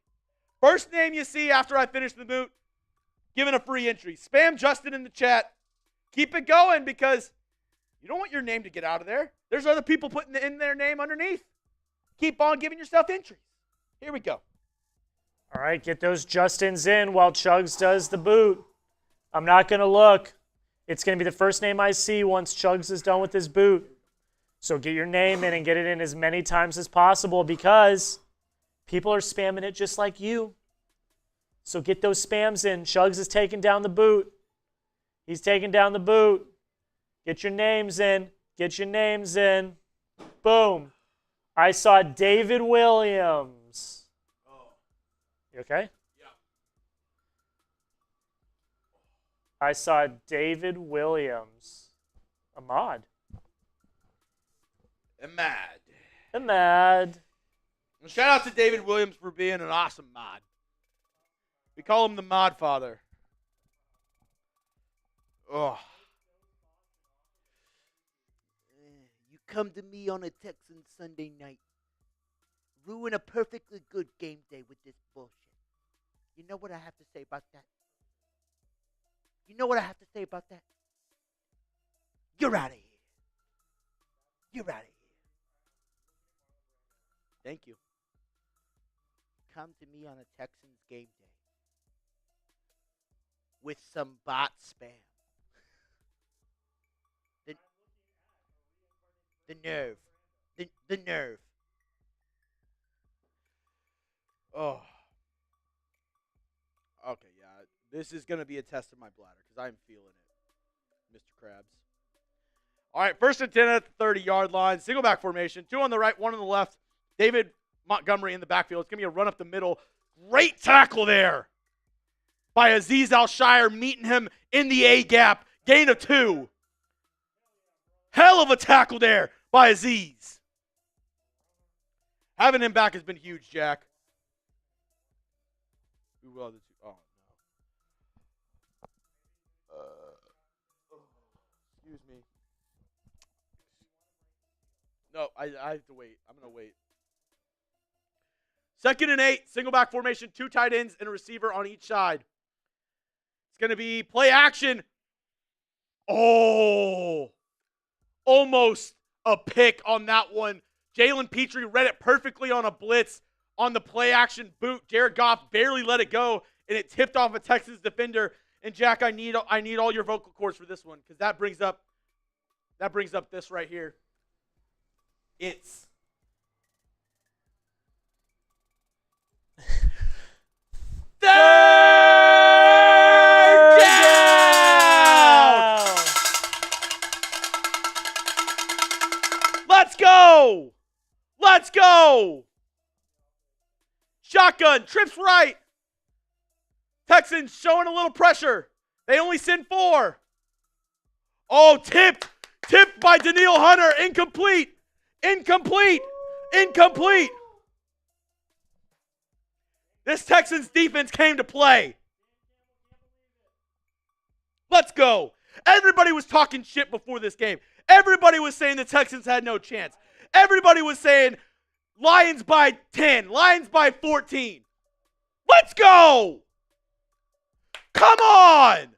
First name you see after I finish the boot, giving a free entry. Spam Justin in the chat. Keep it going because you don't want your name to get out of there. There's other people putting in their name underneath. Keep on giving yourself entries. Here we go. All right, get those Justins in while Chuggs does the boot. I'm not going to look. It's going to be the first name I see once Chuggs is done with his boot. So get your name in and get it in as many times as possible because people are spamming it just like you. So get those spams in. Chuggs is taking down the boot. He's taking down the boot. Get your names in. Boom. I saw David Williams. You okay? I saw David Williams. Ahmad. Ahmad. Shout out to David Williams for being an awesome mod. We call him the mod father. Oh. You come to me on a Texan Sunday night. Ruin a perfectly good game day with this bullshit. You know what I have to say about that? You're out of here. Thank you. Come to me on a Texans game day with some bot spam. The nerve. The nerve. Oh. Okay, yeah. This is going to be a test of my bladder because I'm feeling it, Mr. Krabs. All right, 1st and 10 at the 30-yard line. Single back formation. 2 on the right, 1 on the left. David Montgomery in the backfield. It's going to be a run up the middle. Great tackle there by Azeez Al-Shire, meeting him in the A-gap. Gain of 2. Hell of a tackle there by Azeez. Having him back has been huge, Jack. Who will the two? Oh, no. Excuse me. No, I have to wait. I'm going to wait. 2nd and 8, single back formation, 2 tight ends and a receiver on each side. It's going to be play action. Oh, almost a pick on that one. Jalen Petrie read it perfectly on a blitz on the play action boot. Jared Goff barely let it go, and it tipped off a Texans defender. And Jack, I need all your vocal cords for this one because that brings up this right here. It's third down! Let's go! Shotgun, trips right. Texans showing a little pressure. They only send 4. Oh, tipped by Danielle Hunter. Incomplete. This Texans defense came to play. Let's go. Everybody was talking shit before this game. Everybody was saying the Texans had no chance. Everybody was saying Lions by 10, Lions by 14. Let's go. Come on.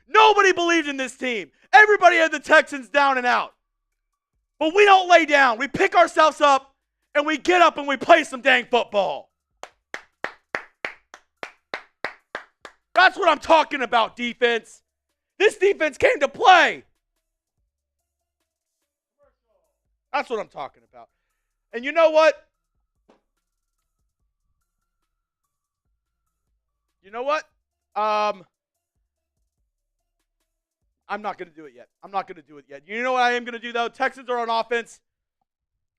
Nobody believed in this team. Everybody had the Texans down and out. But we don't lay down. We pick ourselves up, and we get up and we play some dang football. That's what I'm talking about, defense. This defense came to play. That's what I'm talking about. And you know what? I'm not going to do it yet. You know what I am going to do, though? Texans are on offense.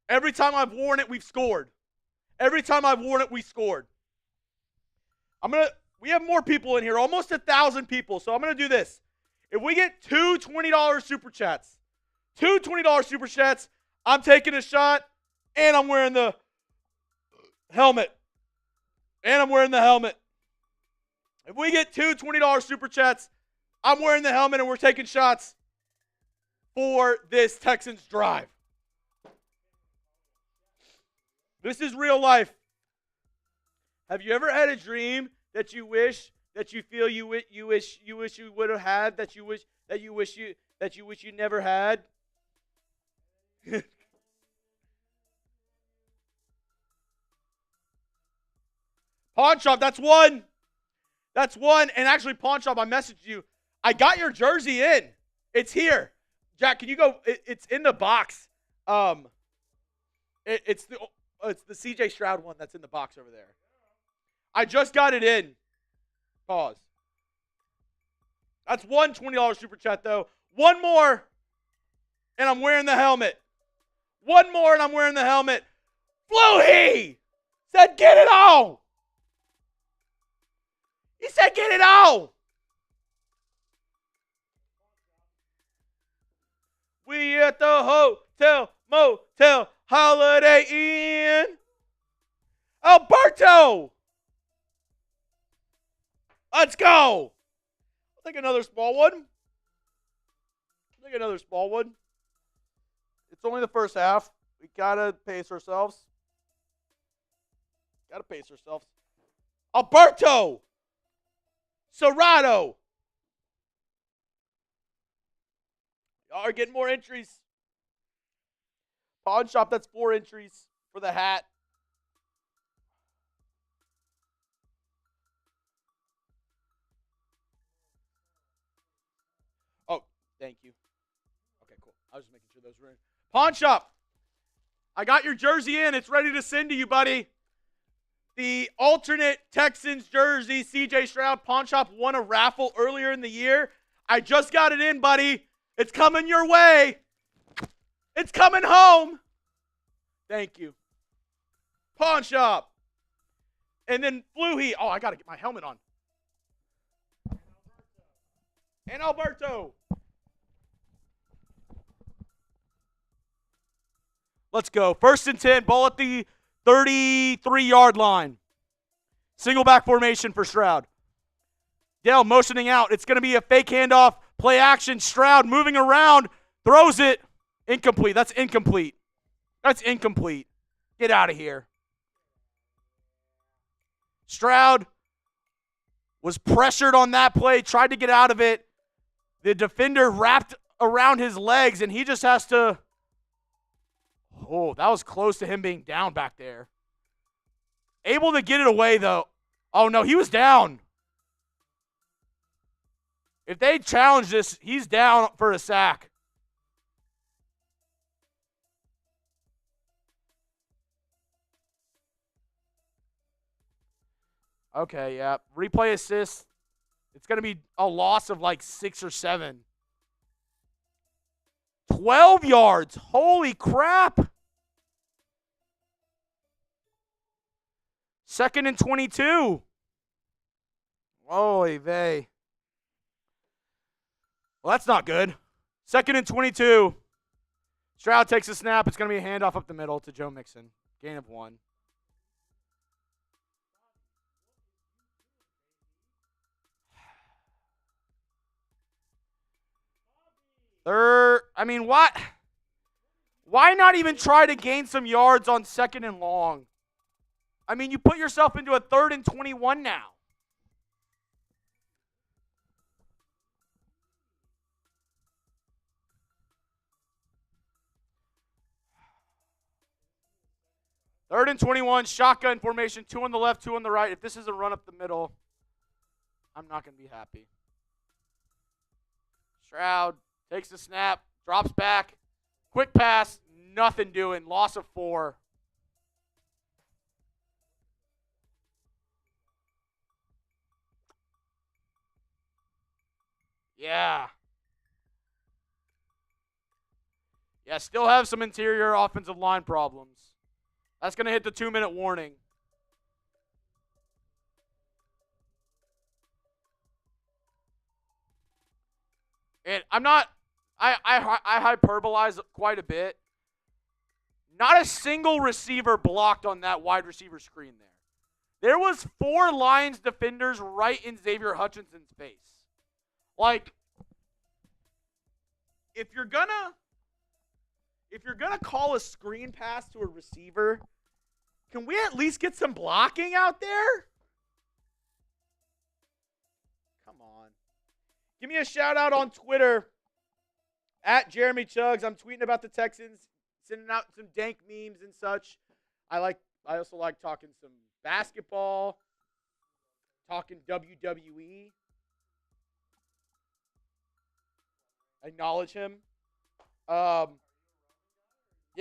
Every time I've worn it, we've scored. Every time I've worn it, we scored. We have more people in here, almost 1,000 people, so I'm going to do this. If we get two $20 super chats, I'm taking a shot, and I'm wearing the helmet. If we get two $20 super chats, I'm wearing the helmet, and we're taking shots for this Texans drive. This is real life. Have you ever had a dream that you wish that you feel you wish you would have had, that you wish you never had? Pawn shop, that's one. And actually, Pawn shop, I messaged you. I got your jersey in. It's here. Jack, can you go? It's in the box. It's the CJ Stroud one that's in the box over there. I just got it in. Pause. That's one $20 super chat, though. One more, and I'm wearing the helmet. One more, and I'm wearing the helmet. Fluhy said, get it on. He said, get it on. We at the hotel, motel, Holiday Inn. Alberto. Let's go. I'll take another small one. It's only the first half. We got to pace ourselves. Alberto. Serrato. Y'all are getting more entries. Pawn shop, that's 4 entries for the hat. Oh, thank you. Okay, cool. I was just making sure those were in. Pawn shop, I got your jersey in. It's ready to send to you, buddy. The alternate Texans jersey, CJ Stroud. Pawn shop won a raffle earlier in the year. I just got it in, buddy. It's coming your way. It's coming home. Thank you. Pawn shop. And then Fluhy. Oh, I got to get my helmet on. And Alberto. Let's go. 1st and 10. Ball at the 33-yard line. Single back formation for Stroud. Dell motioning out. It's going to be a fake handoff. Play action. Stroud moving around. Throws it. Incomplete. That's incomplete. Get out of here. Stroud was pressured on that play. Tried to get out of it. The defender wrapped around his legs, and he just has to. Oh, that was close to him being down back there. Able to get it away, though. Oh, no, he was down. If they challenge this, he's down for a sack. Okay, yeah. Replay assist. It's going to be a loss of like 6 or 7. 12 yards. Holy crap. 2nd and 22. Holy vey. Well, that's not good. 2nd and 22. Stroud takes a snap. It's going to be a handoff up the middle to Joe Mixon. Gain of 1. Third, I mean, what? Why not even try to gain some yards on 2nd and long? I mean, you put yourself into a 3rd and 21 now. Third and 21, shotgun formation, 2 on the left, 2 on the right. If this is a run up the middle, I'm not going to be happy. Stroud takes the snap, drops back, quick pass, nothing doing, loss of 4. Yeah. Yeah, still have some interior offensive line problems. That's going to hit the 2-minute warning. And I'm not, I hyperbolize quite a bit. Not a single receiver blocked on that wide receiver screen there. There was 4 Lions defenders right in Xavier Hutchinson's face. Like, if you're gonna call a screen pass to a receiver, can we at least get some blocking out there? Come on. Give me a shout out on Twitter at Jeremy Chuggs. I'm tweeting about the Texans, sending out some dank memes and such. I also like talking some basketball, talking WWE. Acknowledge him. Yeah,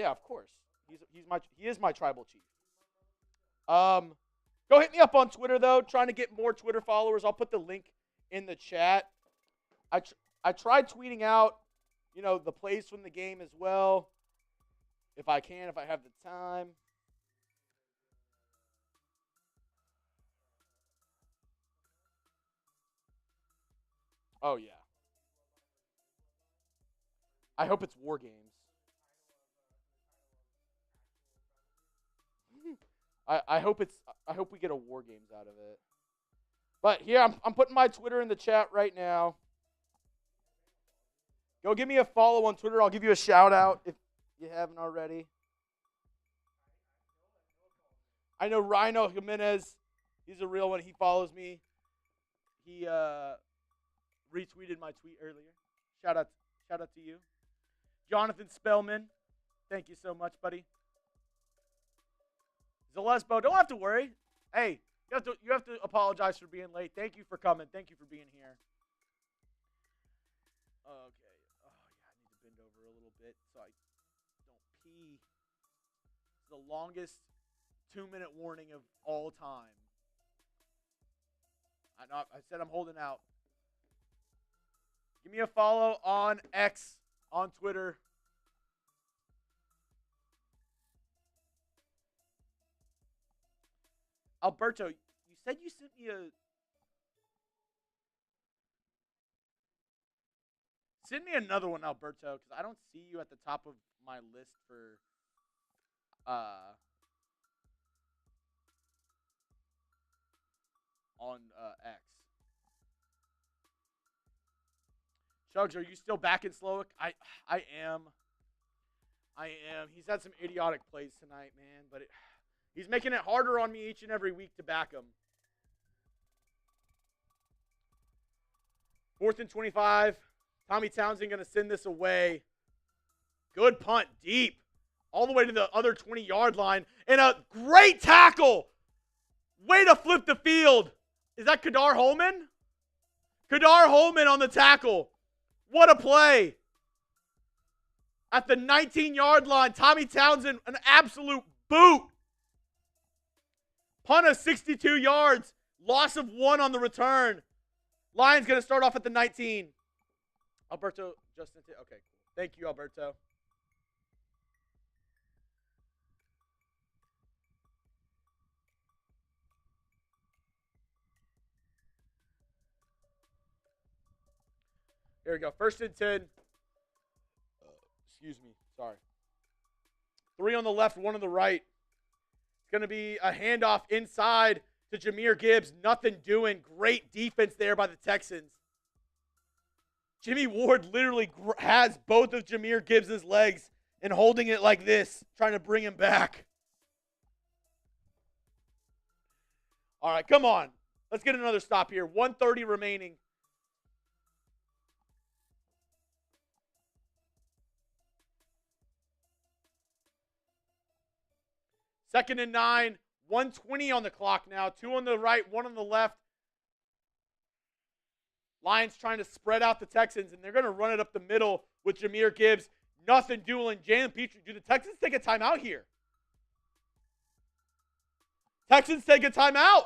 of course. He is my tribal chief. Go hit me up on Twitter though. Trying to get more Twitter followers. I'll put the link in the chat. I tried tweeting out, the plays from the game as well. If I can, if I have the time. Oh yeah. I hope it's War Games. I hope we get a War Games out of it. But here, I'm putting my Twitter in the chat right now. Go give me a follow on Twitter. I'll give you a shout out if you haven't already. I know Rhino Jimenez. He's a real one. He follows me. He retweeted my tweet earlier. Shout out to you. Jonathan Spellman, thank you so much, buddy. Zalesbo, don't have to worry. Hey, you have to apologize for being late. Thank you for coming. Thank you for being here. Okay. Oh yeah, I need to bend over a little bit so I don't pee. It's the longest 2-minute warning of all time. I said I'm holding out. Give me a follow on X. On Twitter. Alberto, you said you sent me Send me another one, Alberto, because I don't see you at the top of my list for on X. Chuggs, are you still back in Slowick? I am. He's had some idiotic plays tonight, man, but he's making it harder on me each and every week to back him. 4th and 25. Tommy Townsend going to send this away. Good punt, deep, all the way to the other 20-yard line, and a great tackle. Way to flip the field. Is that Kadar Holman? Kadar Holman on the tackle. What a play. At the 19-yard line, Tommy Townsend, an absolute boot. Punt of 62 yards. Loss of 1 on the return. Lions going to start off at the 19. Alberto, Justin. Okay, cool. Thank you, Alberto. Here we go. 1st and 10. Excuse me. Sorry. 3 on the left, 1 on the right. It's going to be a handoff inside to Jahmyr Gibbs. Nothing doing. Great defense there by the Texans. Jimmy Ward literally has both of Jahmyr Gibbs' legs and holding it like this, trying to bring him back. All right, come on. Let's get another stop here. 1:30 remaining. Second and 9, 1:20 on the clock now. 2 on the right, 1 on the left. Lions trying to spread out the Texans, and they're going to run it up the middle with Jahmyr Gibbs. Nothing doing. Jalen Petrie. Do the Texans take a timeout here? Texans take a timeout.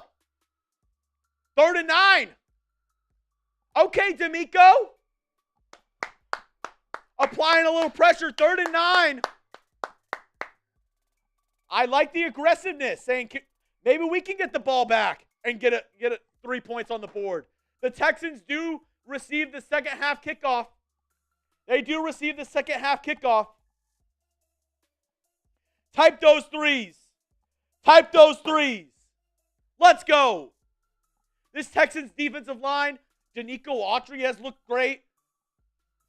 3rd and 9. Okay, DeMeco. Applying a little pressure. 3rd and 9. I like the aggressiveness, saying maybe we can get the ball back and get a 3 points on the board. The Texans do receive the second half kickoff. They do receive the second half kickoff. Type those threes. Type those threes. Let's go. This Texans defensive line, Danico Autry has looked great.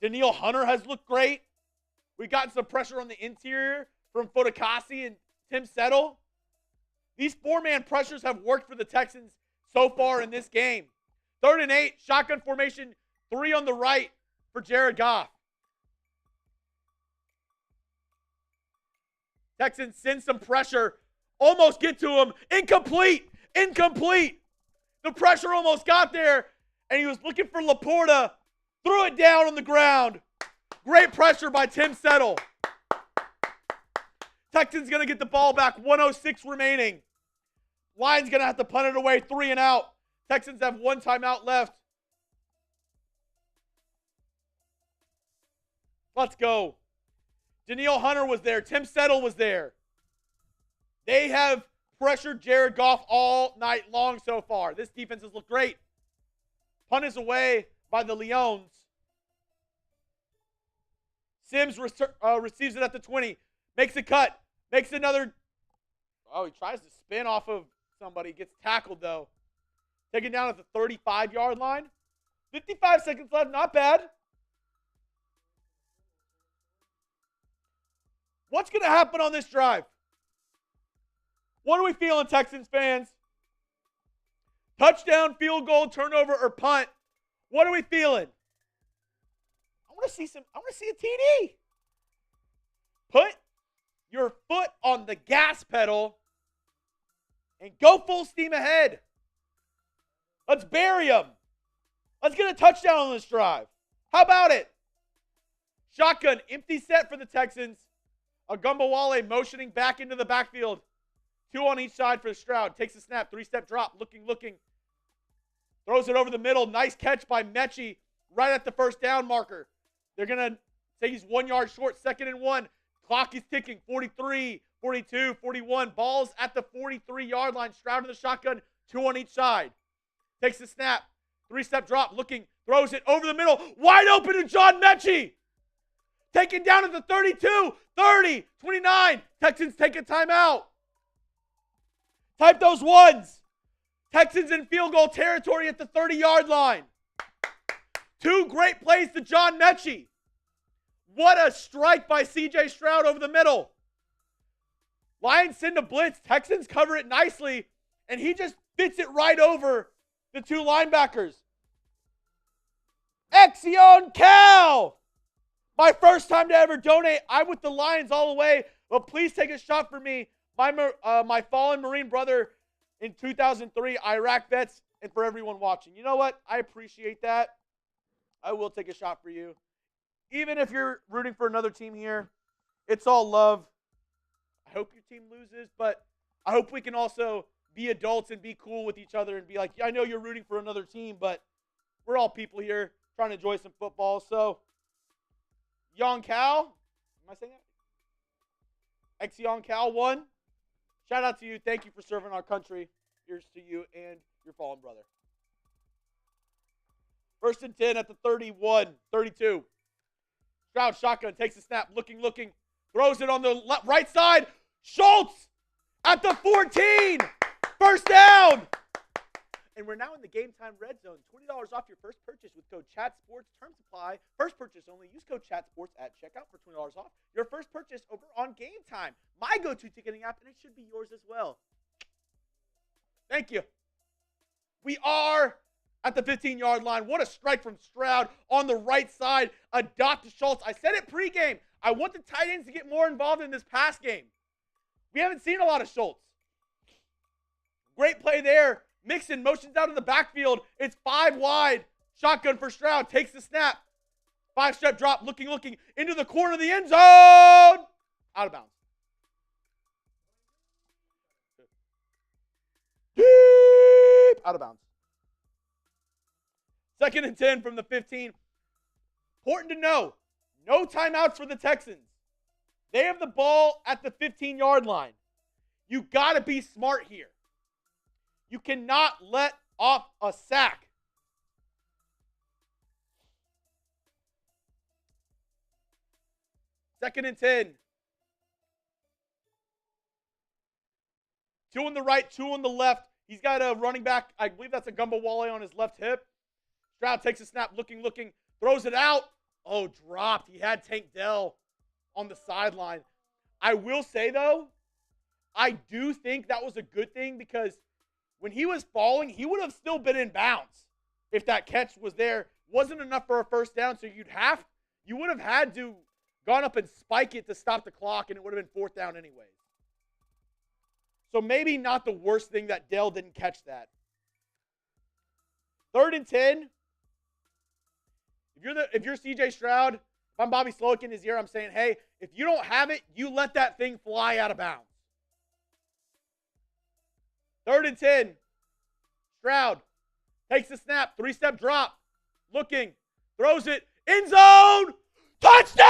Danielle Hunter has looked great. We got some pressure on the interior from Fodakasi and Tim Settle. These 4-man pressures have worked for the Texans so far in this game. 3rd and 8, shotgun formation, 3 on the right for Jared Goff. Texans send some pressure, almost get to him. Incomplete. The pressure almost got there, and he was looking for Laporta. Threw it down on the ground. Great pressure by Tim Settle. Texans going to get the ball back, 1:06 remaining. Lions going to have to punt it away, 3 and out. Texans have 1 timeout left. Let's go. Danielle Hunter was there. Tim Settle was there. They have pressured Jared Goff all night long so far. This defense has looked great. Punt is away by the Lions. Sims receives it at the 20. Makes a cut. Makes another. Oh, he tries to spin off of somebody. Gets tackled, though. Taken down at the 35-yard line. 55 seconds left. Not bad. What's going to happen on this drive? What are we feeling, Texans fans? Touchdown, field goal, turnover, or punt? What are we feeling? I want to see a TD. Put your foot on the gas pedal and go full steam ahead. Let's bury them. Let's get a touchdown on this drive. How about it? Shotgun, empty set for the Texans. Agumbawale motioning back into the backfield. 2 on each side for Stroud. Takes a snap, 3-step drop, looking. Throws it over the middle. Nice catch by Mechie right at the first down marker. They're going to say he's 1 yard short, 2nd and 1. Clock is ticking, 43, 42, 41. Ball's at the 43-yard line. Stroud in the shotgun, 2 on each side. Takes the snap, 3-step drop, looking, throws it over the middle. Wide open to John Mechie. Taken down at the 32, 30, 29. Texans take a timeout. Type those ones. Texans in field goal territory at the 30-yard line. 2 great plays to John Mechie. What a strike by C.J. Stroud over the middle. Lions send a blitz. Texans cover it nicely, and he just fits it right over the 2 linebackers. Exion Cal! My first time to ever donate. I'm with the Lions all the way, but please take a shot for me. My fallen Marine brother in 2003, Iraq vets, and for everyone watching. You know what? I appreciate that. I will take a shot for you. Even if you're rooting for another team here, it's all love. I hope your team loses, but I hope we can also be adults and be cool with each other and be like, I know you're rooting for another team, but we're all people here trying to enjoy some football. So, Yon Cal, am I saying that? Exion Cal 1. Shout out to you. Thank you for serving our country. Here's to you and your fallen brother. 1st and 10 at the 31, 32. Stroud shotgun, takes a snap, looking, throws it on the right side. Schultz at the 14. First down. And we're now in the Game Time Red Zone. $20 off your first purchase with code Chat Sports. Terms apply. First purchase only. Use code Chat Sports at checkout for $20 off your first purchase over on Game Time, my go-to ticketing app, and it should be yours as well. Thank you. We are at the 15-yard line. What a strike from Stroud on the right side. A dot to Schultz. I said it pregame. I want the tight ends to get more involved in this pass game. We haven't seen a lot of Schultz. Great play there. Mixon motions out of the backfield. It's 5 wide. Shotgun for Stroud. Takes the snap. 5-step drop. Looking into the corner of the end zone. Out of bounds. Deep. Out of bounds. 2nd and 10 from the 15. Important to know, no timeouts for the Texans. They have the ball at the 15-yard line. You got to be smart here. You cannot let off a sack. Second and 10. 2 on the right, 2 on the left. He's got a running back. I believe that's a Gumbo Wale on his left hip. Stroud takes a snap, looking, throws it out. Oh, dropped. He had Tank Dell on the sideline. I will say, though, I do think that was a good thing because when he was falling, he would have still been in bounds if that catch was there. Wasn't enough for a first down, so you would have had to gone up and spike it to stop the clock, and it would have been 4th down anyways. So maybe not the worst thing that Dell didn't catch that. 3rd and 10. If you're CJ Stroud, if I'm Bobby Slowick in his ear, I'm saying, hey, if you don't have it, you let that thing fly out of bounds. 3rd and 10. Stroud takes the snap, 3-step drop, looking, throws it, end zone, touchdown!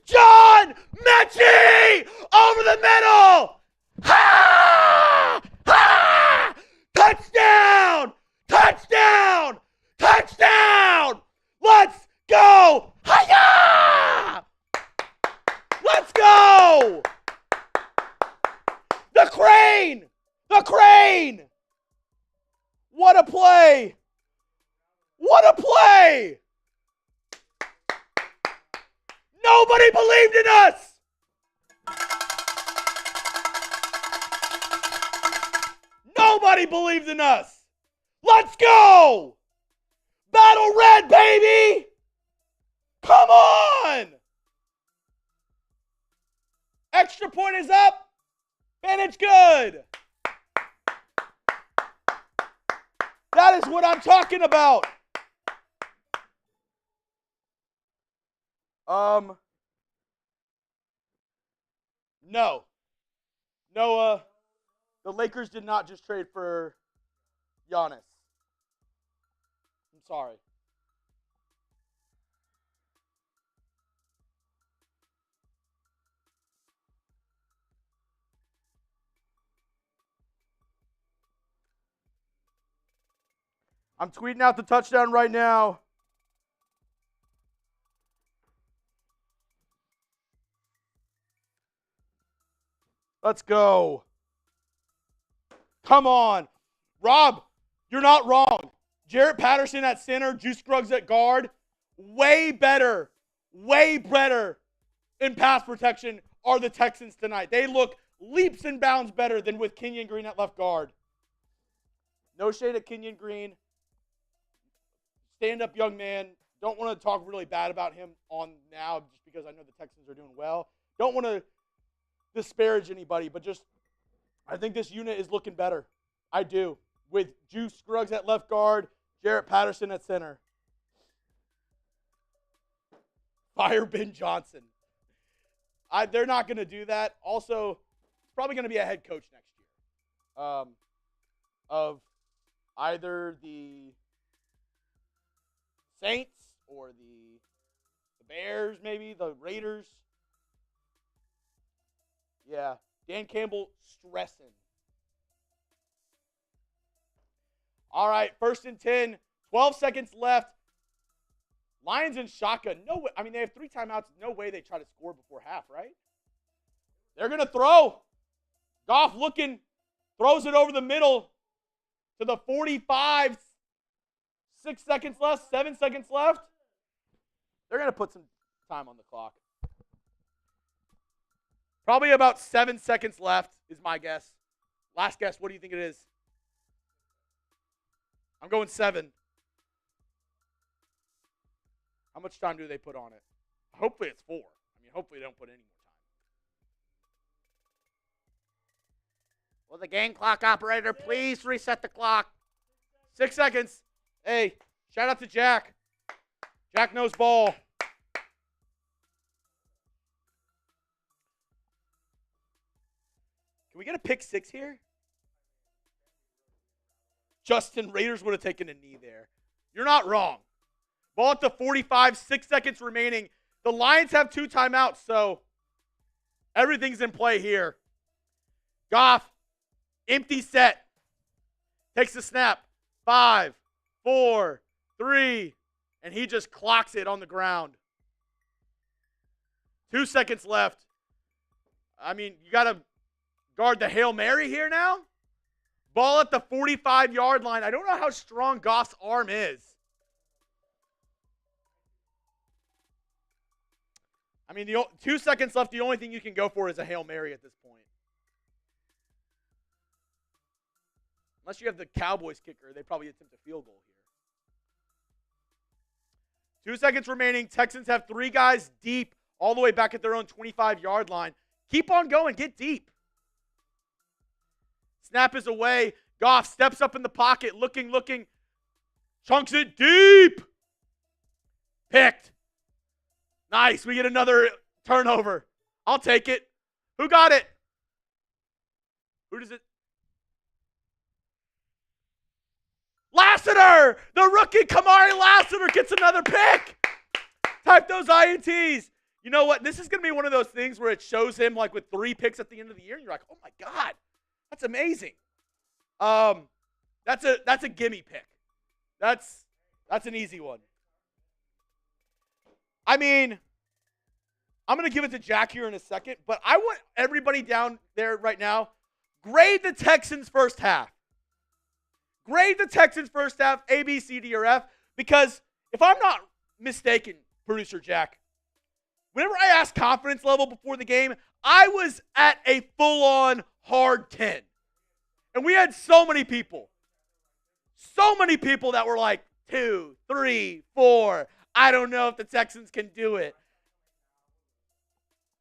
John Mechie over the middle! Ha! Ha! Touchdown! Touchdown! Touchdown! Let's go! Hi-ya! Let's go! The crane! The crane! What a play! What a play! Nobody believed in us! Nobody believed in us! Let's go! Battle red, baby! Come on! Extra point is up, and it's good. That is what I'm talking about. No. Noah, the Lakers did not just trade for Giannis. I'm sorry. I'm tweeting out the touchdown right now. Let's go. Come on. Rob, you're not wrong. Jarrett Patterson at center, Juice Scruggs at guard. Way better in pass protection are the Texans tonight. They look leaps and bounds better than with Kenyon Green at left guard. No shade at Kenyon Green. Stand-up young man. Don't want to talk really bad about him on now just because I know the Texans are doing well. Don't want to disparage anybody, but just I think this unit is looking better. I do. With Juice Scruggs at left guard, Jarrett Patterson at center. Fire Ben Johnson. They're not going to do that. Also, probably going to be a head coach next year. Of either the Saints or the Bears, maybe, the Raiders. Yeah, Dan Campbell stressing. All right, 1st and 10, 12 seconds left. Lions in shotgun. No way. I mean, they have 3 timeouts. No way they try to score before half, right? They're going to throw. Goff looking, throws it over the middle to the 45. 6 seconds left, 7 seconds left. They're going to put some time on the clock. Probably about 7 seconds left is my guess. Last guess, what do you think it is? I'm going 7. How much time do they put on it? Hopefully it's 4. I mean, hopefully they don't put any more time. Will the game clock operator please reset the clock? 6 seconds. Hey, shout out to Jack. Jack knows ball. Can we get a pick 6 here? Justin, Raiders would have taken a knee there. You're not wrong. Ball at the 45, 6 seconds remaining. The Lions have 2 timeouts, so everything's in play here. Goff, empty set. Takes the snap. 5, 4, 3, and he just clocks it on the ground. 2 seconds left. I mean, you got to guard the Hail Mary here now. Ball at the 45-yard line. I don't know how strong Goff's arm is. I mean, 2 seconds left. The only thing you can go for is a Hail Mary at this point. Unless you have the Cowboys kicker, they probably attempt a field goal here. 2 seconds remaining. Texans have 3 guys deep all the way back at their own 25-yard line. Keep on going. Get deep. Snap is away. Goff steps up in the pocket, looking. Chunks it deep. Picked. Nice. We get another turnover. I'll take it. Who got it? Who does it? Lassiter! The rookie Kamari Lassiter gets another pick. Type those INTs. You know what? This is going to be one of those things where it shows him like with 3 picks at the end of the year, and you're like, oh my God, that's amazing. That's a gimme pick. That's an easy one. I mean, I'm going to give it to Jack here in a second, but I want everybody down there right now, grade the Texans first half. Grade the Texans first half, A, B, C, D, or F, because if I'm not mistaken, producer Jack, whenever I asked confidence level before the game, I was at a full-on hard 10. And we had so many people that were like 2, 3, 4. I don't know if the Texans can do it.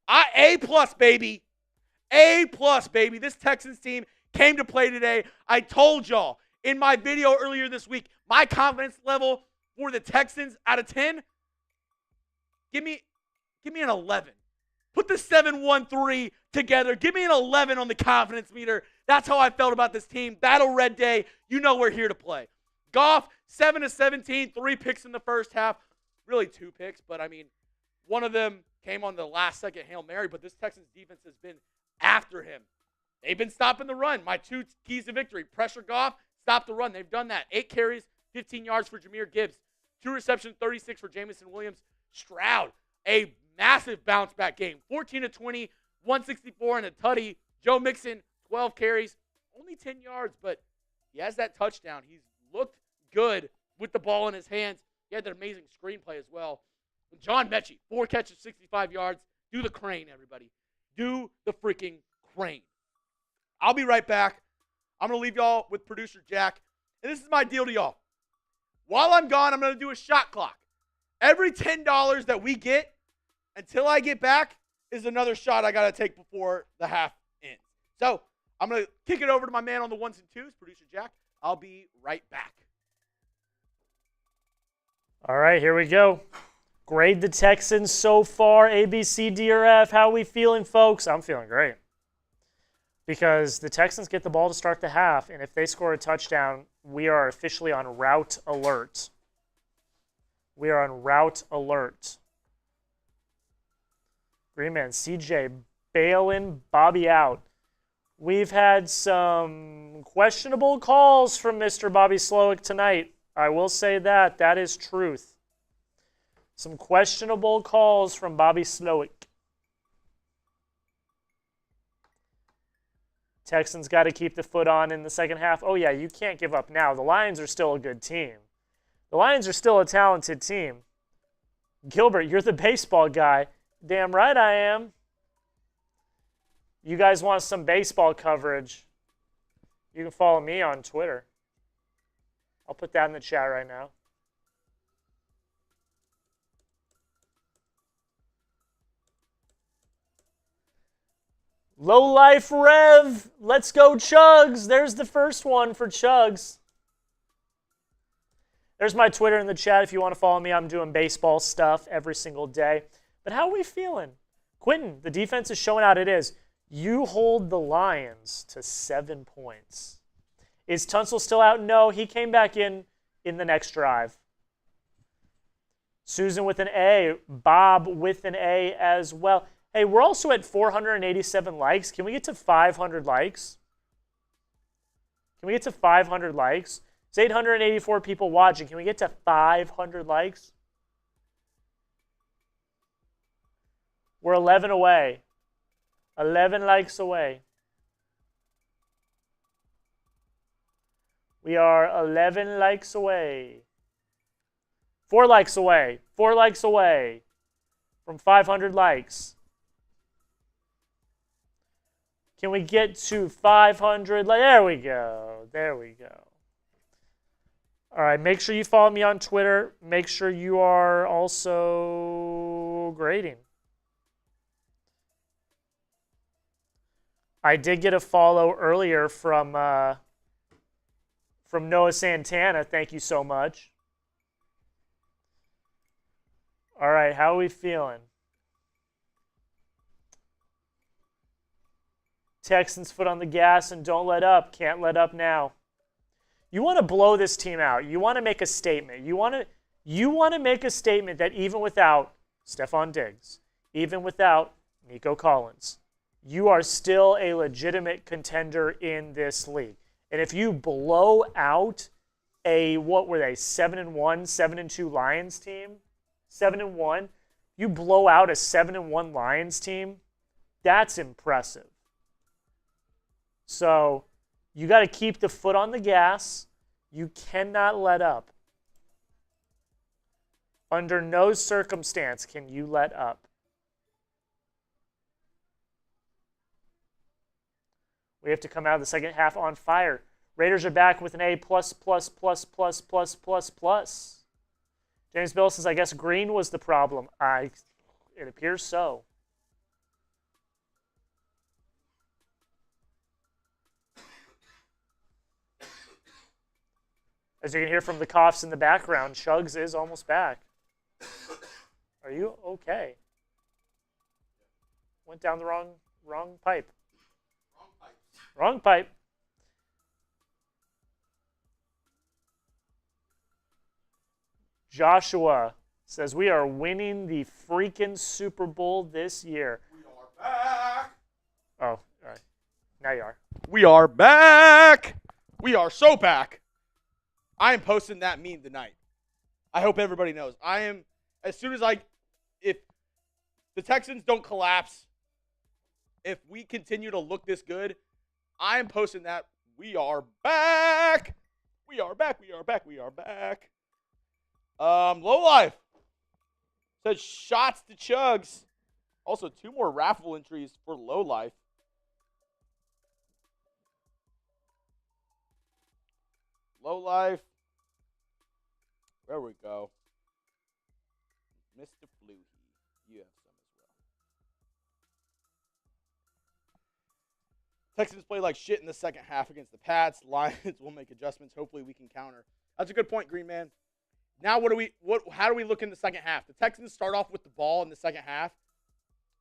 A+, baby. A+, baby. This Texans team came to play today. I told y'all in my video earlier this week, my confidence level for the Texans out of 10, give me an 11. Put the 7-1-3 together. Give me an 11 on the confidence meter. That's how I felt about this team. Battle Red Day. You know we're here to play. Goff, 7-17, 3 picks in the first half. Really 2 picks, but I mean, one of them came on the last second Hail Mary, but this Texans defense has been after him. They've been stopping the run. My 2 keys to victory. Pressure Goff, stop the run. They've done that. 8 carries, 15 yards for Jahmyr Gibbs. 2 receptions, 36 for Jamison Williams. Stroud, a massive bounce back game. 14-20, 164 and a tutty. Joe Mixon, 12 carries, only 10 yards, but he has that touchdown. He's looked good with the ball in his hands. He had that amazing screenplay as well. John Mechie, 4 catches, 65 yards. Do the crane, everybody. Do the freaking crane. I'll be right back. I'm going to leave y'all with producer Jack. And this is my deal to y'all. While I'm gone, I'm going to do a shot clock. Every $10 that we get until I get back is another shot I got to take before the half ends. So I'm going to kick it over to my man on the 1s and 2s, producer Jack. I'll be right back. All right, here we go. Grade the Texans so far, A, B, C, D, or F. How are we feeling, folks? I'm feeling great. Because the Texans get the ball to start the half, and if they score a touchdown, we are officially on route alert. We are on route alert. Green Man, CJ, bailing Bobby out. We've had some questionable calls from Mr. Bobby Slowick tonight. I will say that. That is truth. Some questionable calls from Bobby Slowick. Texans got to keep the foot on in the second half. Oh, yeah, you can't give up now. The Lions are still a good team. The Lions are still a talented team. Gilbert, you're the baseball guy. Damn right I am. You guys want some baseball coverage? You can follow me on Twitter. I'll put that in the chat right now. Low Life Rev. Let's go, Chuggs. There's the first one for Chuggs. There's my Twitter in the chat if you want to follow me. I'm doing baseball stuff every single day. But how are we feeling? Quentin, the defense is showing out it is. You hold the Lions to 7 points. Is Tunsil still out? No, he came back in the next drive. Susan with an A. Bob with an A as well. Hey, we're also at 487 likes. Can we get to 500 likes? Can we get to 500 likes? It's 884 people watching. Can we get to 500 likes? We're 11 away. 11 likes away. We are 11 likes away. 4 likes away. 4 likes away from 500 likes. Can we get to 500? There we go. There we go. All right, make sure you follow me on Twitter. Make sure you are also grading. I did get a follow earlier from Noah Santana. Thank you so much. All right, how are we feeling? Texans foot on the gas and don't let up. Can't let up now. You want to blow this team out. You want to make a statement. You want to make a statement that even without Stephon Diggs, even without Nico Collins, you are still a legitimate contender in this league. And if you blow out what were they, 7-1, 7-2 Lions team, 7-1, you blow out a 7-1 Lions team, that's impressive. So you got to keep the foot on the gas. You cannot let up. Under no circumstance can you let up. We have to come out of the second half on fire. Raiders are back with an A+++++++++. James Bill says, I guess green was the problem. It appears so. As you can hear from the coughs in the background, Chuggs is almost back. Are you okay? Went down the wrong pipe. Wrong pipe. Joshua says, we are winning the freaking Super Bowl this year. We are back. Oh, all right. Now you are. We are back. We are so back. I am posting that meme tonight. I hope everybody knows. If the Texans don't collapse, if we continue to look this good, I am posting that. We are back. We are back. We are back. We are back. Low Life says shots to Chuggs. Also, 2 more raffle entries for Low Life. Low Life. There we go. Mr. Fluhy. You have some as well. Texans play like shit in the second half against the Pats. Lions will make adjustments. Hopefully we can counter. That's a good point, Green Man. Now how do we look in the second half? The Texans start off with the ball in the second half.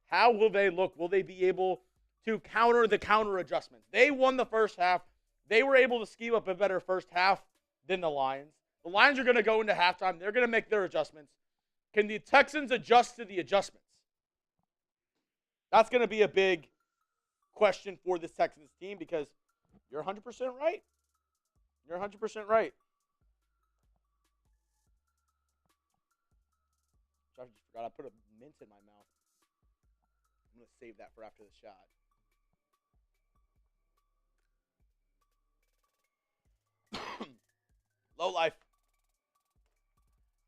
How will they look? Will they be able to counter the counter adjustments? They won the first half. They were able to scheme up a better first half than the Lions. The Lions are going to go into halftime. They're going to make their adjustments. Can the Texans adjust to the adjustments? That's going to be a big question for this Texans team because you're 100% right. You're 100% right. I just forgot I put a mint in my mouth. I'm going to save that for after the shot. Low life.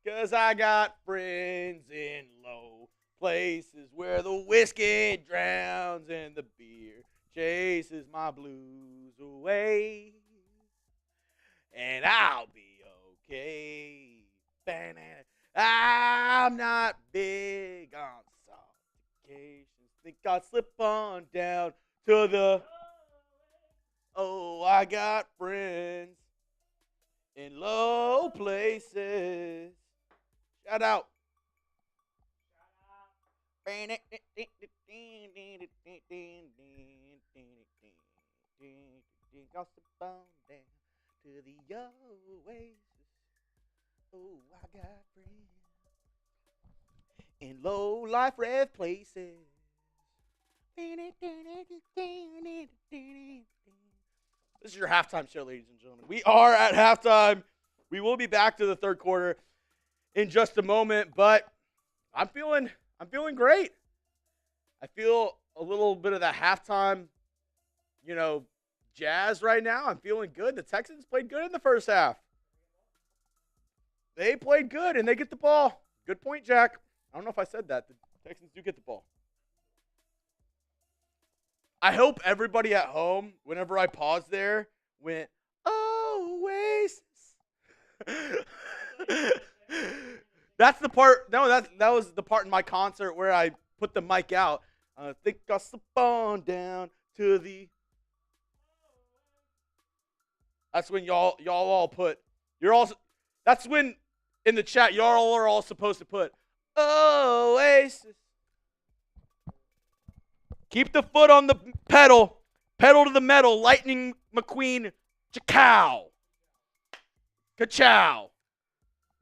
Because I got friends in low places where the whiskey drowns and the beer chases my blues away. And I'll be okay. I'm not big on saltifications. Think I'll slip on down to the... Oh, I got friends in low places. Shout out. I'll slip on down to the oasis. Oh, I got friends in low life red places. This is your halftime show, ladies and gentlemen. We are at halftime. We will be back to the third quarter in just a moment, but I'm feeling great. I feel a little bit of the halftime, jazz right now. I'm feeling good. The Texans played good in the first half. They played good, and they get the ball. Good point, Jack. I don't know if I said that. The Texans do get the ball. I hope everybody at home, whenever I pause there, went, Oasis. That's the part. No, that was the part in my concert where I put the mic out. I think I'll slip on down to the... That's when y'all all put... That's when, in the chat, y'all are all supposed to put, Oasis. Keep the foot on the pedal. Pedal to the metal. Lightning McQueen. Cha-cow. Ka-chow.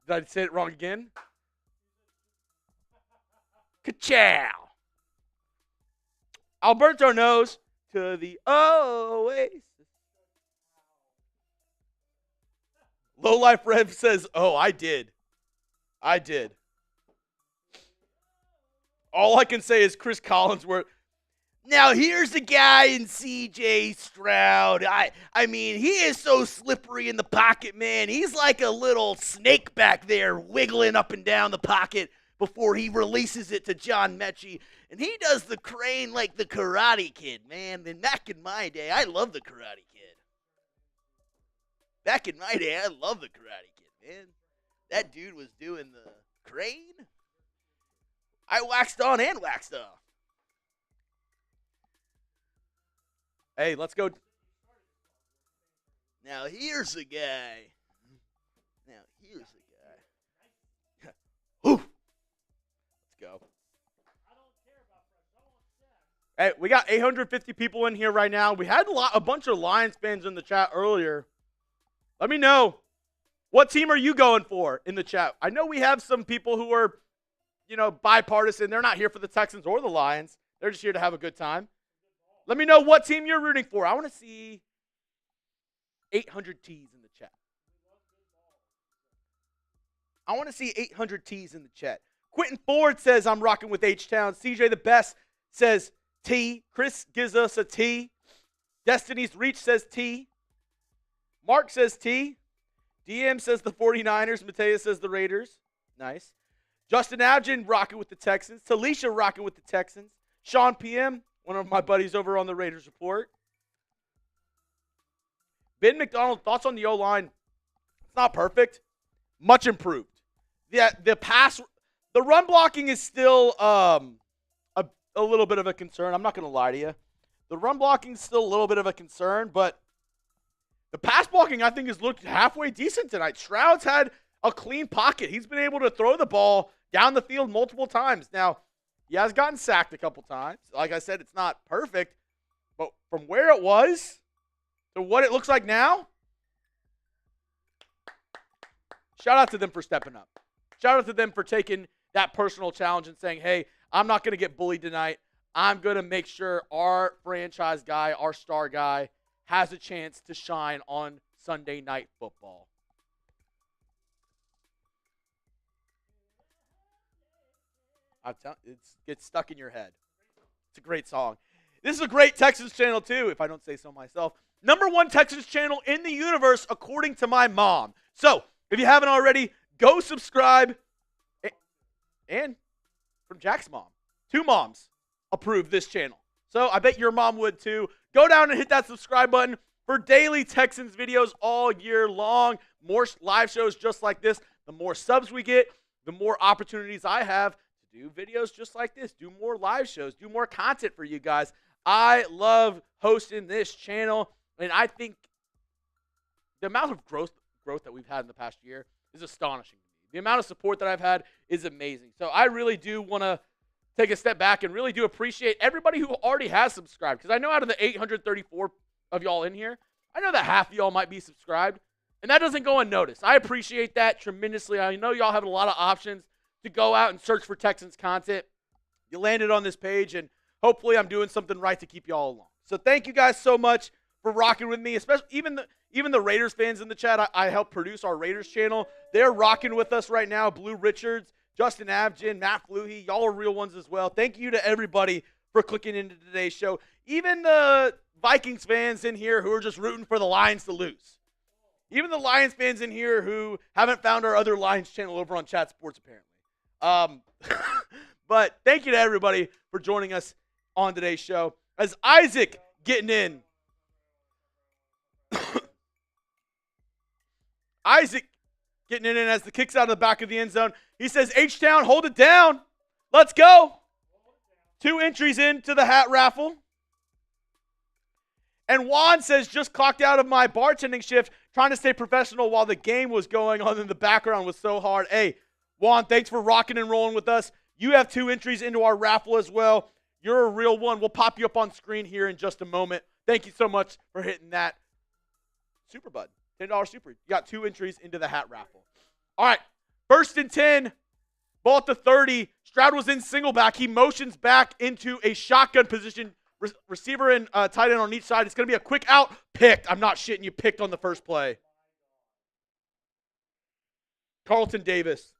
Did I say it wrong again? Ka-chow. Alberto knows to the Oasis. Low Life Rev says, oh, I did. All I can say is Chris Collinsworth. Now, here's a guy in C.J. Stroud. I mean, he is so slippery in the pocket, man. He's like a little snake back there wiggling up and down the pocket before he releases it to John Mechie. And he does the crane like the Karate Kid, man. And back in my day, I love the Karate Kid. Back in my day, I love the Karate Kid, man. That dude was doing the crane. I waxed on and waxed off. Hey, let's go. Now, here's a guy. Whew. Let's go. Hey, we got 850 people in here right now. We had a bunch of Lions fans in the chat earlier. Let me know. What team are you going for in the chat? I know we have some people who are, bipartisan. They're not here for the Texans or the Lions. They're just here to have a good time. Let me know what team you're rooting for. I want to see 800 T's in the chat. I want to see 800 T's in the chat. Quentin Ford says, I'm rocking with H-Town. CJ the Best says T. Chris gives us a T. Destiny's Reach says T. Mark says T. DM says the 49ers. Mateus says the Raiders. Nice. Justin Abgen rocking with the Texans. Talisha rocking with the Texans. Sean PM, one of my buddies over on the Raiders Report. Ben McDonald, thoughts on the O-line? It's not perfect. Much improved. The run blocking is still a little bit of a concern. I'm not going to lie to you. The run blocking is still a little bit of a concern, but the pass blocking, I think, has looked halfway decent tonight. Stroud's had a clean pocket. He's been able to throw the ball down the field multiple times. Now, he has gotten sacked a couple times. Like I said, it's not perfect. But from where it was to what it looks like now, shout out to them for stepping up. Shout out to them for taking that personal challenge and saying, hey, I'm not going to get bullied tonight. I'm going to make sure our franchise guy, our star guy, has a chance to shine on Sunday Night Football. I'm telling you, it gets stuck in your head. It's a great song. This is a great Texans channel, too, if I don't say so myself. #1 Texans channel in the universe, according to my mom. So if you haven't already, go subscribe. And from Jack's mom, 2 moms approve this channel. So I bet your mom would too. Go down and hit that subscribe button for daily Texans videos all year long. More live shows just like this. The more subs we get, the more opportunities I have to do videos just like this, do more live shows, do more content for you guys. I love hosting this channel, and I think the amount of growth that we've had in the past year is astonishing to me. The amount of support that I've had is amazing. So I really do want to take a step back and really do appreciate everybody who already has subscribed, because I know out of the 834 of y'all in here, I know that half of y'all might be subscribed, and that doesn't go unnoticed. I appreciate that tremendously. I know y'all have a lot of options to go out and search for Texans content. You landed on this page, and hopefully I'm doing something right to keep y'all along. So thank you guys so much for rocking with me, especially even the Raiders fans in the chat. I help produce our Raiders channel. They're rocking with us right now. Blue Richards, Justin Abgin, Matt Fluhey, y'all are real ones as well. Thank you to everybody for clicking into today's show. Even the Vikings fans in here who are just rooting for the Lions to lose. Even the Lions fans in here who haven't found our other Lions channel over on Chat Sports, apparently. But thank you to everybody for joining us on today's show. As Isaac getting in. Isaac getting in as the kick's out of the back of the end zone. He says, H-Town, hold it down. Let's go. 2 entries into the hat raffle. And Juan says, just clocked out of my bartending shift, trying to stay professional while the game was going on in the background was so hard. Hey, Juan, thanks for rocking and rolling with us. You have 2 entries into our raffle as well. You're a real one. We'll pop you up on screen here in just a moment. Thank you so much for hitting that super button. $10 super. You got 2 entries into the hat raffle. All right, 1st and 10. Ball at the 30. Stroud was in single back. He motions back into a shotgun position. Receiver and tight end on each side. It's going to be a quick out. Picked. I'm not shitting you. Picked on the first play. Carlton Davis.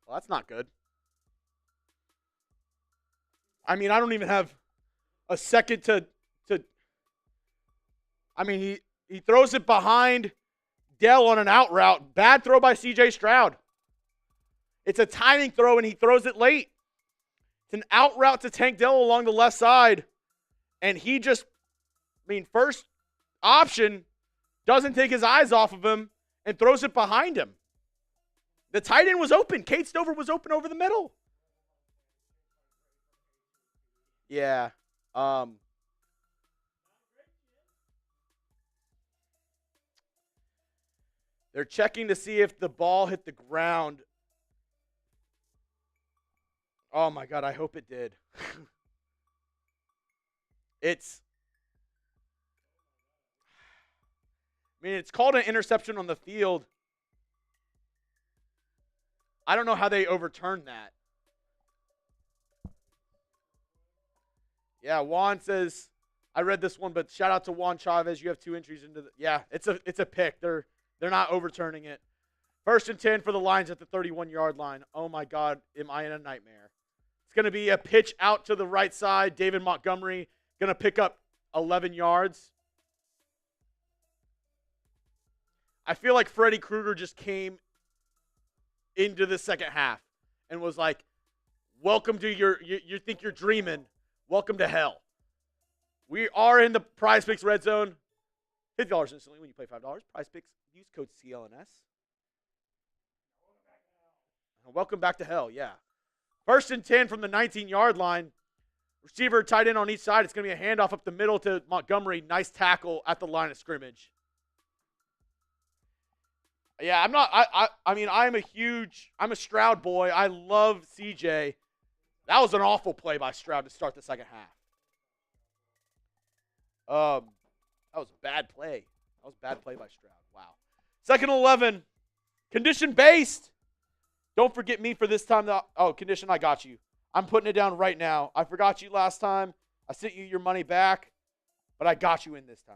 Well, that's not good. I mean, I don't even have a second to I mean, he throws it behind Dell on an out route. Bad throw by C.J. Stroud. It's a timing throw, and he throws it late. It's an out route to Tank Dell along the left side. And he just, first option, doesn't take his eyes off of him and throws it behind him. The tight end was open. Kate Stover was open over the middle. Yeah. They're checking to see if the ball hit the ground. Oh, my God, I hope it did. It's called an interception on the field. I don't know how they overturned that. Yeah, Juan says, I read this one, but shout out to Juan Chavez. You have 2 entries into the, yeah, it's a pick. They're not overturning it. 1st and 10 for the Lions at the 31-yard line. Oh, my God, am I in a nightmare? It's going to be a pitch out to the right side. David Montgomery going to pick up 11 yards. I feel like Freddy Krueger just came into the second half and was like, welcome to you think you're dreaming. Welcome to hell. We are in the PrizePicks red zone. $50 instantly when you play $5. PrizePicks, use code CLNS. Welcome back to hell, yeah. 1st and 10 from the 19-yard line. Receiver, tight end on each side. It's going to be a handoff up the middle to Montgomery. Nice tackle at the line of scrimmage. Yeah, I'm a Stroud boy. I love CJ. That was an awful play by Stroud to start the second half. That was a bad play. That was a bad play by Stroud. Wow. 2nd and 11. Condition-based. Don't forget me for this time. Condition, I got you. I'm putting it down right now. I forgot you last time. I sent you your money back, but I got you in this time.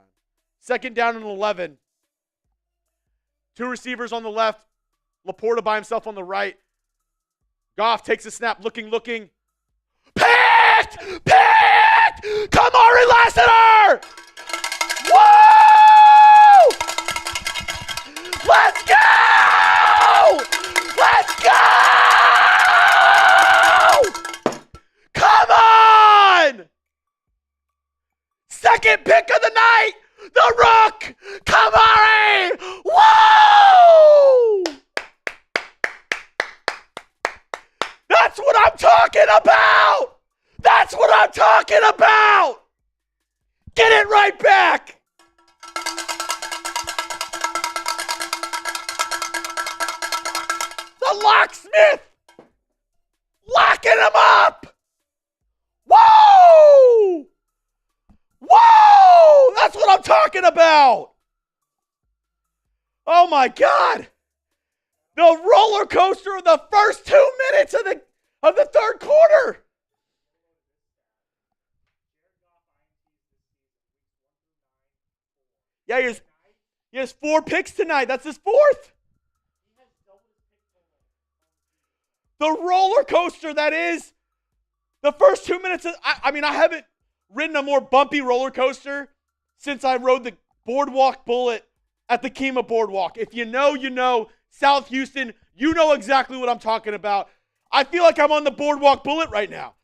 2nd down and 11. 2 receivers on the left. Laporta by himself on the right. Goff takes a snap, looking. Pick! Picked! Picked! Come on, Lassiter! Woo! Let's go! Let's go! Come on! Second pick of the night, the Rook, Kamari! Woo! That's what I'm talking about! That's what I'm talking about! Get it right back! The locksmith! Locking him up! Whoa! Whoa! That's what I'm talking about! Oh my God! The roller coaster of the first 2 minutes of the third quarter! Yeah, he has 4 picks tonight. That's his 4th. The roller coaster that is the first 2 minutes. I mean, I haven't ridden a more bumpy roller coaster since I rode the Boardwalk Bullet at the Kemah Boardwalk. If you know, you know. South Houston, you know exactly what I'm talking about. I feel like I'm on the Boardwalk Bullet right now.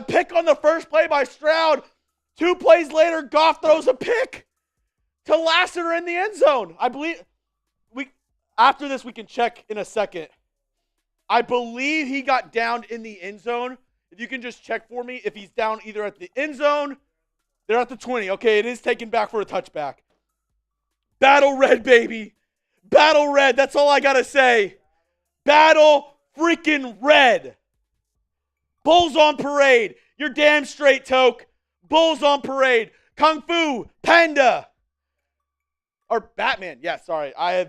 Pick on the first play by Stroud. 2 plays later, Goff throws a pick to Lassiter in the end zone. I believe after this we can check in a second. I believe he got downed in the end zone. If you can just check for me if he's down either at the end zone, they're at the 20. Okay, it is taken back for a touchback. Battle red, baby. Battle red. That's all I got to say. Battle freaking red. Bulls on parade. You're damn straight, Toke. Bulls on parade. Kung Fu. Panda. Or Batman. Yeah, sorry. I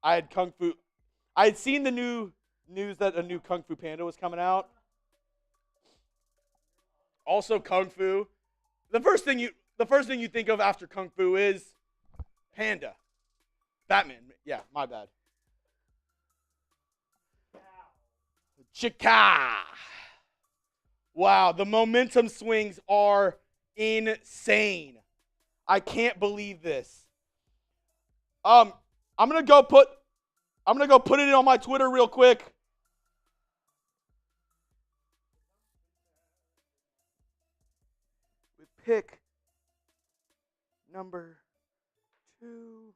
had Kung Fu. I had seen the news that a new Kung Fu Panda was coming out. Also Kung Fu. The first thing you think of after Kung Fu is Panda. Batman. Yeah, my bad. Chika. Wow, the momentum swings are insane. I can't believe this. I'm gonna go put it on my Twitter real quick. With pick number 2.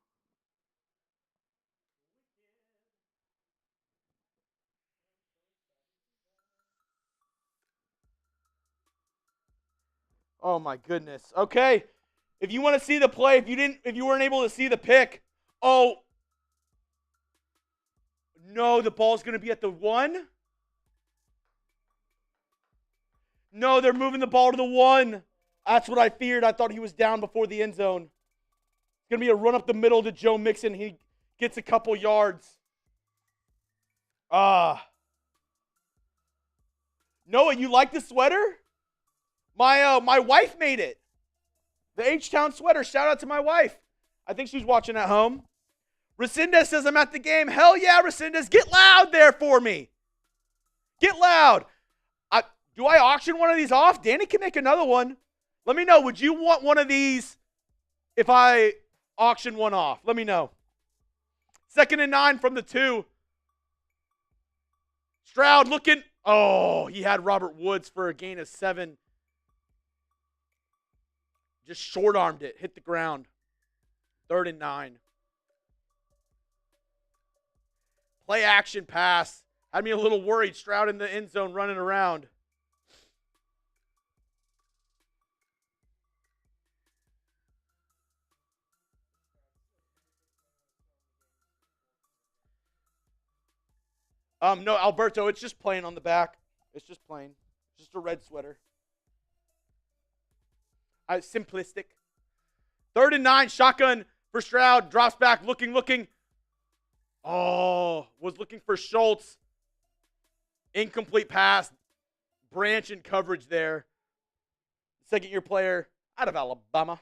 Oh my goodness. Okay. If you want to see the play, if you weren't able to see the pick, oh no, the ball's going to be at the 1. No, they're moving the ball to the 1. That's what I feared. I thought he was down before the end zone. It's going to be a run up the middle to Joe Mixon. He gets a couple yards. Noah, you like the sweater? My wife made it. The H-Town sweater. Shout out to my wife. I think she's watching at home. Resendez says I'm at the game. Hell yeah, Resendez. Get loud there for me. Get loud. Do I auction one of these off? Danny can make another one. Let me know. Would you want one of these if I auction one off? Let me know. 2nd and 9 from the 2. Stroud looking. Oh, he had Robert Woods for a gain of 7. Just short-armed it. Hit the ground. 3rd and 9. Play action pass. Had me a little worried. Stroud in the end zone running around. No, Alberto, it's just plain on the back. It's just plain. Just a red sweater. Simplistic. 3rd and 9, shotgun for Stroud. Drops back, looking. Oh, was looking for Schultz. Incomplete pass. Branch in coverage there. 2nd-year player out of Alabama.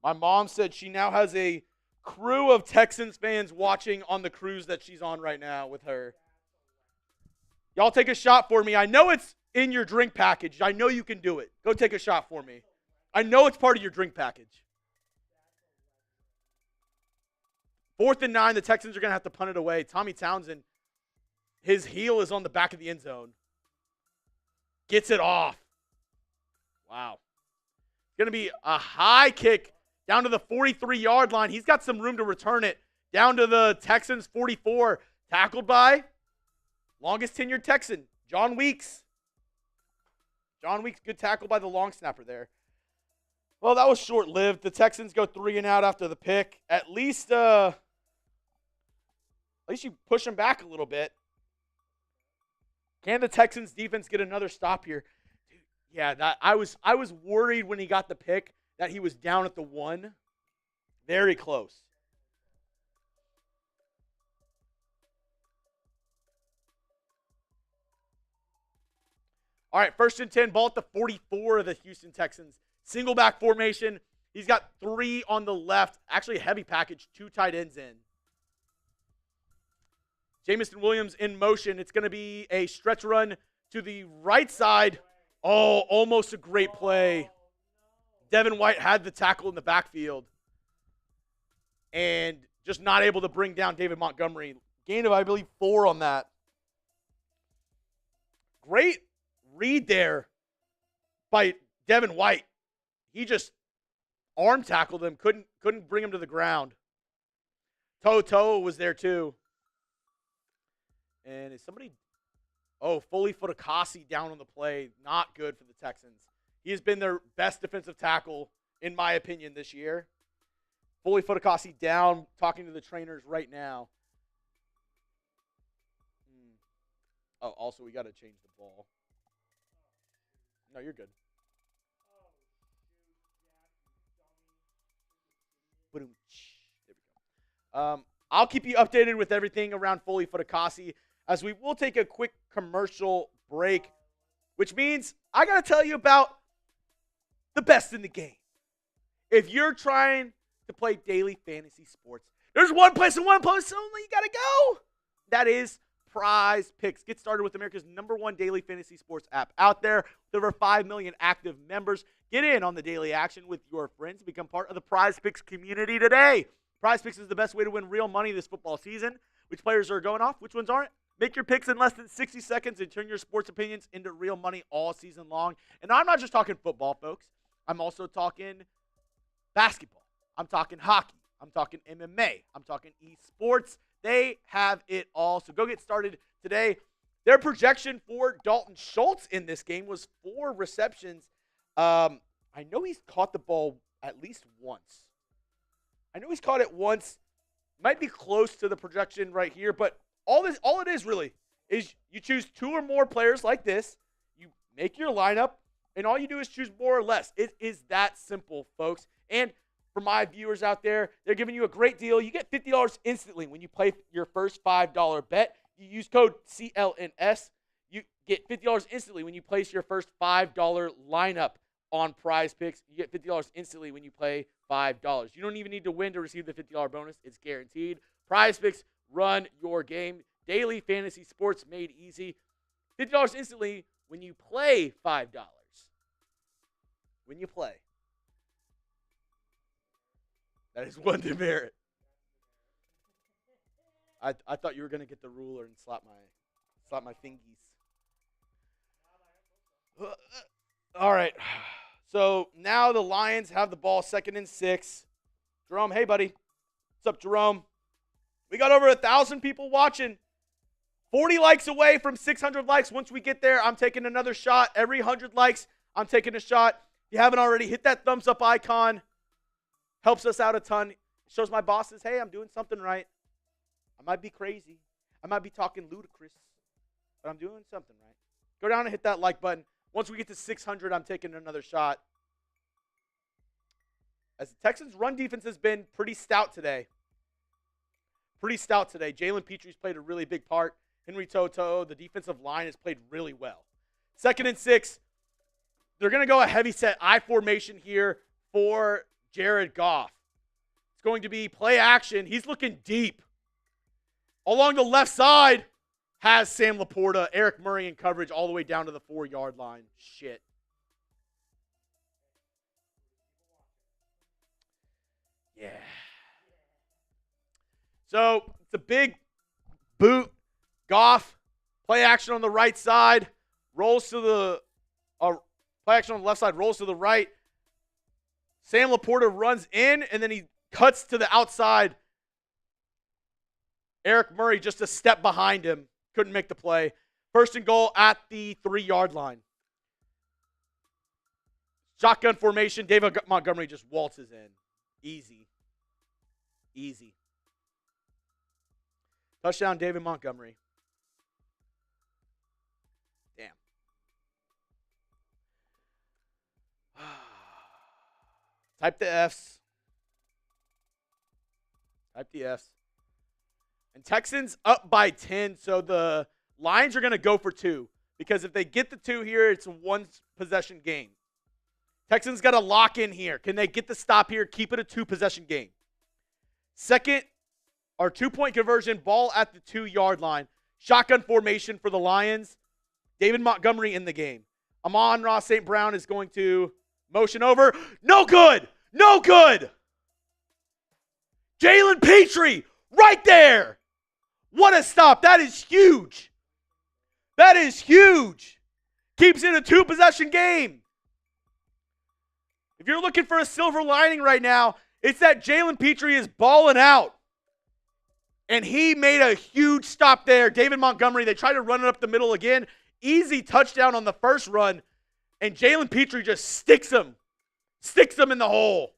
My mom said she now has a crew of Texans fans watching on the cruise that she's on right now with her. Y'all take a shot for me. I know it's in your drink package. I know you can do it. Go take a shot for me. I know it's part of your drink package. 4th and 9, the Texans are going to have to punt it away. Tommy Townsend, his heel is on the back of the end zone. Gets it off. Wow. It's going to be a high kick down to the 43-yard line. He's got some room to return it. Down to the Texans 44. Tackled by longest tenured Texan, John Weeks. John Weeks, good tackle by the long snapper there. Well, that was short-lived. The Texans go 3 and out after the pick. At least you push them back a little bit. Can the Texans defense get another stop here? Dude, yeah, I was worried when he got the pick that he was down at the 1. Very close. All right, 1st and 10, ball at the 44 of the Houston Texans. Single back formation. He's got 3 on the left. Actually, a heavy package, 2 tight ends in. Jamison Williams in motion. It's going to be a stretch run to the right side. Oh, almost a great play. Devin White had the tackle in the backfield and just not able to bring down David Montgomery. Gain of, I believe, 4 on that. Great read there by Devin White. He just arm tackled him, couldn't bring him to the ground. Toto was there too. And is somebody, Foley Fotakasi down on the play. Not good for the Texans. He has been their best defensive tackle, in my opinion, this year. Foley Fotakasi down, talking to the trainers right now. Oh, also, we got to change the ball. No, you're good. There we go. I'll keep you updated with everything around Foley Fotakasi as we will take a quick commercial break, which means I got to tell you about the best in the game. If you're trying to play daily fantasy sports, there's one place and one place only you got to go. That is PrizePicks. Get started with America's #1 daily fantasy sports app out there with over 5 million active members. Get in on the daily action with your friends. Become part of the PrizePicks community today. PrizePicks is the best way to win real money this football season. Which players are going off? Which ones aren't? Make your picks in less than 60 seconds and turn your sports opinions into real money all season long. And I'm not just talking football, folks. I'm also talking basketball. I'm talking hockey. I'm talking MMA. I'm talking esports. They have it all. So go get started today. Their projection for Dalton Schultz in this game was 4 receptions. I know he's caught the ball at least once. I know he's caught it once. Might be close to the projection right here, but all it is really is you choose 2 or more players like this. You make your lineup, and all you do is choose more or less. It is that simple, folks. And for my viewers out there, they're giving you a great deal. You get $50 instantly when you play your first $5 bet. You use code CLNS. You get $50 instantly when you place your first $5 lineup on PrizePicks. You get $50 instantly when you play $5. You don't even need to win to receive the $50 bonus. It's guaranteed. PrizePicks, run your game. Daily fantasy sports made easy. $50 instantly when you play $5. When you play. That is one demerit. I thought you were going to get the ruler and slap my fingies. All right. So now the Lions have the ball, 2nd and 6. Jerome, hey, buddy. What's up, Jerome? We got over 1,000 people watching. 40 likes away from 600 likes. Once we get there, I'm taking another shot. Every 100 likes, I'm taking a shot. If you haven't already, hit that thumbs up icon. Helps us out a ton. It shows my bosses, hey, I'm doing something right. I might be crazy. I might be talking ludicrous, but I'm doing something right. Go down and hit that like button. Once we get to 600, I'm taking another shot. As the Texans' run defense has been pretty stout today. Jalen Petre's played a really big part. Henry Toto, the defensive line, has played really well. 2nd and 6. They're going to go a heavy set I formation here for Jared Goff. It's going to be play action. He's looking deep. Along the left side has Sam Laporta, Eric Murray in coverage all the way down to the 4-yard line. Shit. Yeah. So it's a big boot. Goff, play action on the right side, rolls to the play action on the left side, rolls to the right. Sam Laporta runs in, and then he cuts to the outside. Eric Murray just a step behind him. Couldn't make the play. First and goal at the 3-yard line. Shotgun formation. David Montgomery just waltzes in. Easy. Easy. Touchdown, David Montgomery. Damn. Type the Fs. Type the Fs. And Texans up by 10, so the Lions are going to go for 2. Because if they get the 2 here, it's a 1-possession game. Texans got to lock in here. Can they get the stop here, keep it a 2-possession game? Second, or 2-point conversion, ball at the 2-yard line. Shotgun formation for the Lions. David Montgomery in the game. Amon-Ra St. Brown is going to motion over. No good! No good! Jalen Petrie right there! What a stop. That is huge. That is huge. Keeps it a 2-possession game. If you're looking for a silver lining right now, it's that Jalen Petrie is balling out. And he made a huge stop there. David Montgomery, they tried to run it up the middle again. Easy touchdown on the first run. And Jalen Petrie just sticks him. Sticks him in the hole.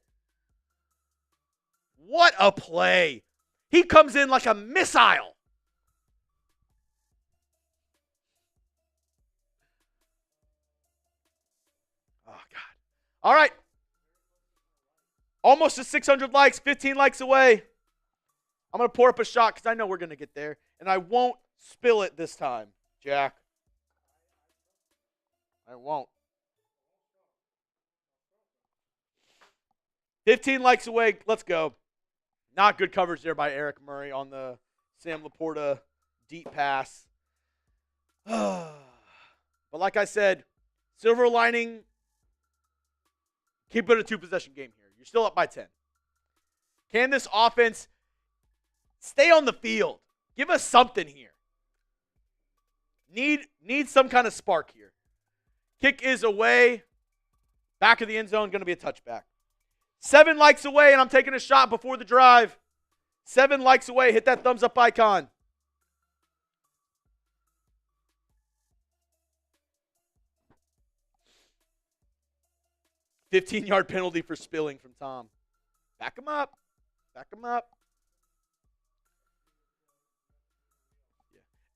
What a play. He comes in like a missile. Oh, God. All right. Almost to 600 likes, 15 likes away. I'm going to pour up a shot because I know we're going to get there. And I won't spill it this time, Jack. I won't. 15 likes away. Let's go. Not good coverage there by Eric Murray on the Sam Laporta deep pass. But like I said, silver lining, keep it a 2-possession game here. You're still up by 10. Can this offense stay on the field? Give us something here. Need some kind of spark here. Kick is away. Back of the end zone, going to be a touchback. 7 likes away, and I'm taking a shot before the drive. 7 likes away. Hit that thumbs up icon. $15-yard penalty for spilling from Tom. Back him up. Back him up.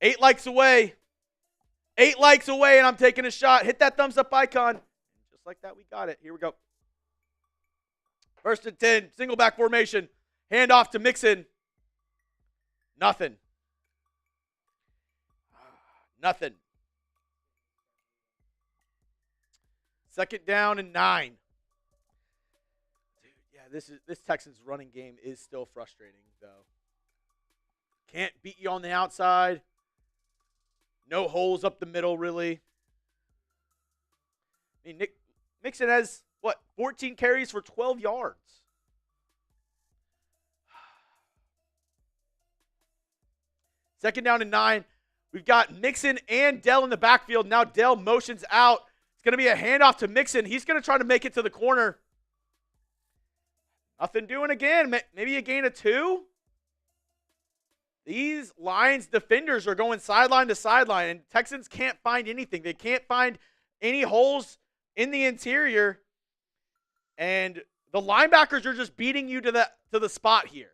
8 likes away. 8 likes away, and I'm taking a shot. Hit that thumbs up icon. Just like that, we got it. Here we go. First and 10, single back formation. Hand off to Mixon. Nothing. Nothing. Second down and 9. Dude, yeah, this Texans running game is still frustrating, though. Can't beat you on the outside. No holes up the middle, really. I mean, Mixon has, 14 carries for 12 yards. Second down and 9. We've got Mixon and Dell in the backfield. Now Dell motions out. It's going to be a handoff to Mixon. He's going to try to make it to the corner. Nothing doing again. Maybe a gain of 2. These Lions defenders are going sideline to sideline, and Texans can't find anything. They can't find any holes in the interior, and the linebackers are just beating you to the spot here.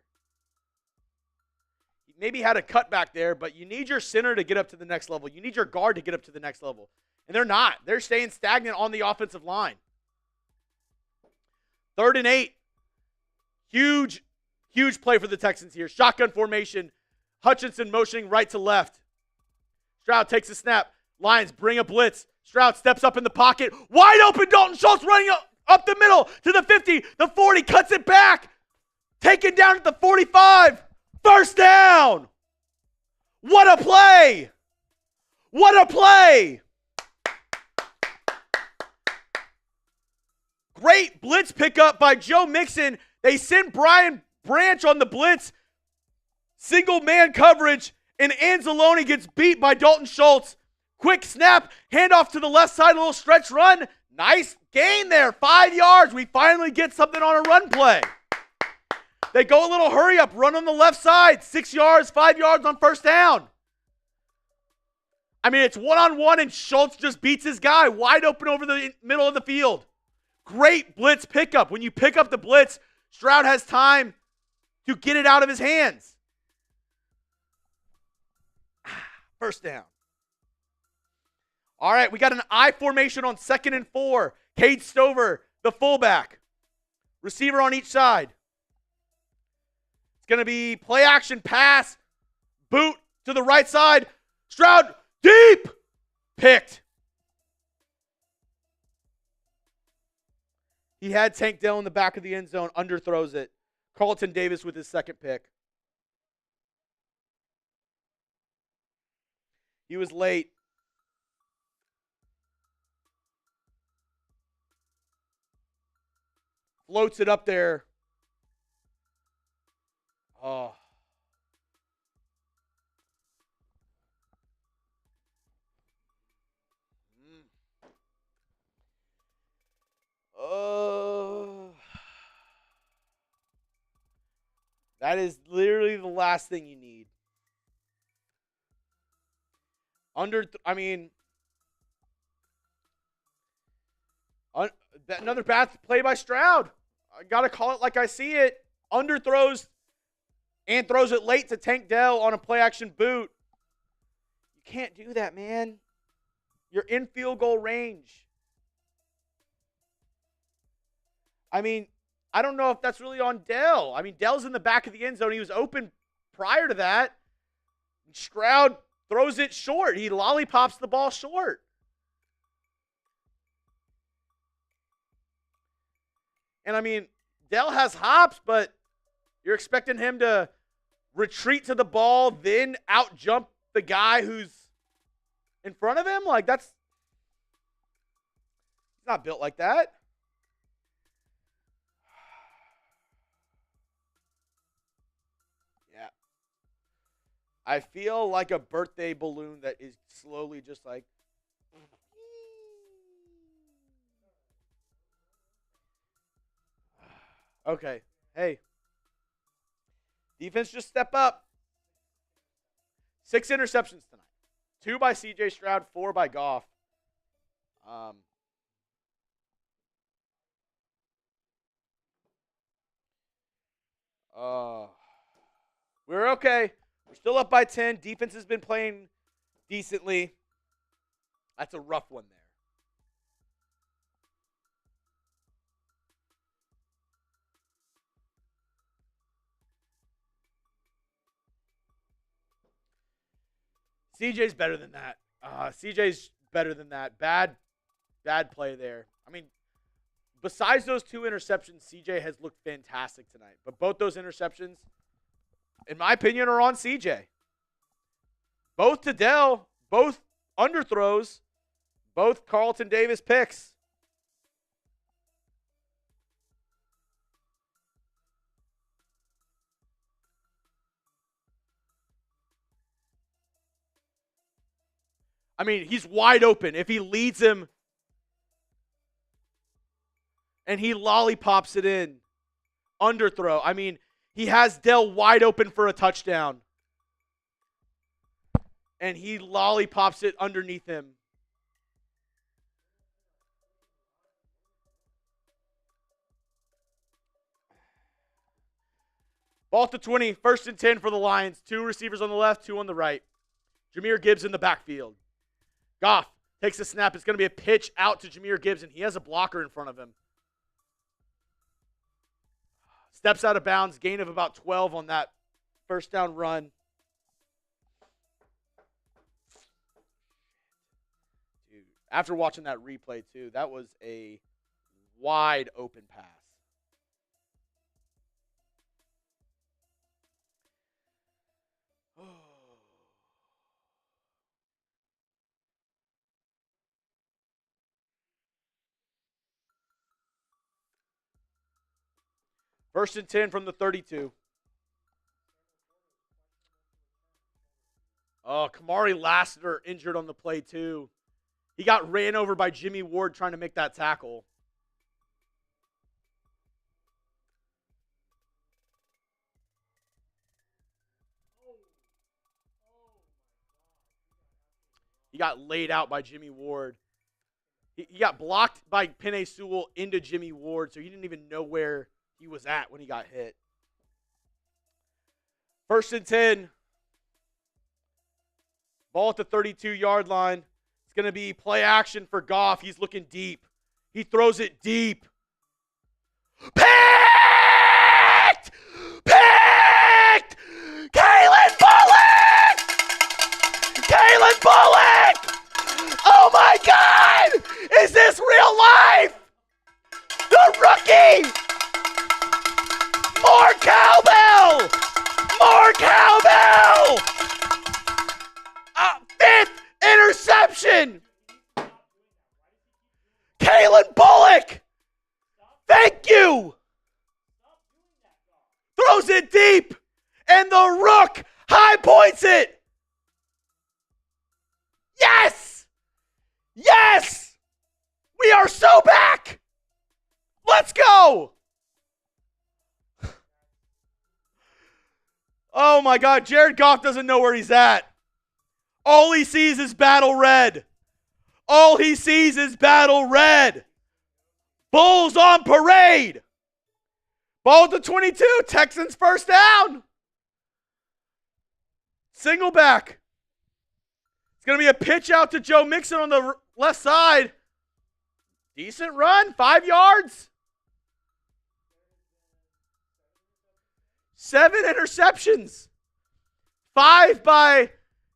You maybe had a cutback there, but you need your center to get up to the next level. You need your guard to get up to the next level, and they're not. They're staying stagnant on the offensive line. 3rd and 8. Huge play for the Texans here. Shotgun formation. Hutchinson motioning right to left. Stroud takes a snap. Lions bring a blitz. Stroud steps up in the pocket. Wide open, Dalton Schultz running up. Up the middle to the 50, the 40, cuts it back. Taken down at the 45. First down. What a play. What a play. Great blitz pickup by Joe Mixon. They send Brian Branch on the blitz. Single man coverage, and Anzalone gets beat by Dalton Schultz. Quick snap, handoff to the left side, a little stretch run. Nice gain there, 5 yards. We finally get something on a run play. They go a little hurry up, run on the left side, 6 yards, 5 yards on first down. I mean, it's one-on-one, and Schultz just beats his guy wide open over the middle of the field. Great blitz pickup. When you pick up the blitz, Stroud has time to get it out of his hands. First down. All right, we got an I formation on 2nd and 4. Cade Stover, the fullback. Receiver on each side. It's going to be play action pass. Boot to the right side. Stroud deep. Picked. He had Tank Dell in the back of the end zone. Underthrows it. Carlton Davis with his second pick. He was late. Floats it up there. Oh. Oh. That is literally the last thing you need. Another bad play by Stroud. I got to call it like I see it. Underthrows and throws it late to Tank Dell on a play-action boot. You can't do that, man. You're in field goal range. I mean, I don't know if that's really on Dell. I mean, Dell's in the back of the end zone. He was open prior to that. Stroud throws it short. He lollipops the ball short. And, I mean, Dell has hops, but you're expecting him to retreat to the ball, then out-jump the guy who's in front of him? Like, he's not built like that. Yeah. I feel like a birthday balloon that is slowly just like, okay. Hey. Defense just step up. 6 interceptions tonight. 2 by C.J. Stroud, 4 by Goff. We're okay. We're still up by 10. Defense has been playing decently. That's a rough one there. CJ's better than that. CJ's better than that. Bad play there. I mean, besides those 2 interceptions, CJ has looked fantastic tonight. But both those interceptions, in my opinion, are on CJ. Both to Dell, both underthrows, both Carlton Davis picks. I mean, he's wide open. If he leads him and he lollipops it in, underthrow. I mean, he has Dell wide open for a touchdown. And he lollipops it underneath him. Ball to 20, 1st and 10 for the Lions. 2 receivers on the left, 2 on the right. Jahmyr Gibbs in the backfield. Goff takes a snap. It's going to be a pitch out to Jahmyr Gibbs, and he has a blocker in front of him. Steps out of bounds, gain of about 12 on that first down run. Dude, after watching that replay, too, that was a wide open pass. First and 10 from the 32. Oh, Kamari Lassiter injured on the play too. He got ran over by Jimmy Ward trying to make that tackle. He got laid out by Jimmy Ward. He got blocked by Penei Sewell into Jimmy Ward, so he didn't even know where he was at when he got hit. First and 10. Ball at the 32-yard line. It's going to be play action for Goff. He's looking deep. He throws it deep. Picked! Picked! Kalen Bullock! Kalen Bullock! Oh my God! Is this real life? The rookie! More cowbell! More cowbell! Fifth interception! Kalen Bullock! Thank you! Throws it deep, and the Rook high points it! Yes! Yes! We are so back! Let's go! Oh my God, Jared Goff doesn't know where he's at. All he sees is battle red. All he sees is battle red. Bulls on parade. Ball at the 22, Texans first down. Single back. It's going to be a pitch out to Joe Mixon on the left side. Decent run, 5 yards. 7 interceptions. 5 by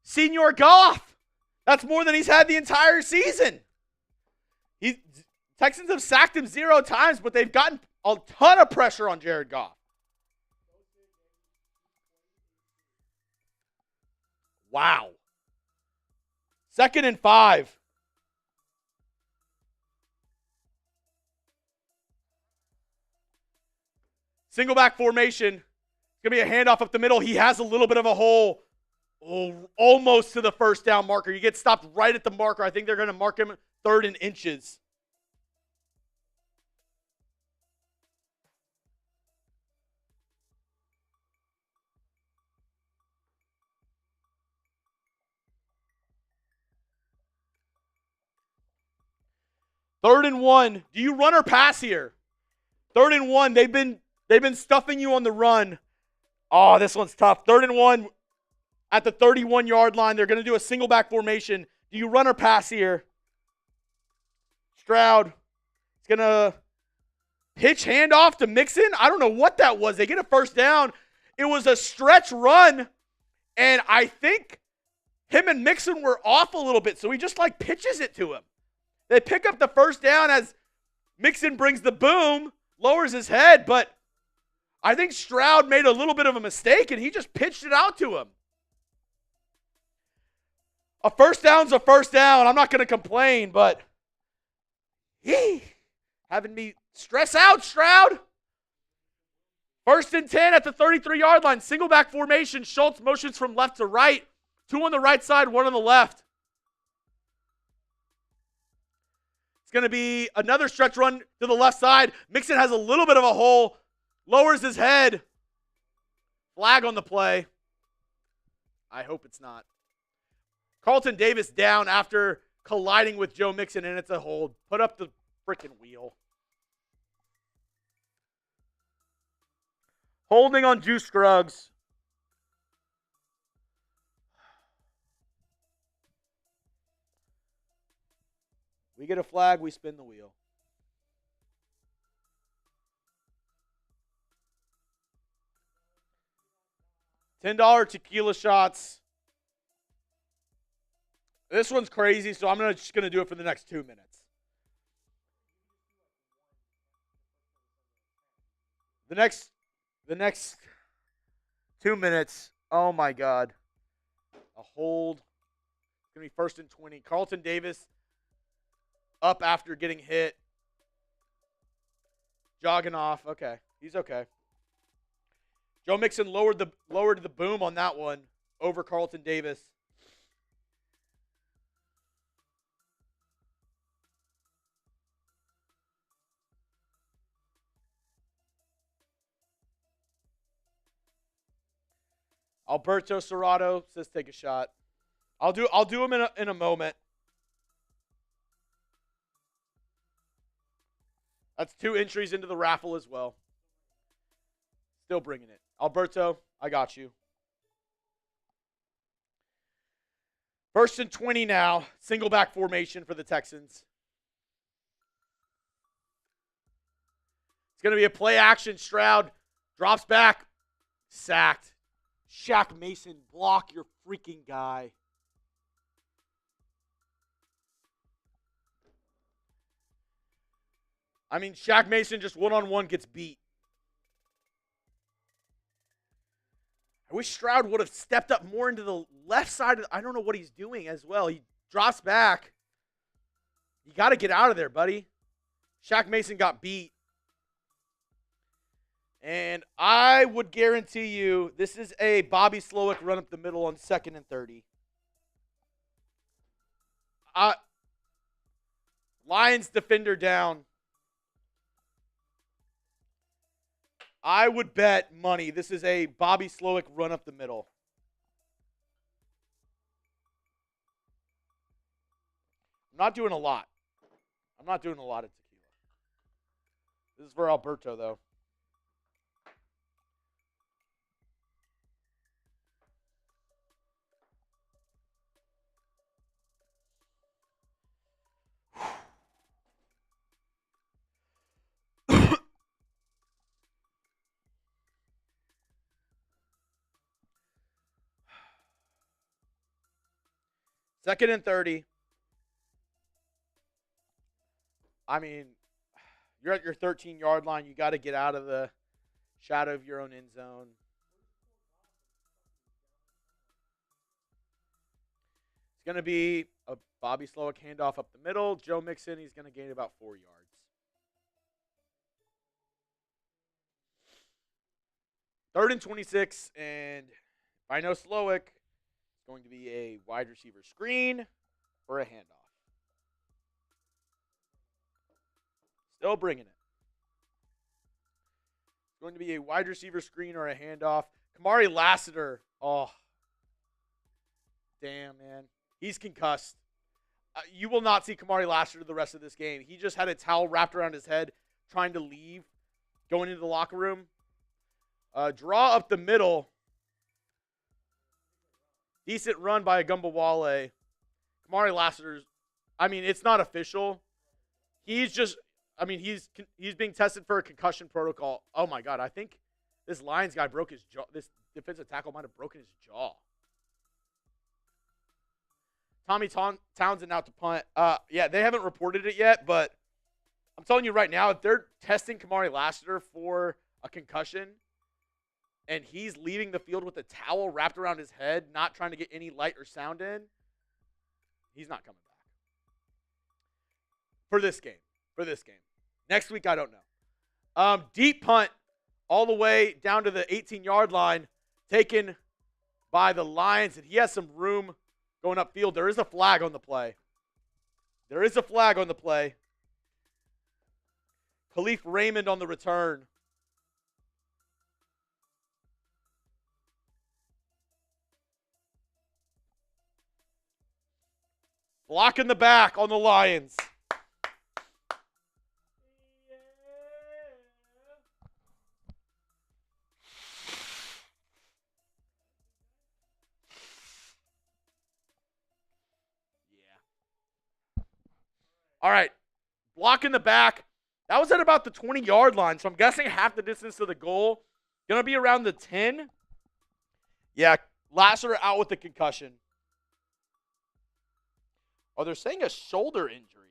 Senior Goff. That's more than he's had the entire season. Texans have sacked him 0 times, but they've gotten a ton of pressure on Jared Goff. Wow. 2nd and 5. Single back formation. It's going to be a handoff up the middle. He has a little bit of a hole. Oh, almost to the first down marker. You get stopped right at the marker. I think they're going to mark him 3rd and inches. Third and 1. Do you run or pass here? 3rd and 1. They've been stuffing you on the run. Oh, this one's tough. 3rd and 1 at the 31-yard line. They're going to do a single back formation. Do you run or pass here? Stroud is going to pitch handoff to Mixon. I don't know what that was. They get a first down. It was a stretch run, and I think him and Mixon were off a little bit, so he just pitches it to him. They pick up the first down as Mixon brings the boom, lowers his head, but I think Stroud made a little bit of a mistake, and he just pitched it out to him. A first down's a first down. I'm not going to complain, but having me stress out, Stroud. 1st and 10 at the 33-yard line. Single back formation. Schultz motions from left to right. 2 on the right side, 1 on the left. It's going to be another stretch run to the left side. Mixon has a little bit of a hole. Lowers his head. Flag on the play. I hope it's not. Carlton Davis down after colliding with Joe Mixon, and it's a hold. Put up the freaking wheel. Holding on Juice Scruggs. We get a flag, we spin the wheel. $10 tequila shots. This one's crazy, so I'm just going to do it for the next 2 minutes. The next 2 minutes. Oh my God. A hold. It's gonna be 1st and 20. Carlton Davis up after getting hit. Jogging off. Okay. He's okay. Joe Mixon lowered the boom on that one over Carlton Davis. Alberto Serrato says take a shot. I'll do him in a moment. That's 2 entries into the raffle as well. Still bringing it. Alberto, I got you. 1st and 20 now. Single back formation for the Texans. It's going to be a play action. Stroud drops back. Sacked. Shaq Mason, block your freaking guy. I mean, Shaq Mason just one-on-one gets beat. I wish Stroud would have stepped up more into the left side. I don't know what he's doing as well. He drops back. You got to get out of there, buddy. Shaq Mason got beat. And I would guarantee you this is a Bobby Slowick run up the middle on 2nd and 30. Lions defender down. I would bet money this is a Bobby Slowick run up the middle. I'm not doing a lot. I'm not doing a lot of tequila. This is for Alberto, though. Second and 30. I mean, you're at your 13-yard line. You got to get out of the shadow of your own end zone. It's going to be a Bobby Slowick handoff up the middle. Joe Mixon, he's going to gain about 4 yards. Third and 26, and if I know Slowick, it's going to be a wide receiver screen or a handoff. Still bringing it. It's going to be a wide receiver screen or a handoff. Kamari Lassiter. Oh, damn, man. He's concussed. You will not see Kamari Lassiter the rest of this game. He just had a towel wrapped around his head trying to leave, going into the locker room. Draw up the middle. Decent run by Agumbawale. Kamari Lassiter's, I mean, it's not official. He's just, I mean, he's being tested for a concussion protocol. Oh, my God. I think this Lions guy broke his jaw. This defensive tackle might have broken his jaw. Tommy Townsend out to punt. Yeah, they haven't reported it yet, but I'm telling you right now, if they're testing Kamari Lassiter for a concussion and he's leaving the field with a towel wrapped around his head, not trying to get any light or sound in, he's not coming back. For this game. Next week, I don't know. Deep punt all the way down to the 18-yard line, taken by the Lions, and he has some room going upfield. There is a flag on the play. Khalif Raymond on the return. Block in the back on the Lions. All right, block in the back. That was at about the 20-yard line, so I'm guessing half the distance to the goal. Going to be around the 10. Yeah, Lassiter out with the concussion. Oh, they're saying a shoulder injury.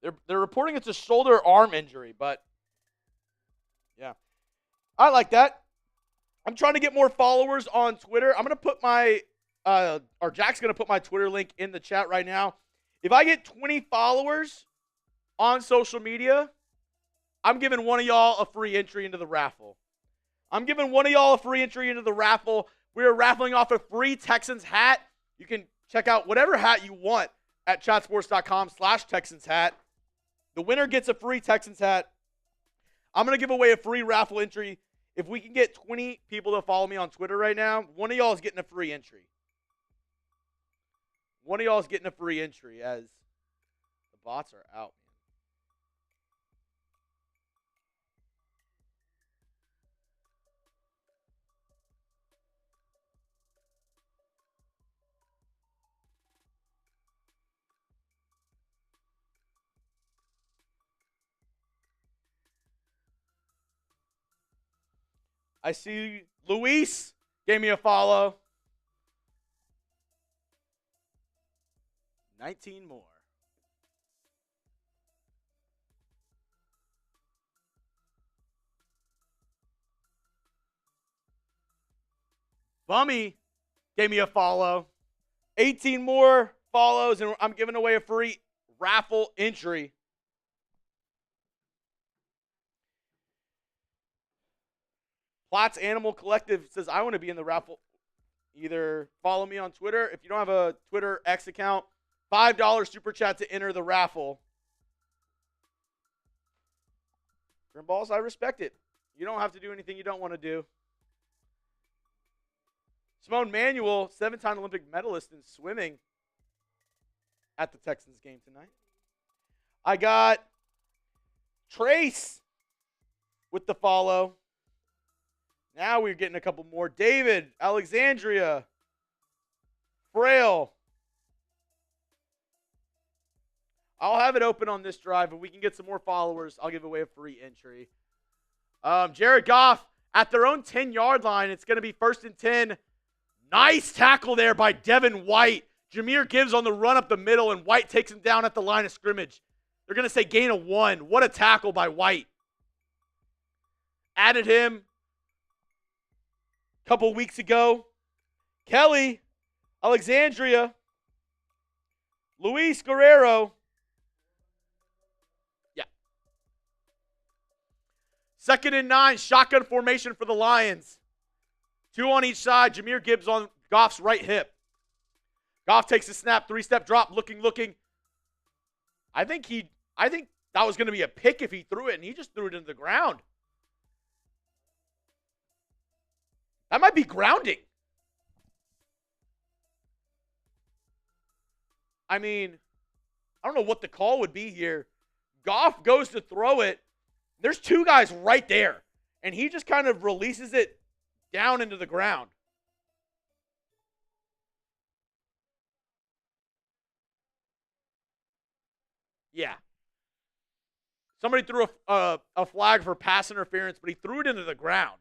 They're reporting it's a shoulder arm injury, but yeah. I like that. I'm trying to get more followers on Twitter. I'm going to put my or Jack's going to put my Twitter link in the chat right now. If I get 20 followers on social media, I'm giving one of y'all a free entry into the raffle. We are raffling off a free Texans hat. You can check out whatever hat you want at chatsports.com/Texans hat. The winner gets a free Texans hat. I'm going to give away a free raffle entry. If we can get 20 people to follow me on Twitter right now, one of y'all is getting a free entry. As the bots are out. I see Luis gave me a follow. 19 more. Bummy gave me a follow. 18 more follows, and I'm giving away a free raffle entry. Platts Animal Collective says, I want to be in the raffle. Either follow me on Twitter. If you don't have a Twitter X account, $5 super chat to enter the raffle. Grimballs, I respect it. You don't have to do anything you don't want to do. Simone Manuel, 7-time Olympic medalist in swimming at the Texans game tonight. I got Trace with the follow. Now we're getting a couple more. David, Alexandria, Frail. I'll have it open on this drive. If we can get some more followers, I'll give away a free entry. Jared Goff at their own 10-yard line. It's going to be 1st and 10. Nice tackle there by Devin White. Jahmyr Gibbs on the run up the middle, and White takes him down at the line of scrimmage. They're going to say gain of 1. What a tackle by White. Added him a couple weeks ago. Kelly, Alexandria, Luis Guerrero. Yeah. 2nd and 9, shotgun formation for the Lions. 2 on each side. Jahmyr Gibbs on Goff's right hip. Goff takes a snap, 3-step drop, looking. I think that was going to be a pick if he threw it, and he just threw it into the ground. That might be grounding. I mean, I don't know what the call would be here. Goff goes to throw it. There's 2 guys right there, and he just kind of releases it down into the ground. Yeah. Somebody threw a flag for pass interference, but he threw it into the ground.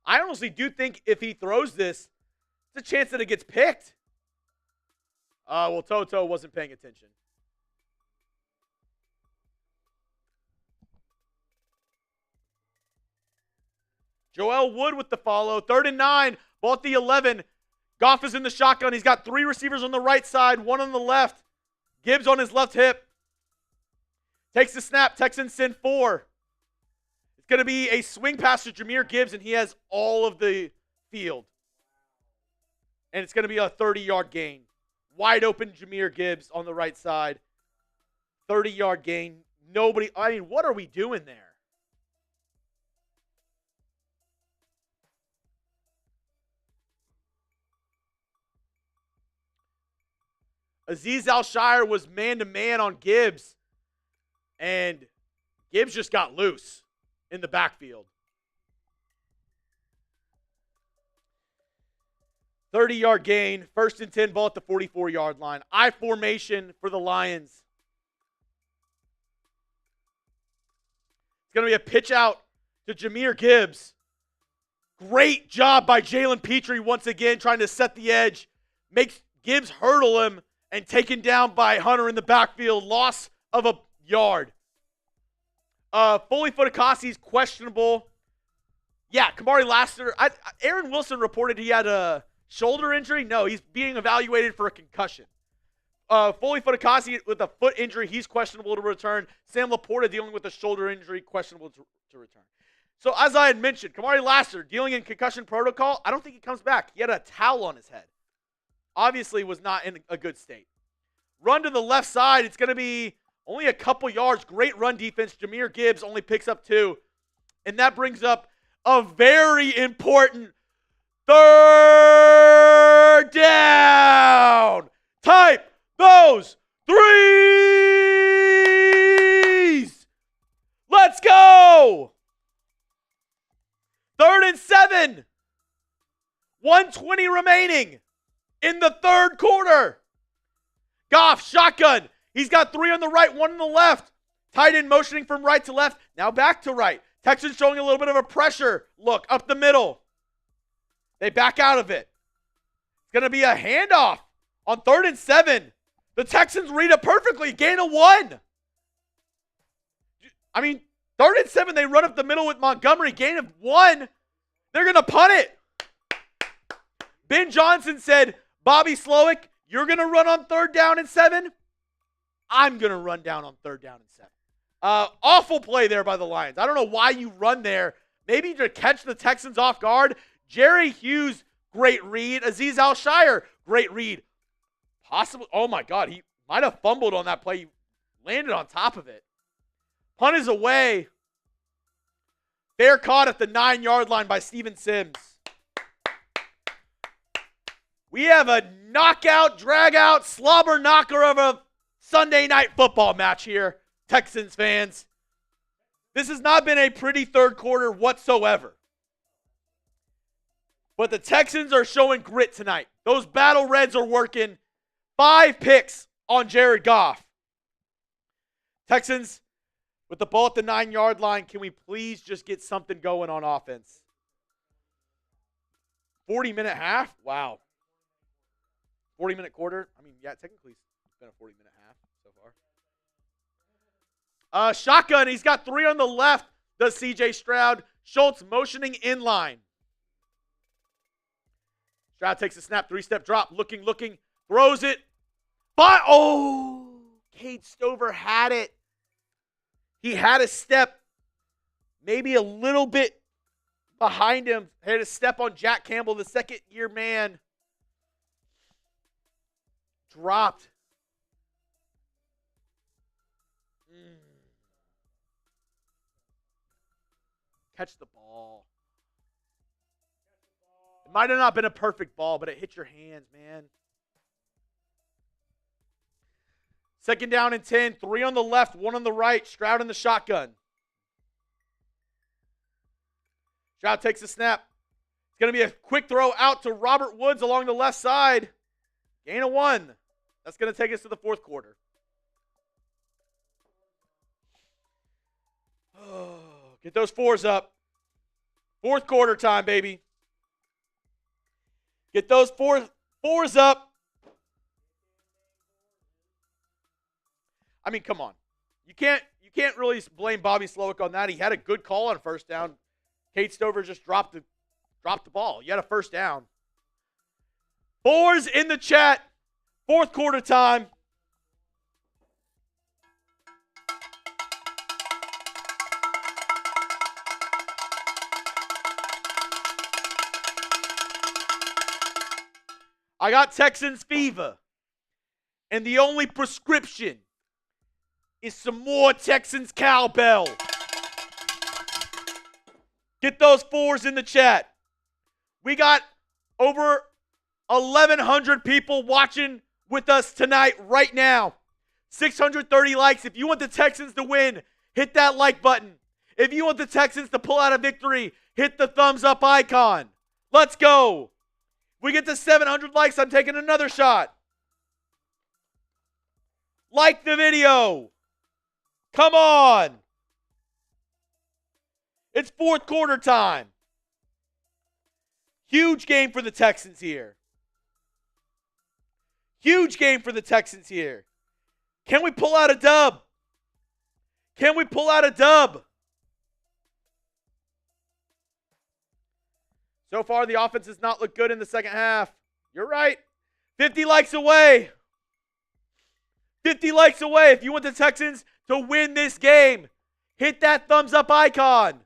I honestly do think if he throws this, it's a chance that it gets picked. Well, Toto wasn't paying attention. Joel Wood with the follow. 3rd and 9. Ball at the 11. Goff is in the shotgun. He's got 3 receivers on the right side, 1 on the left. Gibbs on his left hip. Takes the snap. Texans send 4. It's going to be a swing pass to Jahmyr Gibbs, and he has all of the field. And it's going to be a 30-yard gain. Wide open Jahmyr Gibbs on the right side. 30-yard gain. Nobody, I mean, what are we doing there? Azeez Al-Shire was man-to-man on Gibbs, and Gibbs just got loose in the backfield. 30-yard gain, 1st and 10, ball at the 44-yard line. I formation for the Lions. It's going to be a pitch out to Jahmyr Gibbs. Great job by Jalen Petrie once again trying to set the edge. Makes Gibbs hurdle him. and taken down by Hunter in the backfield. Loss of a yard. Foley Fotakasi's questionable. Yeah, Kamari Lassiter. Aaron Wilson reported he had a shoulder injury. No, he's being evaluated for a concussion. Foley Fotakasi with a foot injury, he's questionable to return. Sam Laporta dealing with a shoulder injury, questionable to return. So as I had mentioned, Kamari Lassiter dealing in concussion protocol. I don't think he comes back. He had a towel on his head. Obviously was not in a good state. Run to the left side. It's going to be only a couple yards. Great run defense. Jahmyr Gibbs only picks up 2. And that brings up a very important third down. Type those threes. Let's go. 3rd and 7. 1:20 remaining in the third quarter. Goff, shotgun. He's got 3 on the right, 1 on the left. Tight end motioning from right to left. Now back to right. Texans showing a little bit of a pressure look up the middle. They back out of it. It's going to be a handoff on 3rd and 7. The Texans read it perfectly. Gain of 1. I mean, 3rd and 7, they run up the middle with Montgomery. Gain of 1. They're going to punt it. Ben Johnson said, Bobby Slowick, you're going to run on 3rd down and 7. I'm going to run down on 3rd down and 7. Awful play there by the Lions. I don't know why you run there. Maybe to catch the Texans off guard. Jerry Hughes, great read. Azeez Al-Shire, great read. Possibly, oh my God, he might have fumbled on that play. He landed on top of it. Punt is away. Fair caught at the 9-yard line by Steven Sims. We have a knockout, drag-out, slobber knocker of a Sunday night football match here, Texans fans. This has not been a pretty third quarter whatsoever. But the Texans are showing grit tonight. Those Battle Reds are working. 5 picks on Jared Goff. Texans with the ball at the 9-yard line. Can we please just get something going on offense? 40-minute half? Wow. 40-minute quarter? I mean, yeah, technically it's been a 40-minute half so far. Shotgun. He's got 3 on the left, does C.J. Stroud. Schultz motioning in line. Stroud takes a snap, 3-step drop, looking, throws it. But, Cade Stover had it. He had a step, maybe a little bit behind him. Had a step on Jack Campbell, the second-year man. Dropped. Catch the ball. It might have not been a perfect ball, but it hit your hands, man. 2nd down and 10. 3 on the left, 1 on the right. Stroud in the shotgun. Stroud takes a snap. It's going to be a quick throw out to Robert Woods along the left side. Gain of 1. That's going to take us to the fourth quarter. Get those 4s up. Fourth quarter time, baby. Get those 4s up. I mean, come on. You can't really blame Bobby Slowick on that. He had a good call on 1st down. Cade Stover just dropped the ball. You had a 1st down. 4s in the chat. Fourth quarter time. I got Texans fever. And the only prescription is some more Texans cowbell. Get those 4s in the chat. We got over 1,100 people watching with us tonight right now. 630 likes. If you want the Texans to win, hit that like button. If you want the Texans to pull out a victory, hit the thumbs up icon. Let's go. If we get to 700 likes, I'm taking another shot. Like the video. Come on. It's fourth quarter time. Huge game for the Texans here. Huge game for the Texans here. Can we pull out a dub? Can we pull out a dub? So far, the offense has not looked good in the second half. You're right. 50 likes away. 50 likes away. If you want the Texans to win this game, hit that thumbs up icon.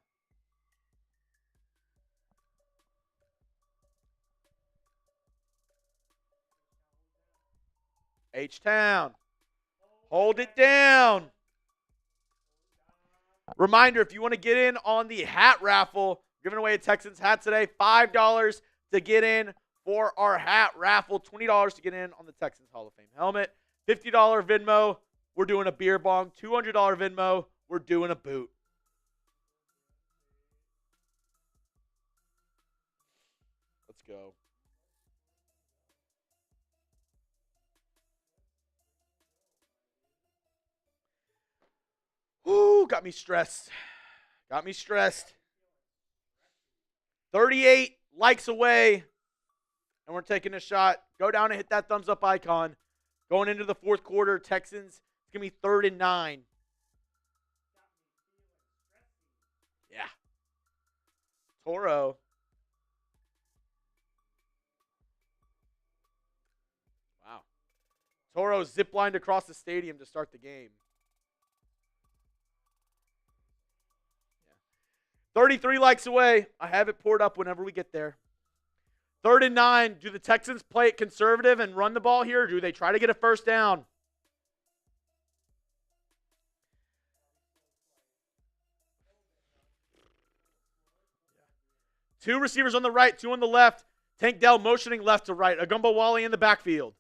H-Town. Hold it down. Reminder, if you want to get in on the hat raffle, giving away a Texans hat today, $5 to get in for our hat raffle, $20 to get in on the Texans Hall of Fame helmet, $50 Venmo, we're doing a beer bong, $200 Venmo, we're doing a boot. Let's go. Woo, got me stressed. Got me stressed. 38 likes away, and we're taking a shot. Go down and hit that thumbs up icon. Going into the fourth quarter, Texans, it's going to be 3rd and 9. Yeah. Toro. Wow. Toro ziplined across the stadium to start the game. 33 likes away. I have it poured up whenever we get there. 3rd and 9. Do the Texans play it conservative and run the ball here, or do they try to get a first down? Two receivers on the right, two on the left. Tank Dell motioning left to right. Agumbo Wally in the backfield.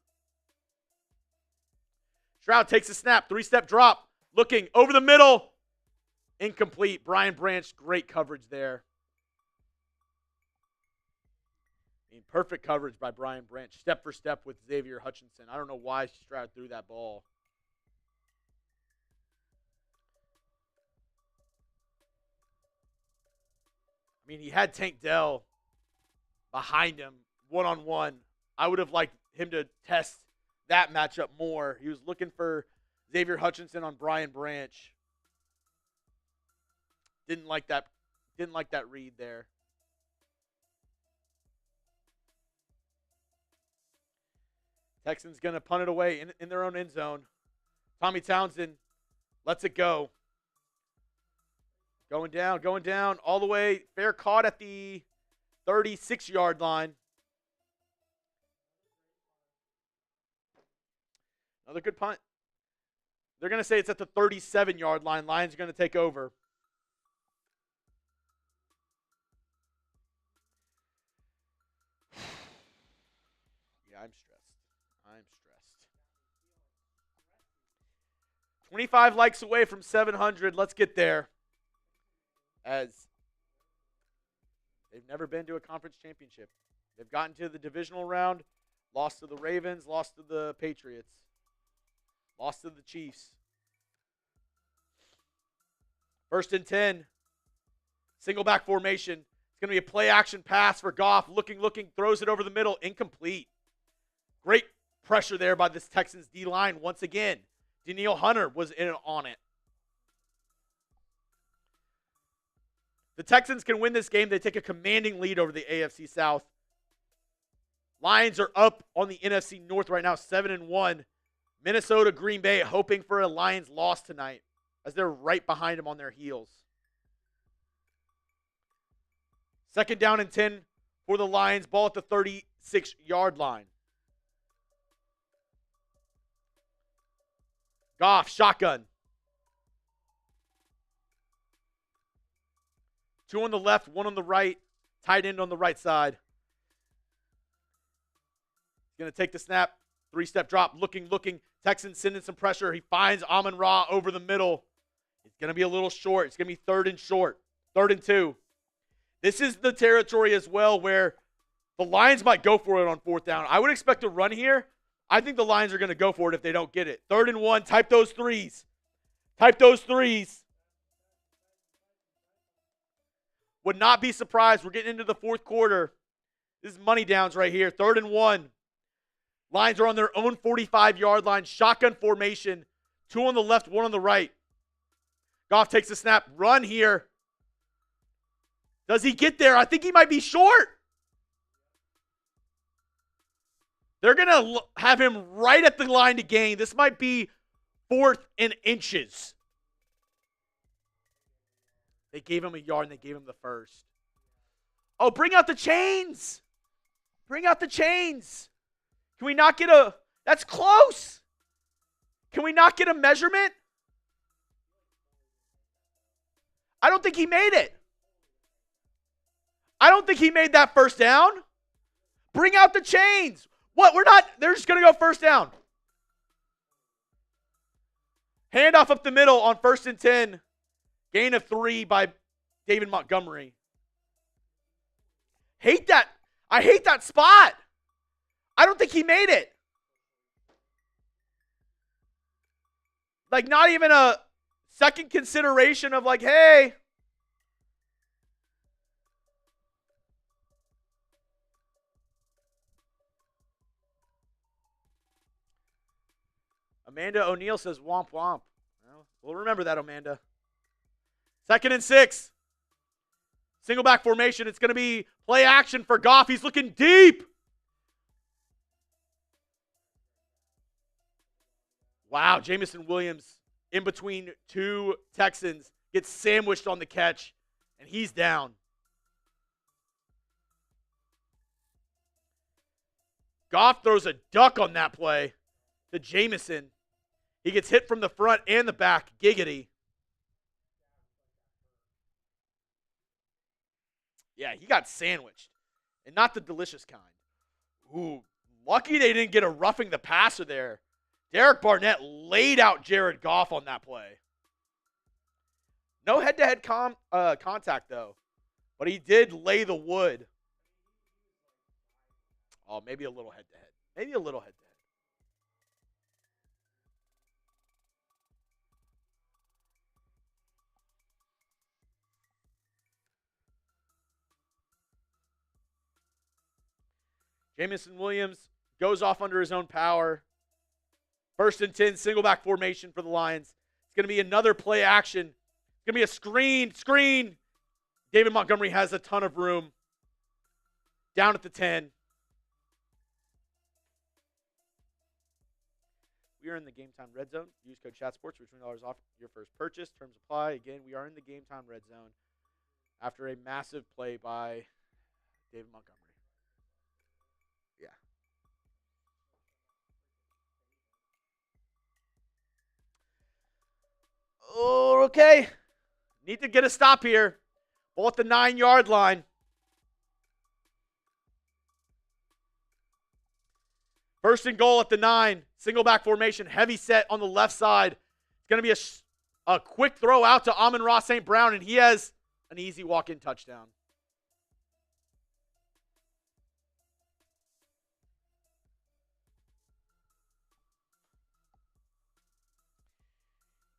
Stroud takes a snap. 3-step drop. Looking over the middle. Incomplete. Brian Branch, great coverage there. I mean, perfect coverage by Brian Branch. Step for step with Xavier Hutchinson. I don't know why Stroud threw that ball. I mean, he had Tank Dell behind him, one-on-one. I would have liked him to test that matchup more. He was looking for Xavier Hutchinson on Brian Branch. Didn't like that read there. Texans going to punt it away in their own end zone. Tommy Townsend lets it go. Going down, all the way. Fair caught at the 36-yard line. Another good punt. They're going to say it's at the 37-yard line. Lions are going to take over. I'm stressed. 25 likes away from 700. Let's get there. As they've never been to a conference championship. They've gotten to the divisional round, lost to the Ravens, lost to the Patriots, lost to the Chiefs. 1st and 10. Single back formation. It's going to be a play action pass for Goff. Looking, throws it over the middle. Incomplete. Great pressure there by this Texans D-line once again. Danielle Hunter was in on it. The Texans can win this game. They take a commanding lead over the AFC South. Lions are up on the NFC North right now, 7-1. Minnesota, Green Bay hoping for a Lions loss tonight as they're right behind them on their heels. 2nd down and 10 for the Lions. Ball at the 36-yard line. Goff, shotgun. 2 on the left, 1 on the right. Tight end on the right side. He's going to take the snap. 3-step drop. Looking. Texans sending some pressure. He finds Amon-Ra over the middle. It's going to be a little short. It's going to be 3rd and short. 3rd and 2. This is the territory as well where the Lions might go for it on 4th down. I would expect a run here. I think the Lions are going to go for it if they don't get it. 3rd and 1. Type those threes. Would not be surprised. We're getting into the fourth quarter. This is money downs right here. 3rd and 1. Lions are on their own 45-yard line. Shotgun formation. 2 on the left, 1 on the right. Goff takes a snap. Run here. Does he get there? I think he might be short. They're going to have him right at the line to gain. This might be 4th and inches. They gave him a yard and they gave him the first. Oh, bring out the chains. Bring out the chains. Can we not get a... That's close. Can we not get a measurement? I don't think he made it. I don't think he made that first down. Bring out the chains. What? We're not... They're just going to go first down. Handoff up the middle on 1st and 10. Gain of 3 by David Montgomery. Hate that. I hate that spot. I don't think he made it. Like, not even a second consideration of like, hey. Amanda O'Neill says womp womp. Well, we'll remember that, Amanda. 2nd and 6. Single back formation. It's going to be play action for Goff. He's looking deep. Wow, Jamison Williams in between 2 Texans gets sandwiched on the catch, and he's down. Goff throws a duck on that play to Jamison. He gets hit from the front and the back. Giggity. Yeah, he got sandwiched, and not the delicious kind. Ooh, lucky they didn't get a roughing the passer there. Derek Barnett laid out Jared Goff on that play. No head-to-head contact, though. But he did lay the wood. Oh, maybe a little head-to-head. Maybe a little head-to-head. Jamison Williams goes off under his own power. 1st and 10, single back formation for the Lions. It's going to be another play action. It's going to be a screen. David Montgomery has a ton of room. Down at the 10. We are in the Game Time Red Zone. Use code Chat Sports for $20 off your first purchase. Terms apply. Again, we are in the Game Time Red Zone after a massive play by David Montgomery. Yeah. Oh, okay. Need to get a stop here. Ball at the 9-yard line. First and goal at the 9. Single back formation. Heavy set on the left side. It's going to be a quick throw out to Amon-Ra St. Brown, and he has an easy walk-in touchdown.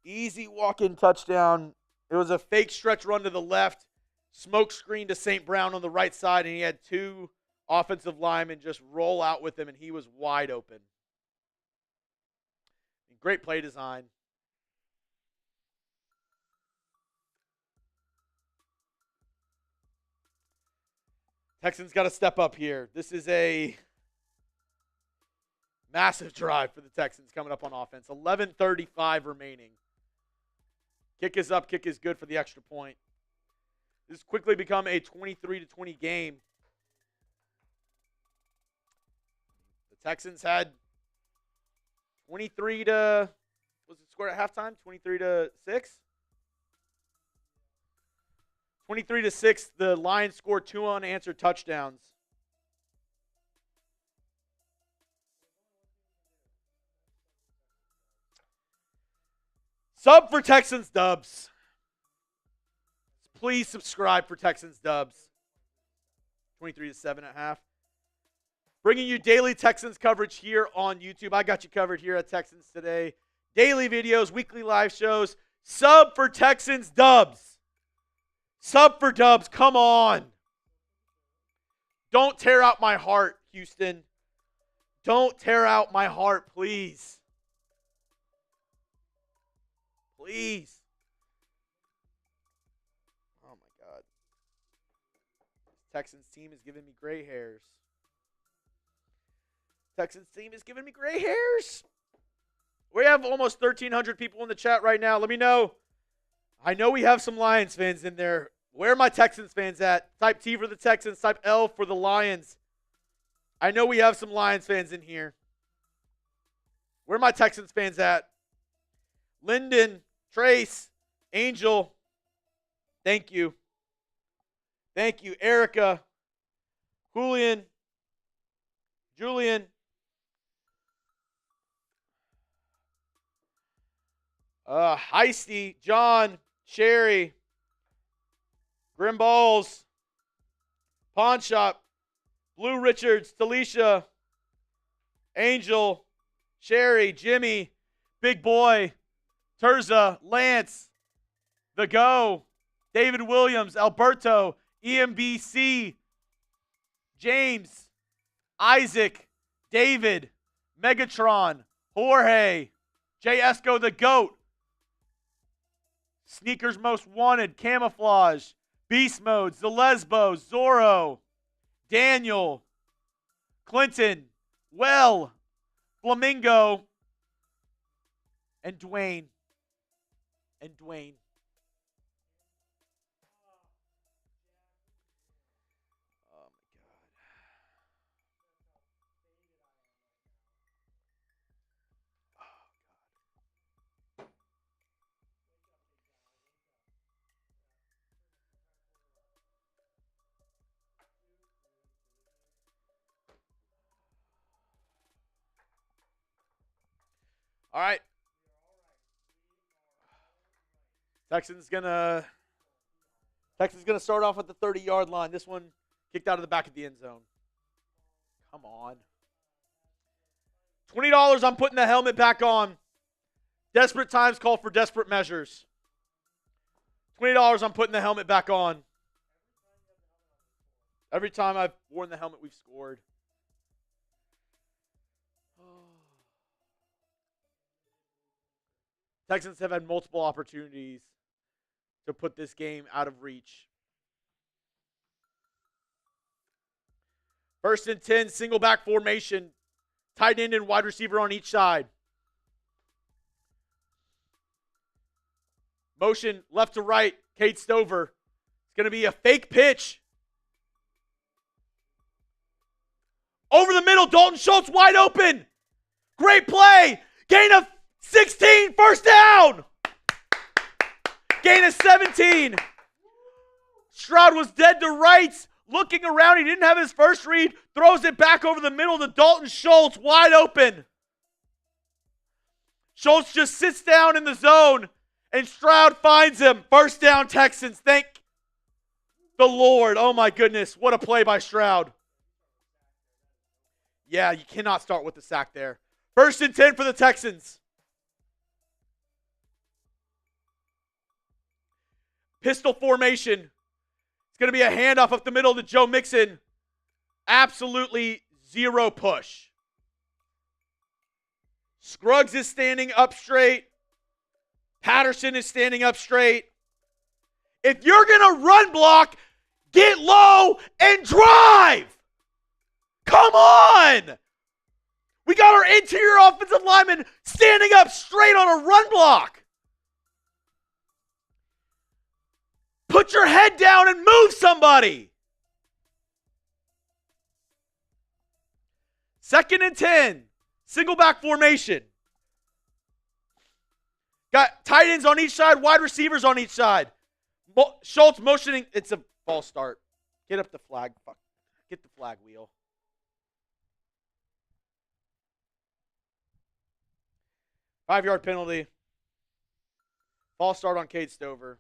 Easy walk-in touchdown. It was a fake stretch run to the left, smoke screen to St. Brown on the right side, and he had 2 offensive linemen just roll out with him, and he was wide open. Great play design. Texans got to step up here. This is a massive drive for the Texans coming up on offense. 11:35 remaining. Kick is up. Kick is good for the extra point. This has quickly become a 23-20 game. The Texans had 23 to, was it scored at halftime? 23-6? 23-6, the Lions scored 2 unanswered touchdowns. Sub for Texans Dubs. Please subscribe for Texans Dubs. 23-7 at half. Bringing you daily Texans coverage here on YouTube. I got you covered here at Texans Today. Daily videos, weekly live shows. Sub for Texans Dubs. Sub for Dubs, come on. Don't tear out my heart, Houston. Don't tear out my heart, please. Please. Oh, my God. Texans team is giving me gray hairs. Texans team is giving me gray hairs. We have almost 1,300 people in the chat right now. Let me know. I know we have some Lions fans in there. Where are my Texans fans at? Type T for the Texans. Type L for the Lions. I know we have some Lions fans in here. Where are my Texans fans at? Lyndon, Trace, Angel. Thank you. Thank you. Erica, Julian, Heisty, John, Sherry, Grimballs, Pawn Shop, Blue Richards, Talisha, Angel, Sherry, Jimmy, Big Boy, Terza, Lance, The Go, David Williams, Alberto, EMBC, James, Isaac, David, Megatron, Jorge, J. Esco the Goat, Sneakers Most Wanted, Camouflage, Beast Modes, The Lesbo, Zorro, Daniel, Clinton, Well, Flamingo, and Dwayne. Oh, my God. All right. Texans gonna start off at the 30-yard line. This one kicked out of the back of the end zone. Come on. $20, I'm putting the helmet back on. Desperate times call for desperate measures. $20, I'm putting the helmet back on. Every time I've worn the helmet, we've scored. Texans have had multiple opportunities to put this game out of reach. 1st and 10, single back formation. Tight end and wide receiver on each side. Motion left to right, Cade Stover. It's going to be a fake pitch. Over the middle, Dalton Schultz wide open. Great play. Gain of 16, first down. Gain of 17. Stroud was dead to rights. Looking around, he didn't have his first read. Throws it back over the middle to Dalton Schultz, wide open. Schultz just sits down in the zone, and Stroud finds him. First down, Texans. Thank the Lord. Oh, my goodness. What a play by Stroud. Yeah, you cannot start with the sack there. 1st and 10 for the Texans. Pistol formation. It's going to be a handoff up the middle to Joe Mixon. Absolutely zero push. Scruggs is standing up straight. Patterson is standing up straight. If you're going to run block, get low and drive. Come on. We got our interior offensive lineman standing up straight on a run block. Put your head down and move somebody. 2nd and 10. Single back formation. Got tight ends on each side, wide receivers on each side. Schultz motioning. It's a false start. Get up the flag. Fuck. Get the flag wheel. Five-yard penalty. False start on Cade Stover.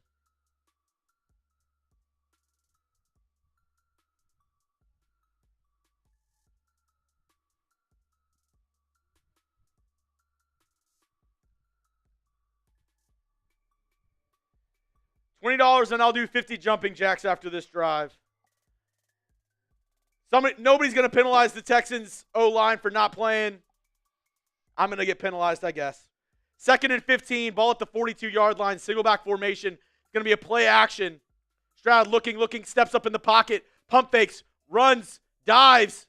$20 and I'll do 50 jumping jacks after this drive. Nobody's going to penalize the Texans O-line for not playing. I'm going to get penalized, I guess. 2nd and 15, ball at the 42-yard line, single back formation. It's going to be a play action. Stroud looking, steps up in the pocket, pump fakes, runs, dives.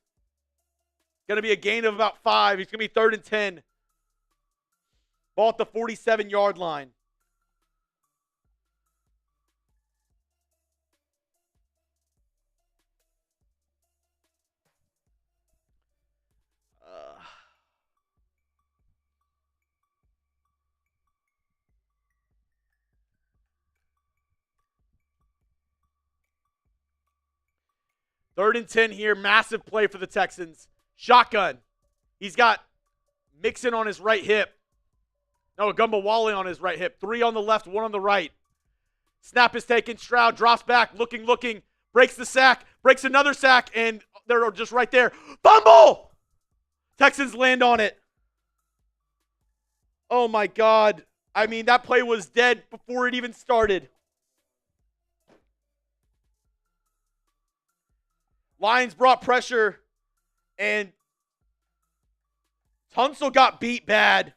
Going to be a gain of about 5. He's going to be 3rd and 10. Ball at the 47-yard line. Third and 10 here. Massive play for the Texans. Shotgun. He's got Mixon on his right hip. No, Gumbawale on his right hip. 3 on the left, 1 on the right. Snap is taken. Stroud drops back, looking, breaks the sack, breaks another sack, and they're just right there. Fumble! Texans land on it. Oh, my God. I mean, that play was dead before it even started. Lions brought pressure, and Tunsil got beat bad.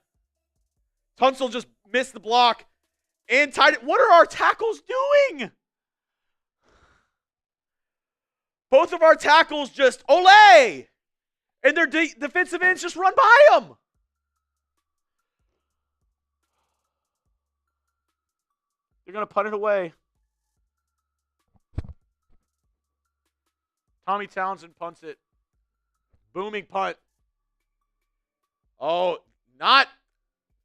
Tunsil just missed the block and tied it. What are our tackles doing? Both of our tackles just, ole! And their defensive ends just run by them. They're going to punt it away. Tommy Townsend punts it. Booming punt. Oh, not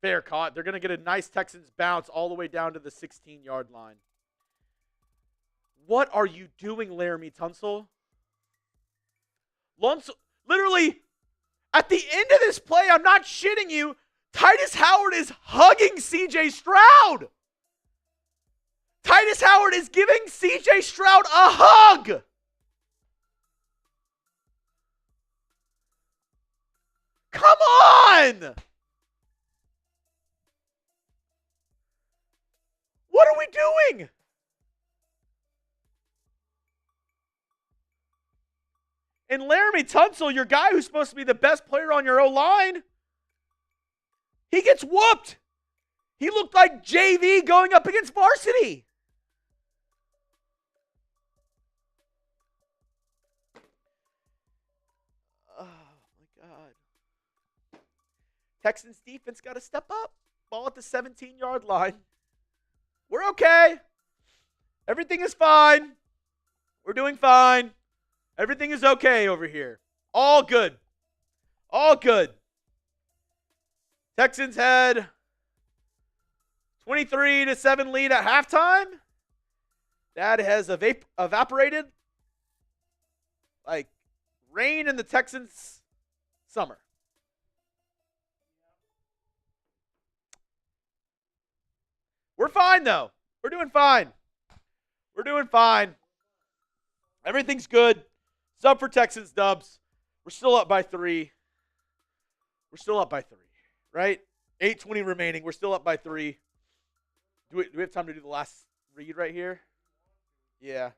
fair caught. They're going to get a nice Texans bounce all the way down to the 16-yard line. What are you doing, Laramie Tunsil? Literally, at the end of this play, I'm not shitting you, Titus Howard is hugging C.J. Stroud. Titus Howard is giving C.J. Stroud a hug. Come on! What are we doing? And Laramie Tunsil, your guy who's supposed to be the best player on your O-line, he gets whooped. He looked like JV going up against varsity. Oh, my God. Texans defense got to step up. Ball at the 17-yard line. We're okay. Everything is fine. We're doing fine. Everything is okay over here. All good. All good. Texans had 23-7 lead at halftime. That has evaporated like rain in the Texans' summer. We're fine, though. We're doing fine. We're doing fine. Everything's good. Sub for Texans dubs. We're still up by 3. We're still up by 3, right? 8:20 remaining. We're still up by 3. Do we have time to do the last read right here? Yeah.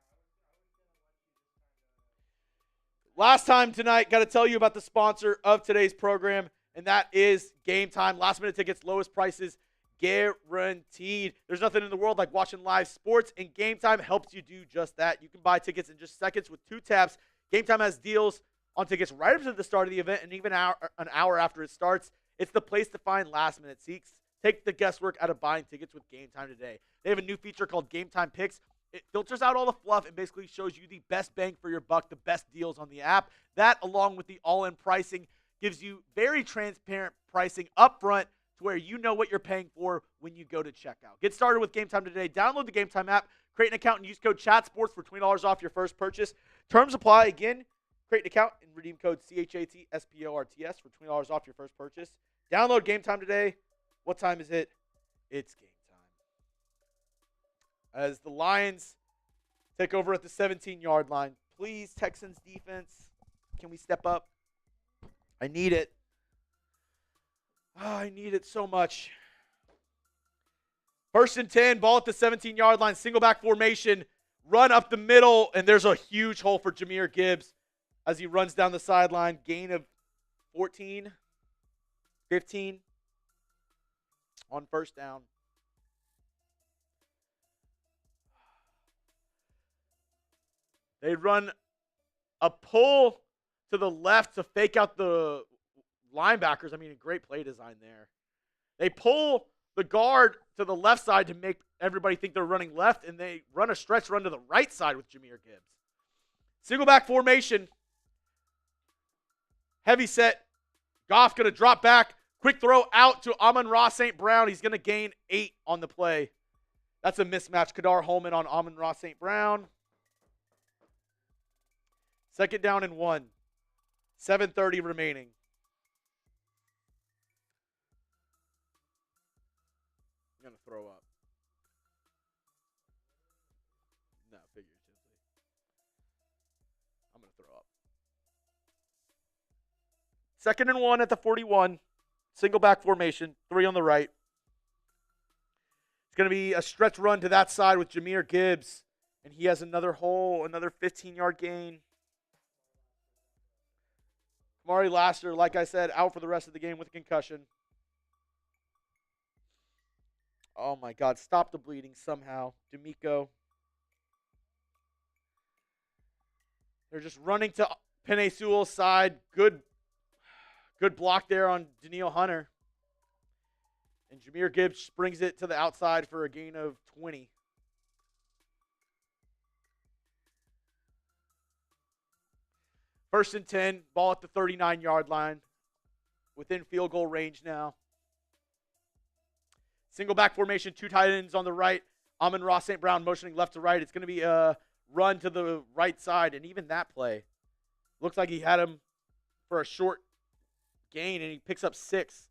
Last time tonight, got to tell you about the sponsor of today's program, and that is Game Time. Last minute tickets, lowest prices guaranteed. There's nothing in the world like watching live sports, and Game Time helps you do just that. You can buy tickets in just seconds with 2 taps. Game Time has deals on tickets right up to the start of the event and even an hour after it starts. It's the place to find last-minute seats. Take the guesswork out of buying tickets with Game Time today. They have a new feature called Game Time Picks. It filters out all the fluff and basically shows you the best bang for your buck, the best deals on the app. That, along with the all-in pricing, gives you very transparent pricing up front to where you know what you're paying for when you go to checkout. Get started with Game Time today. Download the Game Time app, create an account, and use code CHATSPORTS for $20 off your first purchase. Terms apply. Again, create an account and redeem code CHATSPORTS for $20 off your first purchase. Download Game Time today. What time is it? It's game time. As the Lions take over at the 17-yard line. Please, Texans defense, can we step up? I need it. Oh, I need it so much. 1st and 10, ball at the 17-yard line, single back formation, run up the middle, and there's a huge hole for Jahmyr Gibbs. as he runs down the sideline. Gain of 14, 15 on first down. They run a pull to the left to fake out the linebackers. I mean, a great play design there. They pull the guard to the left side to make everybody think they're running left, and they run a stretch run to the right side with Jahmyr Gibbs. Single back formation. Heavy set. Goff going to drop back. Quick throw out to Amon-Ra St. Brown. He's going to gain 8 on the play. That's a mismatch. Kadar Holman on Amon-Ra St. Brown. Second down and 1. 7:30 remaining. I'm going to throw up. No, figuratively. I'm going to throw up. Second and 1 at the 41. Single back formation. 3 on the right. It's going to be a stretch run to that side with Jahmyr Gibbs. And he has another hole, another 15-yard gain. Kamari Lassiter, like I said, out for the rest of the game with a concussion. Oh, my God. Stop the bleeding somehow. DeMeco. They're just running to Penei Sewell's side. Good block there on Danielle Hunter. And Jahmyr Gibbs brings it to the outside for a gain of 20. First and 10, ball at the 39-yard line. Within field goal range now. Single back formation, 2 tight ends on the right. Amon-Ra St. Brown motioning left to right. It's going to be a run to the right side. And even that play, looks like he had him for a short gain, and he picks up 6.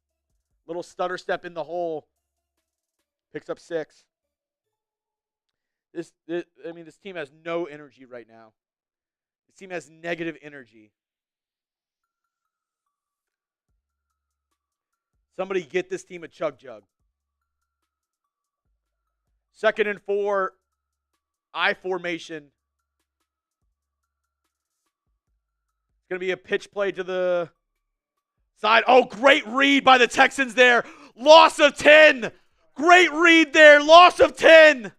Little stutter step in the hole. Picks up 6. This team has no energy right now. This team has negative energy. Somebody get this team a chug jug. Second and 4, I formation. It's going to be a pitch play to the side. Oh, great read by the Texans there. Loss of 10. Great read there. Loss of 10.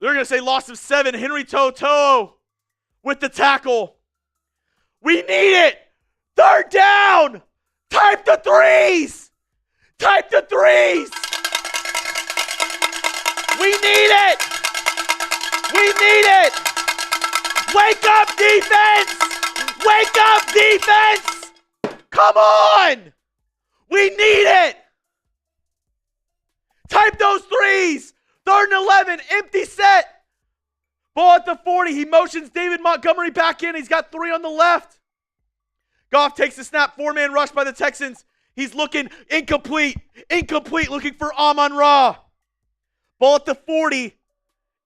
They're going to say loss of 7. Henry Toto with the tackle. We need it. Third down. Type the threes. Type the threes. We need it. We need it. Wake up, defense. Wake up, defense. Come on. We need it. Type those threes. Third and 11. Empty set. Ball at the 40. He motions David Montgomery back in. He's got 3 on the left. Goff takes the snap. 4-man rush by the Texans. He's looking incomplete. Incomplete, looking for Amon-Ra. Ball at the 40.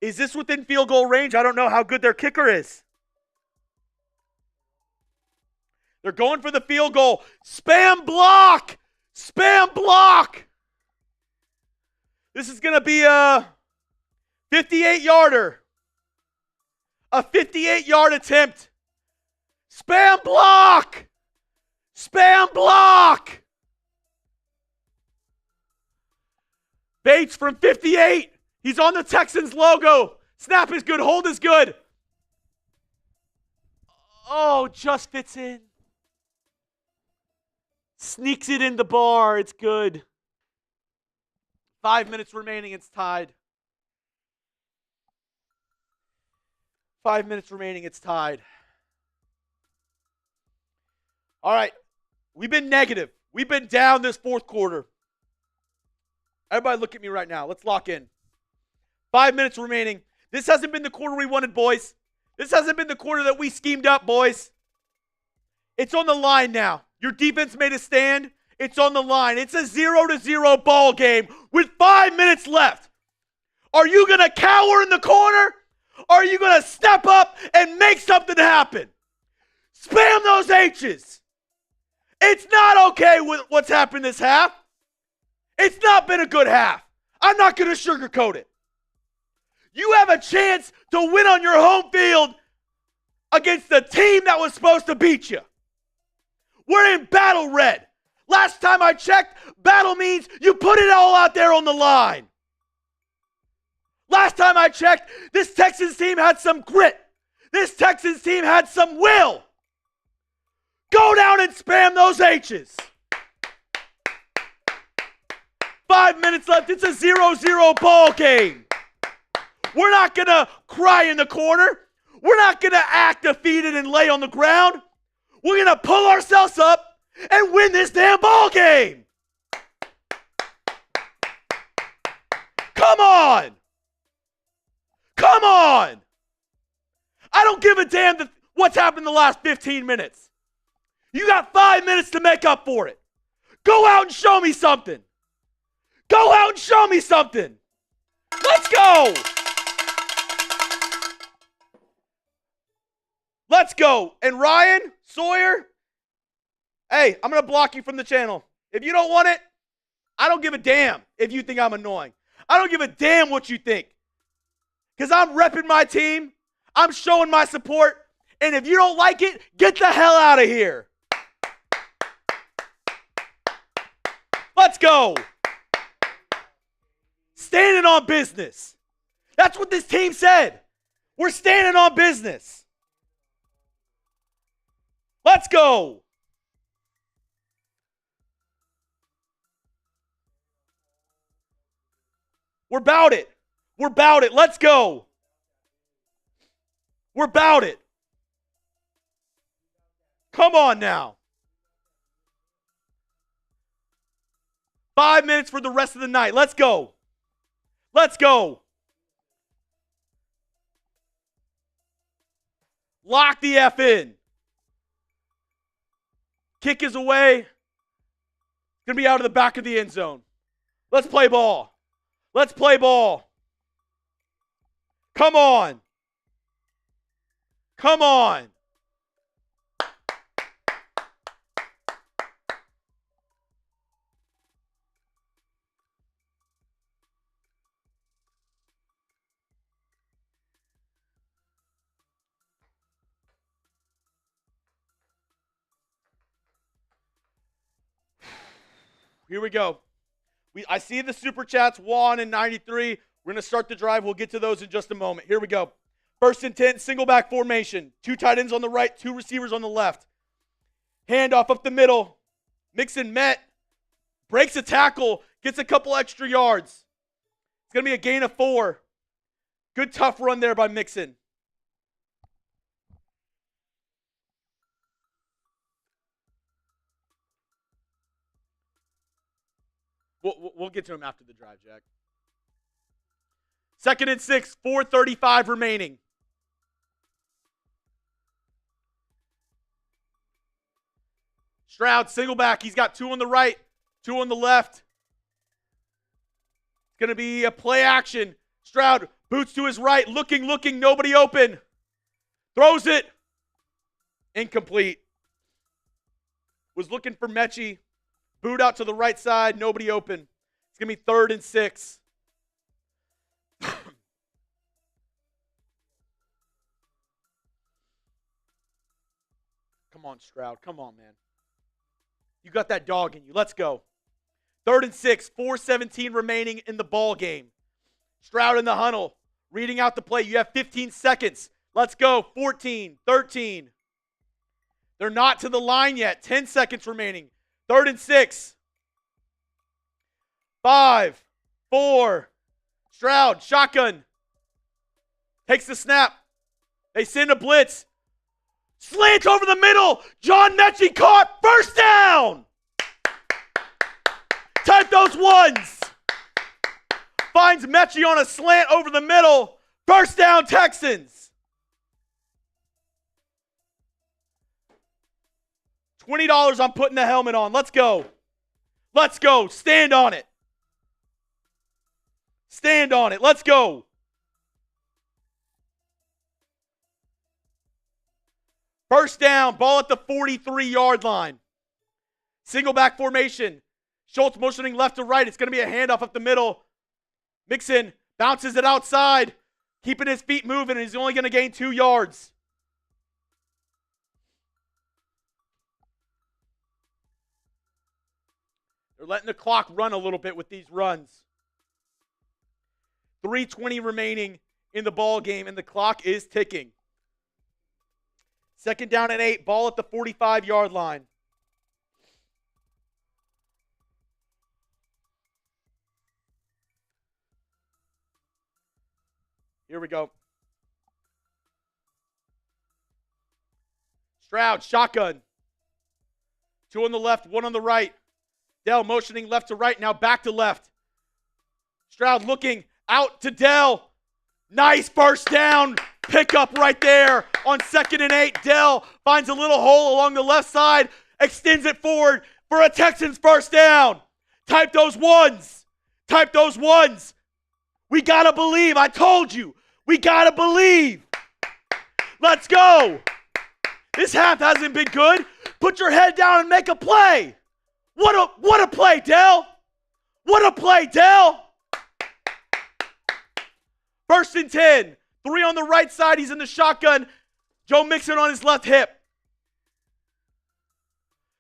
Is this within field goal range? I don't know how good their kicker is. They're going for the field goal. Spam block. Spam block. This is going to be a 58-yarder. A 58-yard attempt. Spam block. Spam block. Bates from 58. He's on the Texans logo. Snap is good. Hold is good. Oh, just fits in. Sneaks it in the bar. It's good. 5 minutes remaining. It's tied. 5 minutes remaining. It's tied. All right. We've been negative. We've been down this fourth quarter. Everybody look at me right now. Let's lock in. 5 minutes remaining. This hasn't been the quarter we wanted, boys. This hasn't been the quarter that we schemed up, boys. It's on the line now. Your defense made a stand. It's on the line. It's a 0-0 ball game with 5 minutes left. Are you going to cower in the corner? Or are you going to step up and make something happen? Spam those H's. It's not okay with what's happened this half. It's not been a good half. I'm not going to sugarcoat it. You have a chance to win on your home field against the team that was supposed to beat you. We're in battle red. Last time I checked, battle means you put it all out there on the line. Last time I checked, this Texans team had some grit. This Texans team had some will. Go down and spam those H's. 5 minutes left. It's a 0-0 ball game. We're not going to cry in the corner. We're not going to act defeated and lay on the ground. We're going to pull ourselves up and win this damn ball game. Come on. Come on. I don't give a damn what's happened in the last 15 minutes. You got 5 minutes to make up for it. Go out and show me something. Go out and show me something. Let's go. Let's go. And Ryan, Sawyer, hey, I'm going to block you from the channel. If you don't want it, I don't give a damn if you think I'm annoying. I don't give a damn what you think. Because I'm repping my team. I'm showing my support. And if you don't like it, get the hell out of here. Let's go. Standing on business. That's what this team said. We're standing on business. Let's go. We're about it. We're about it. Let's go. We're about it. Come on now. 5 minutes for the rest of the night. Let's go. Let's go. Lock the F in. Kick is away. Going to be out of the back of the end zone. Let's play ball. Let's play ball. Come on. Come on. Here we go. I see the super chats, Juan and 93. We're going to start the drive. We'll get to those in just a moment. Here we go. First and 10, single back formation. 2 tight ends on the right, 2 receivers on the left. Handoff up the middle. Mixon met. Breaks a tackle. Gets a couple extra yards. It's going to be a gain of 4. Good tough run there by Mixon. We'll get to him after the drive, Jack. 2nd and 6, 4:35 remaining. Stroud, single back. He's got 2 on the right, 2 on the left. It's going to be a play action. Stroud boots to his right, looking, nobody open. Throws it. Incomplete. Was looking for Mechie. Boot out to the right side, nobody open. It's going to be 3rd and 6. Come on, Stroud. Come on, man. You got that dog in you. Let's go. 3rd and 6, 4:17 remaining in the ball game. Stroud in the huddle, reading out the play. You have 15 seconds. Let's go. 14, 13. They're not to the line yet. 10 seconds remaining. 3rd and 6. 5, 4. Stroud, shotgun. Takes the snap. They send a blitz. Slant over the middle. John Mechie caught. First down. Type those ones. Finds Mechie on a slant over the middle. First down, Texans. $20, I'm putting the helmet on. Let's go. Let's go. Stand on it. Stand on it. Let's go. First down, ball at the 43-yard line. Single back formation. Schultz motioning left to right. It's going to be a handoff up the middle. Mixon bounces it outside, keeping his feet moving, and he's only going to gain 2 yards. They're letting the clock run a little bit with these runs. 3:20 remaining in the ball game, and the clock is ticking. 2nd down and 8, ball at the 45-yard line. Here we go. Stroud, shotgun. 2 on the left, 1 on the right. Dell motioning left to right, now back to left. Stroud looking out to Dell. Nice first down pickup right there on 2nd and 8. Dell finds a little hole along the left side, extends it forward for a Texans first down. Type those ones. Type those ones. We got to believe. I told you. We got to believe. Let's go. This half hasn't been good. Put your head down and make a play. What a play, Dell. What a play, Dell. 1st and 10. 3 on the right side. He's in the shotgun. Joe Mixon on his left hip.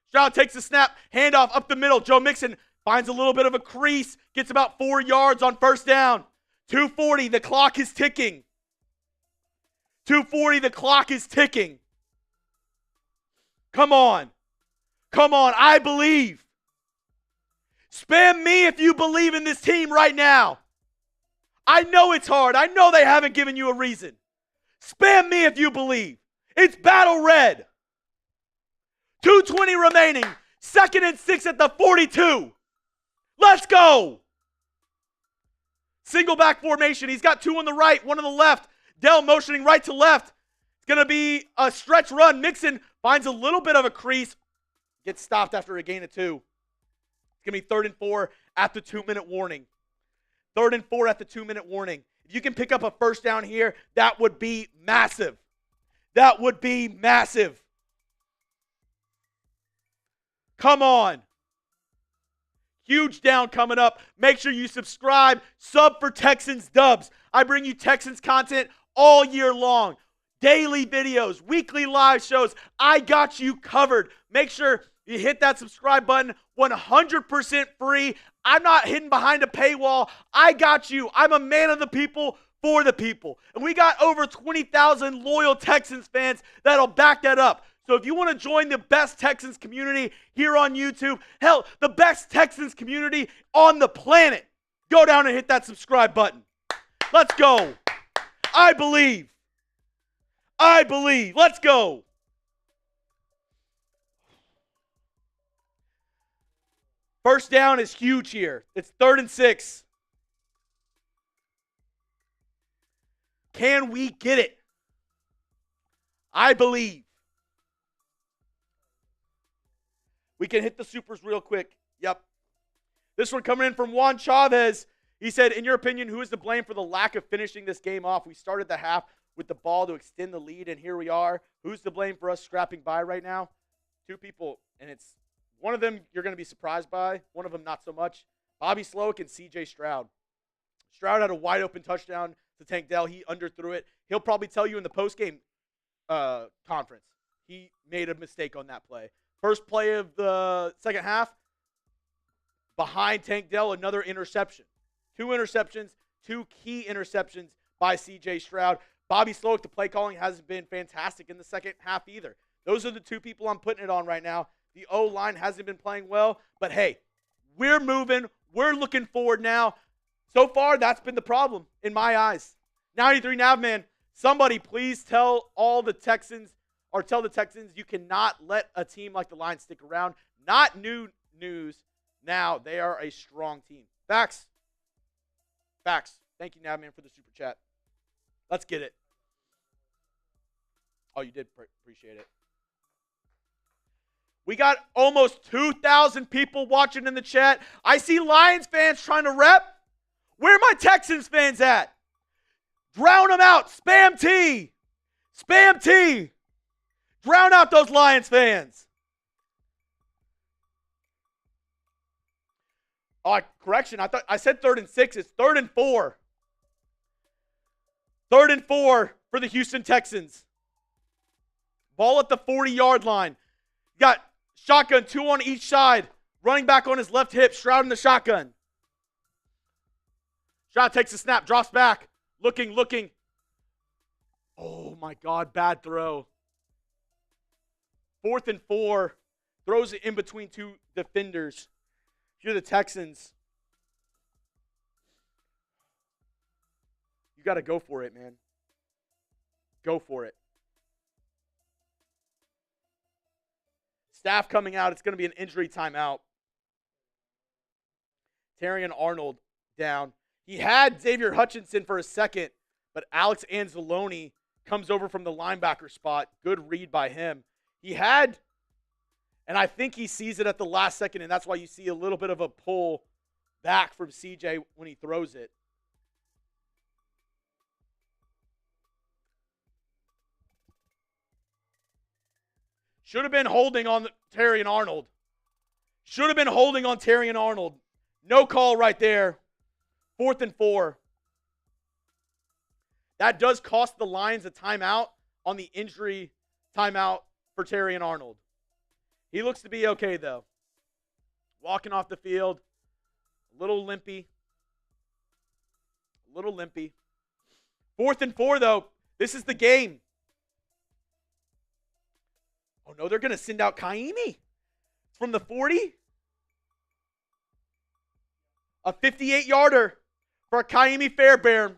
Stroud takes the snap. Handoff up the middle. Joe Mixon finds a little bit of a crease. Gets about 4 yards on 1st down. 2:40. The clock is ticking. 2:40. The clock is ticking. Come on. Come on. I believe. Spam me if you believe in this team right now. I know it's hard. I know they haven't given you a reason. Spam me if you believe. It's battle red. 2:20 remaining. 2nd and 6 at the 42. Let's go. Single back formation. He's got 2 on the right, 1 on the left. Dell motioning right to left. It's going to be a stretch run. Mixon finds a little bit of a crease. Gets stopped after a gain of 2. It's going to be 3rd and 4 at the 2-minute warning. 3rd and 4 at the 2-minute warning. If you can pick up a first down here, that would be massive. That would be massive. Come on. Huge down coming up. Make sure you subscribe. Sub for Texans Dubs. I bring you Texans content all year long. Daily videos, weekly live shows. I got you covered. Make sure you hit that subscribe button. 100% free. I'm not hidden behind a paywall. I got you. I'm a man of the people for the people. And we got over 20,000 loyal Texans fans that'll back that up. So if you want to join the best Texans community here on YouTube, hell, the best Texans community on the planet, go down and hit that subscribe button. Let's go. I believe. I believe. Let's go. First down is huge here. It's 3rd and 6. Can we get it? I believe. We can hit the supers real quick. Yep. This one coming in from Juan Chavez. He said, in your opinion, who is to blame for the lack of finishing this game off? We started the half with the ball to extend the lead, and here we are. Who's to blame for us scrapping by right now? 2 people, and it's one of them you're going to be surprised by. One of them not so much. Bobby Slowick and C.J. Stroud. Stroud had a wide-open touchdown to Tank Dell. He underthrew it. He'll probably tell you in the postgame conference he made a mistake on that play. First play of the second half, behind Tank Dell, another interception. 2 interceptions, 2 key interceptions by C.J. Stroud. Bobby Slowick, the play calling hasn't been fantastic in the second half either. Those are the 2 people I'm putting it on right now. The O-line hasn't been playing well, but hey, we're moving. We're looking forward now. So far, that's been the problem in my eyes. 93 Navman, somebody please tell all the Texans, or tell the Texans you cannot let a team like the Lions stick around. Not new news. Now, they are a strong team. Facts. Facts. Thank you, Navman, for the super chat. Let's get it. Oh, you did appreciate it. We got almost 2,000 people watching in the chat. I see Lions fans trying to rep. Where are my Texans fans at? Drown them out. Spam T. Spam T. Drown out those Lions fans. Oh, correction. I said 3rd and 6. It's 3rd and 4. 3rd and 4 for the Houston Texans. Ball at the 40-yard line. Got shotgun, 2 on each side. Running back on his left hip, Stroud in the shotgun. Stroud takes a snap, drops back. Looking. Oh, my God, bad throw. 4th and 4. Throws it in between two defenders. If you're the Texans, you got to go for it, man. Go for it. Staff coming out. It's going to be an injury timeout. Terrion Arnold down. He had Xavier Hutchinson for a second, but Alex Anzalone comes over from the linebacker spot. Good read by him. He had, and I think he sees it at the last second, and that's why you see a little bit of a pull back from CJ when he throws it. Should have been holding on Terrion Arnold. Should have been holding on Terrion Arnold. No call right there. 4th and 4. That does cost the Lions a timeout on the injury timeout for Terrion Arnold. He looks to be okay, though. Walking off the field. A little limpy. 4th and 4, though. This is the game. Oh, no, they're going to send out Kaimi from the 40. A 58-yarder for Kaimi Fairbairn.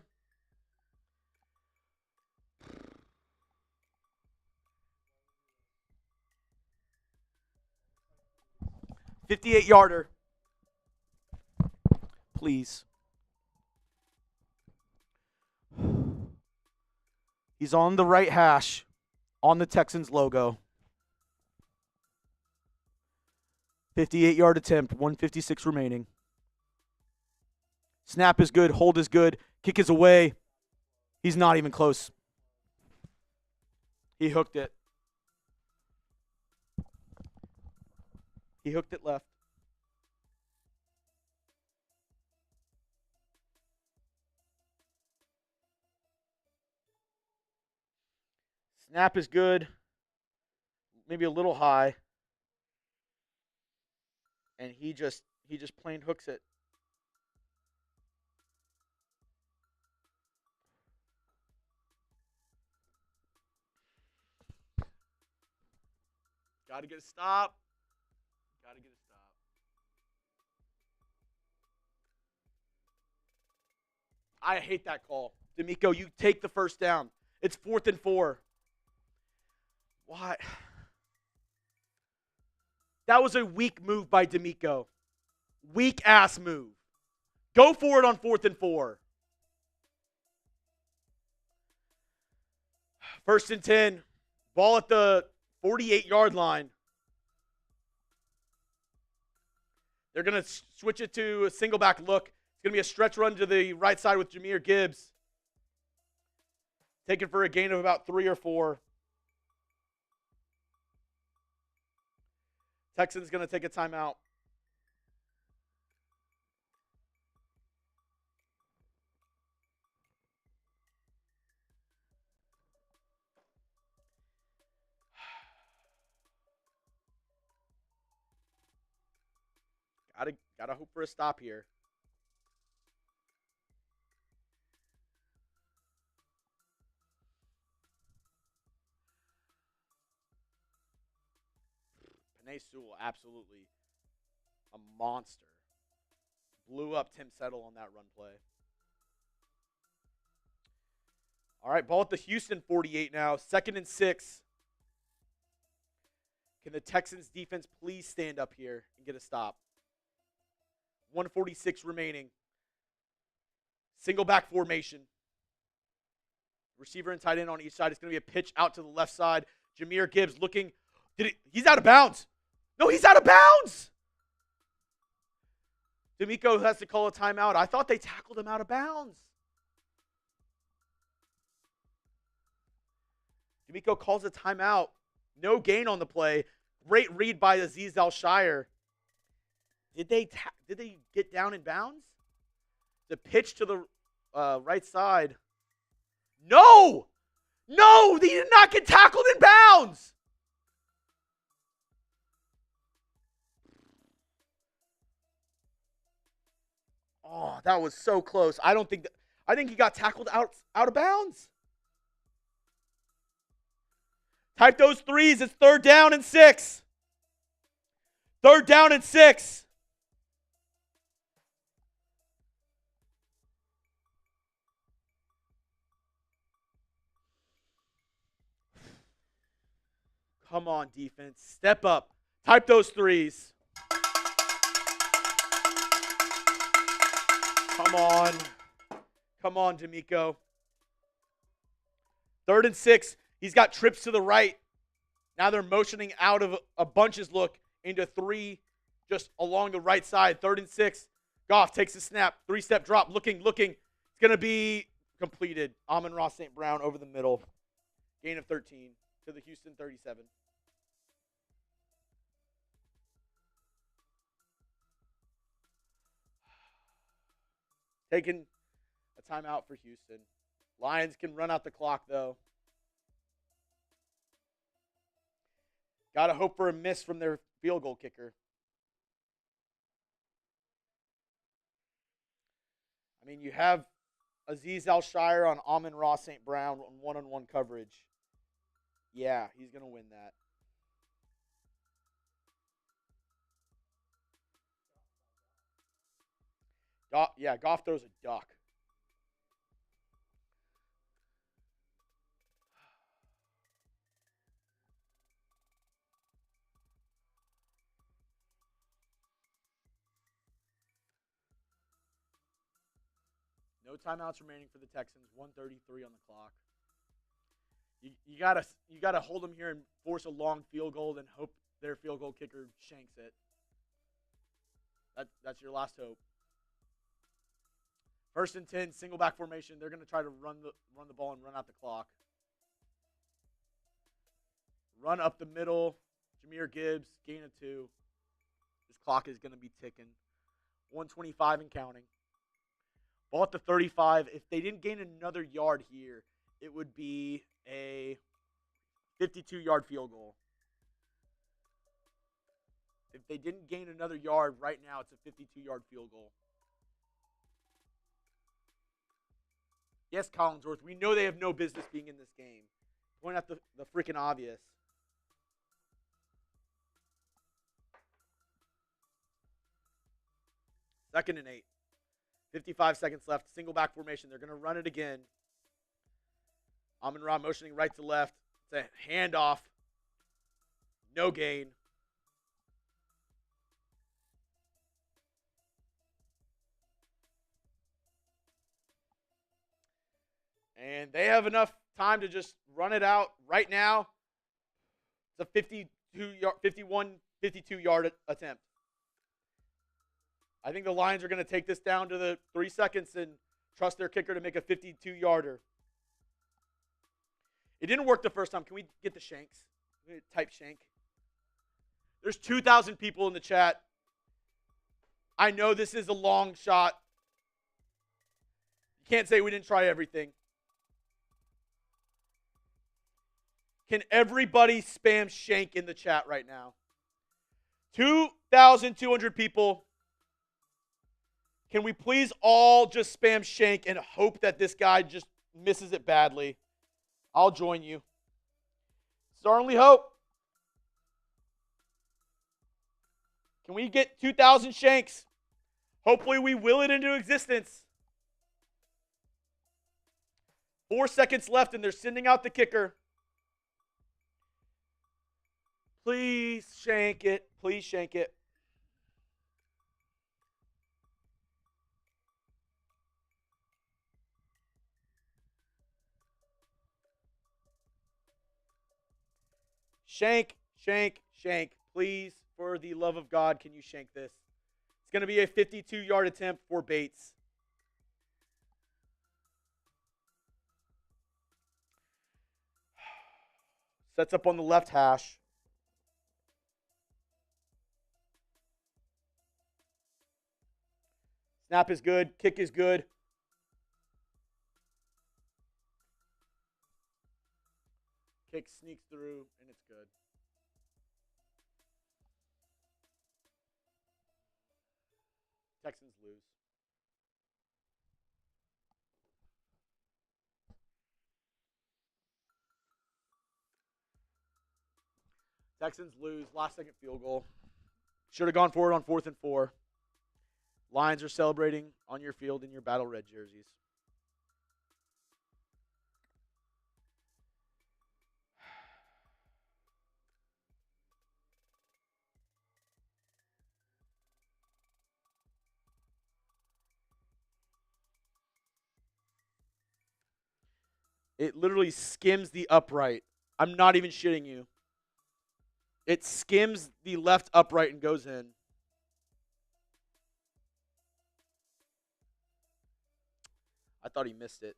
$58-yarder. Please. He's on the right hash on the Texans logo. 58-yard attempt, 1:56 remaining. Snap is good, hold is good, kick is away. He's not even close. He hooked it. He hooked it left. Snap is good. Maybe a little high. And he just plain hooks it. Got to get a stop. I hate that call. DeMeco, you take the first down. It's 4th and 4. Why? That was a weak move by DeMeco. Weak-ass move. Go for it on 4th and 4. 1st and 10. Ball at the 48-yard line. They're going to switch it to a single back look. It's going to be a stretch run to the right side with Jahmyr Gibbs. Taken for a gain of about 3 or 4. Texans going to take a timeout. Gotta hope for a stop here. Penei Sewell, absolutely a monster. Blew up Tim Settle on that run play. All right, ball at the Houston 48 now. 2nd and 6. Can the Texans defense please stand up here and get a stop? 1:46 remaining. Single back formation. Receiver and tight end on each side. It's going to be a pitch out to the left side. Jahmyr Gibbs looking. He's out of bounds. No, he's out of bounds. DeMeco has to call a timeout. I thought they tackled him out of bounds. DeMeco calls a timeout. No gain on the play. Great read by Azeez Al-Shire. Did they get down in bounds? The pitch to the right side. No! No! They did not get tackled in bounds! Oh, that was so close. I think he got tackled out of bounds. Type those threes. It's 3rd down and 6. 3rd down and 6. Come on, defense. Step up. Type those threes. Come on. Come on, DeMeco. 3rd and 6. He's got trips to the right. Now they're motioning out of a bunches look into 3 just along the right side. 3rd and 6. Goff takes a snap. 3-step drop. Looking. It's going to be completed. Amon-Ra St. Brown over the middle. Gain of 13 to the Houston 37. Taking a timeout for Houston. Lions can run out the clock, though. Got to hope for a miss from their field goal kicker. I mean, you have Azeez Al-Shire on Amon-Ra St. Brown on one-on-one coverage. Yeah, he's going to win that. Goff throws a duck. No timeouts remaining for the Texans. 1:33 on the clock. You gotta hold them here and force a long field goal and hope their field goal kicker shanks it. That's your last hope. 1st and 10, single back formation. They're going to try to run the ball and run out the clock. Run up the middle. Jahmyr Gibbs, gain of 2. This clock is going to be ticking. 1:25 and counting. Ball at the 35. If they didn't gain another yard here, it would be a 52-yard field goal. If they didn't gain another yard right now, it's a 52-yard field goal. Yes, Collinsworth, we know they have no business being in this game. Point out the freaking obvious. Second and 8. 55 seconds left. Single back formation. They're going to run it again. Amon-Ra motioning right to left. It's a handoff. No gain. And they have enough time to just run it out right now. It's a 52-yard attempt. I think the Lions are going to take this down to the 3 seconds and trust their kicker to make a 52-yarder. It didn't work the first time. Can we get the shanks? Type shank. There's 2,000 people in the chat. I know this is a long shot. You can't say we didn't try everything. Can everybody spam shank in the chat right now? 2,200 people. Can we please all just spam shank and hope that this guy just misses it badly? I'll join you. It's our only hope. Can we get 2,000 shanks? Hopefully we will it into existence. 4 seconds left and they're sending out the kicker. Please shank it. Please shank it. Shank, shank, shank. Please, for the love of God, can you shank this? It's going to be a 52-yard attempt for Bates. Sets up on the left hash. Snap is good. Kick is good. Kick sneaks through, and it's good. Texans lose. Texans lose. Last-second field goal. Should have gone forward on 4th and 4. Lions are celebrating on your field in your battle red jerseys. It literally skims the upright. I'm not even shitting you. It skims the left upright and goes in. I thought he missed it.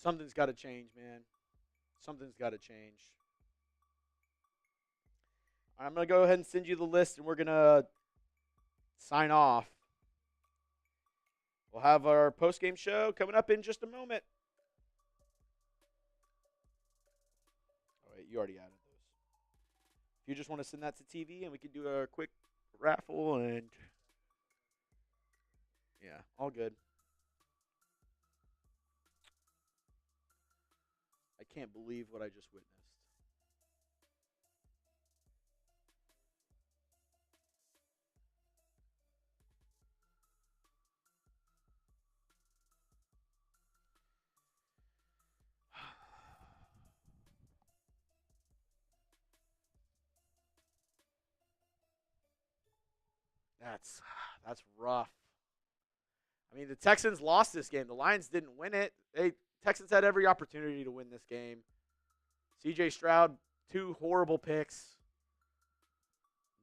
Something's got to change, man. Something's got to change. I'm going to go ahead and send you the list, and we're going to sign off. We'll have our post-game show coming up in just a moment. All right, you already added those. If you just want to send that to TV, and we can do a quick raffle, and yeah, all good. I can't believe what I just witnessed. That's rough. I mean, the Texans lost this game. The Lions didn't win it. Texans had every opportunity to win this game. C.J. Stroud, 2 horrible picks.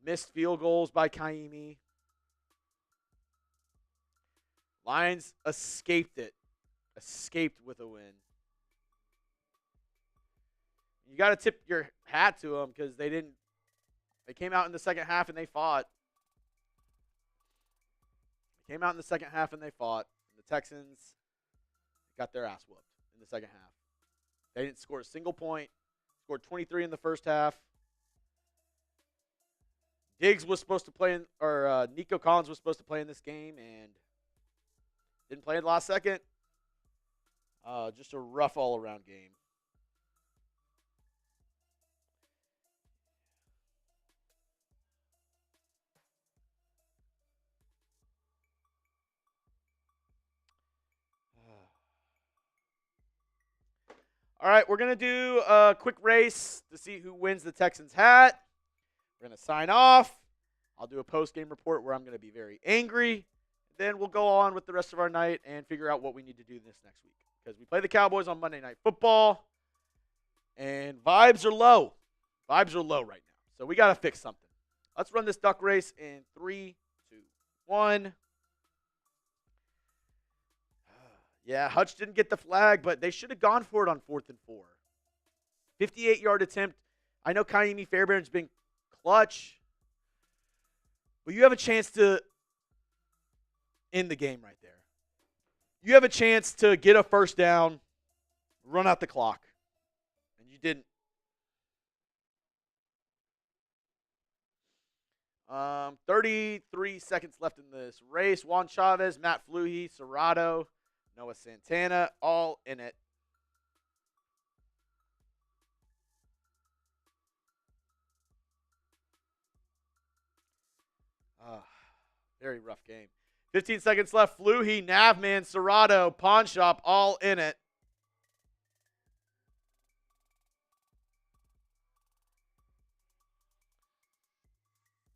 Missed field goals by Kaimi. Lions escaped it. Escaped with a win. You got to tip your hat to them because they came out in the second half and they fought. Came out in the second half and they fought. And the Texans got their ass whooped in the second half. They didn't score a single point. Scored 23 in the first half. Diggs was supposed to play Nico Collins was supposed to play in this game and didn't play in the last second. Just a rough all-around game. All right, we're going to do a quick race to see who wins the Texans hat. We're going to sign off. I'll do a post-game report where I'm going to be very angry. Then we'll go on with the rest of our night and figure out what we need to do this next week. Because we play the Cowboys on Monday Night Football, and vibes are low. Vibes are low right now. So we got to fix something. Let's run this duck race in 3, 2, 1. Yeah, Hutch didn't get the flag, but they should have gone for it on 4th and 4. 58-yard attempt. I know Kaimi Fairbairn's been clutch, but you have a chance to end the game right there. You have a chance to get a first down, run out the clock, and you didn't. 33 seconds left in this race. Juan Chavez, Matt Fluhey, Serrato, Noah Santana, all in it. Very rough game. 15 seconds left. Fluhey, Navman, Serrato, Pawn Shop, all in it.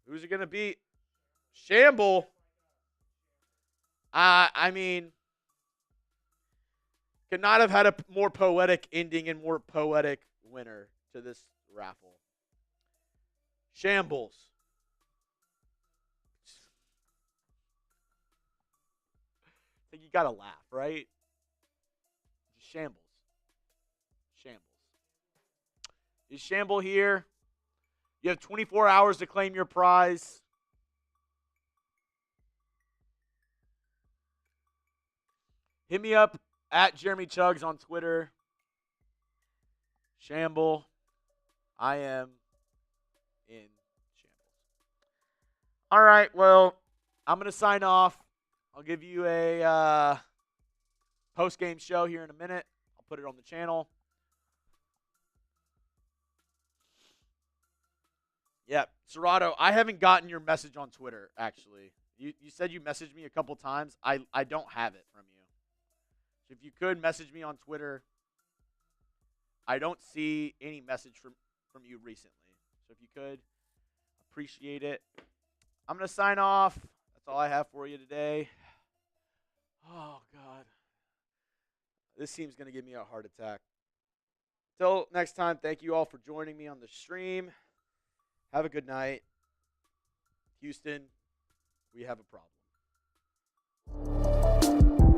Who's it going to be? Shamble. I mean, could not have had a more poetic ending and more poetic winner to this raffle. Shambles. I think you got to laugh, right? Just shambles. Shambles. Is Shamble here? You have 24 hours to claim your prize. Hit me up at Jeremy Chuggs on Twitter. Shamble. I am in shambles. All right, well, I'm going to sign off. I'll give you a post-game show here in a minute. I'll put it on the channel. Yeah, Serato, I haven't gotten your message on Twitter, actually. You said you messaged me a couple times. I don't have it from you. So if you could message me on Twitter. I don't see any message from you recently. So if you could, appreciate it. I'm going to sign off. That's all I have for you today. Oh, God. This team's going to give me a heart attack. Till next time, thank you all for joining me on the stream. Have a good night. Houston, we have a problem.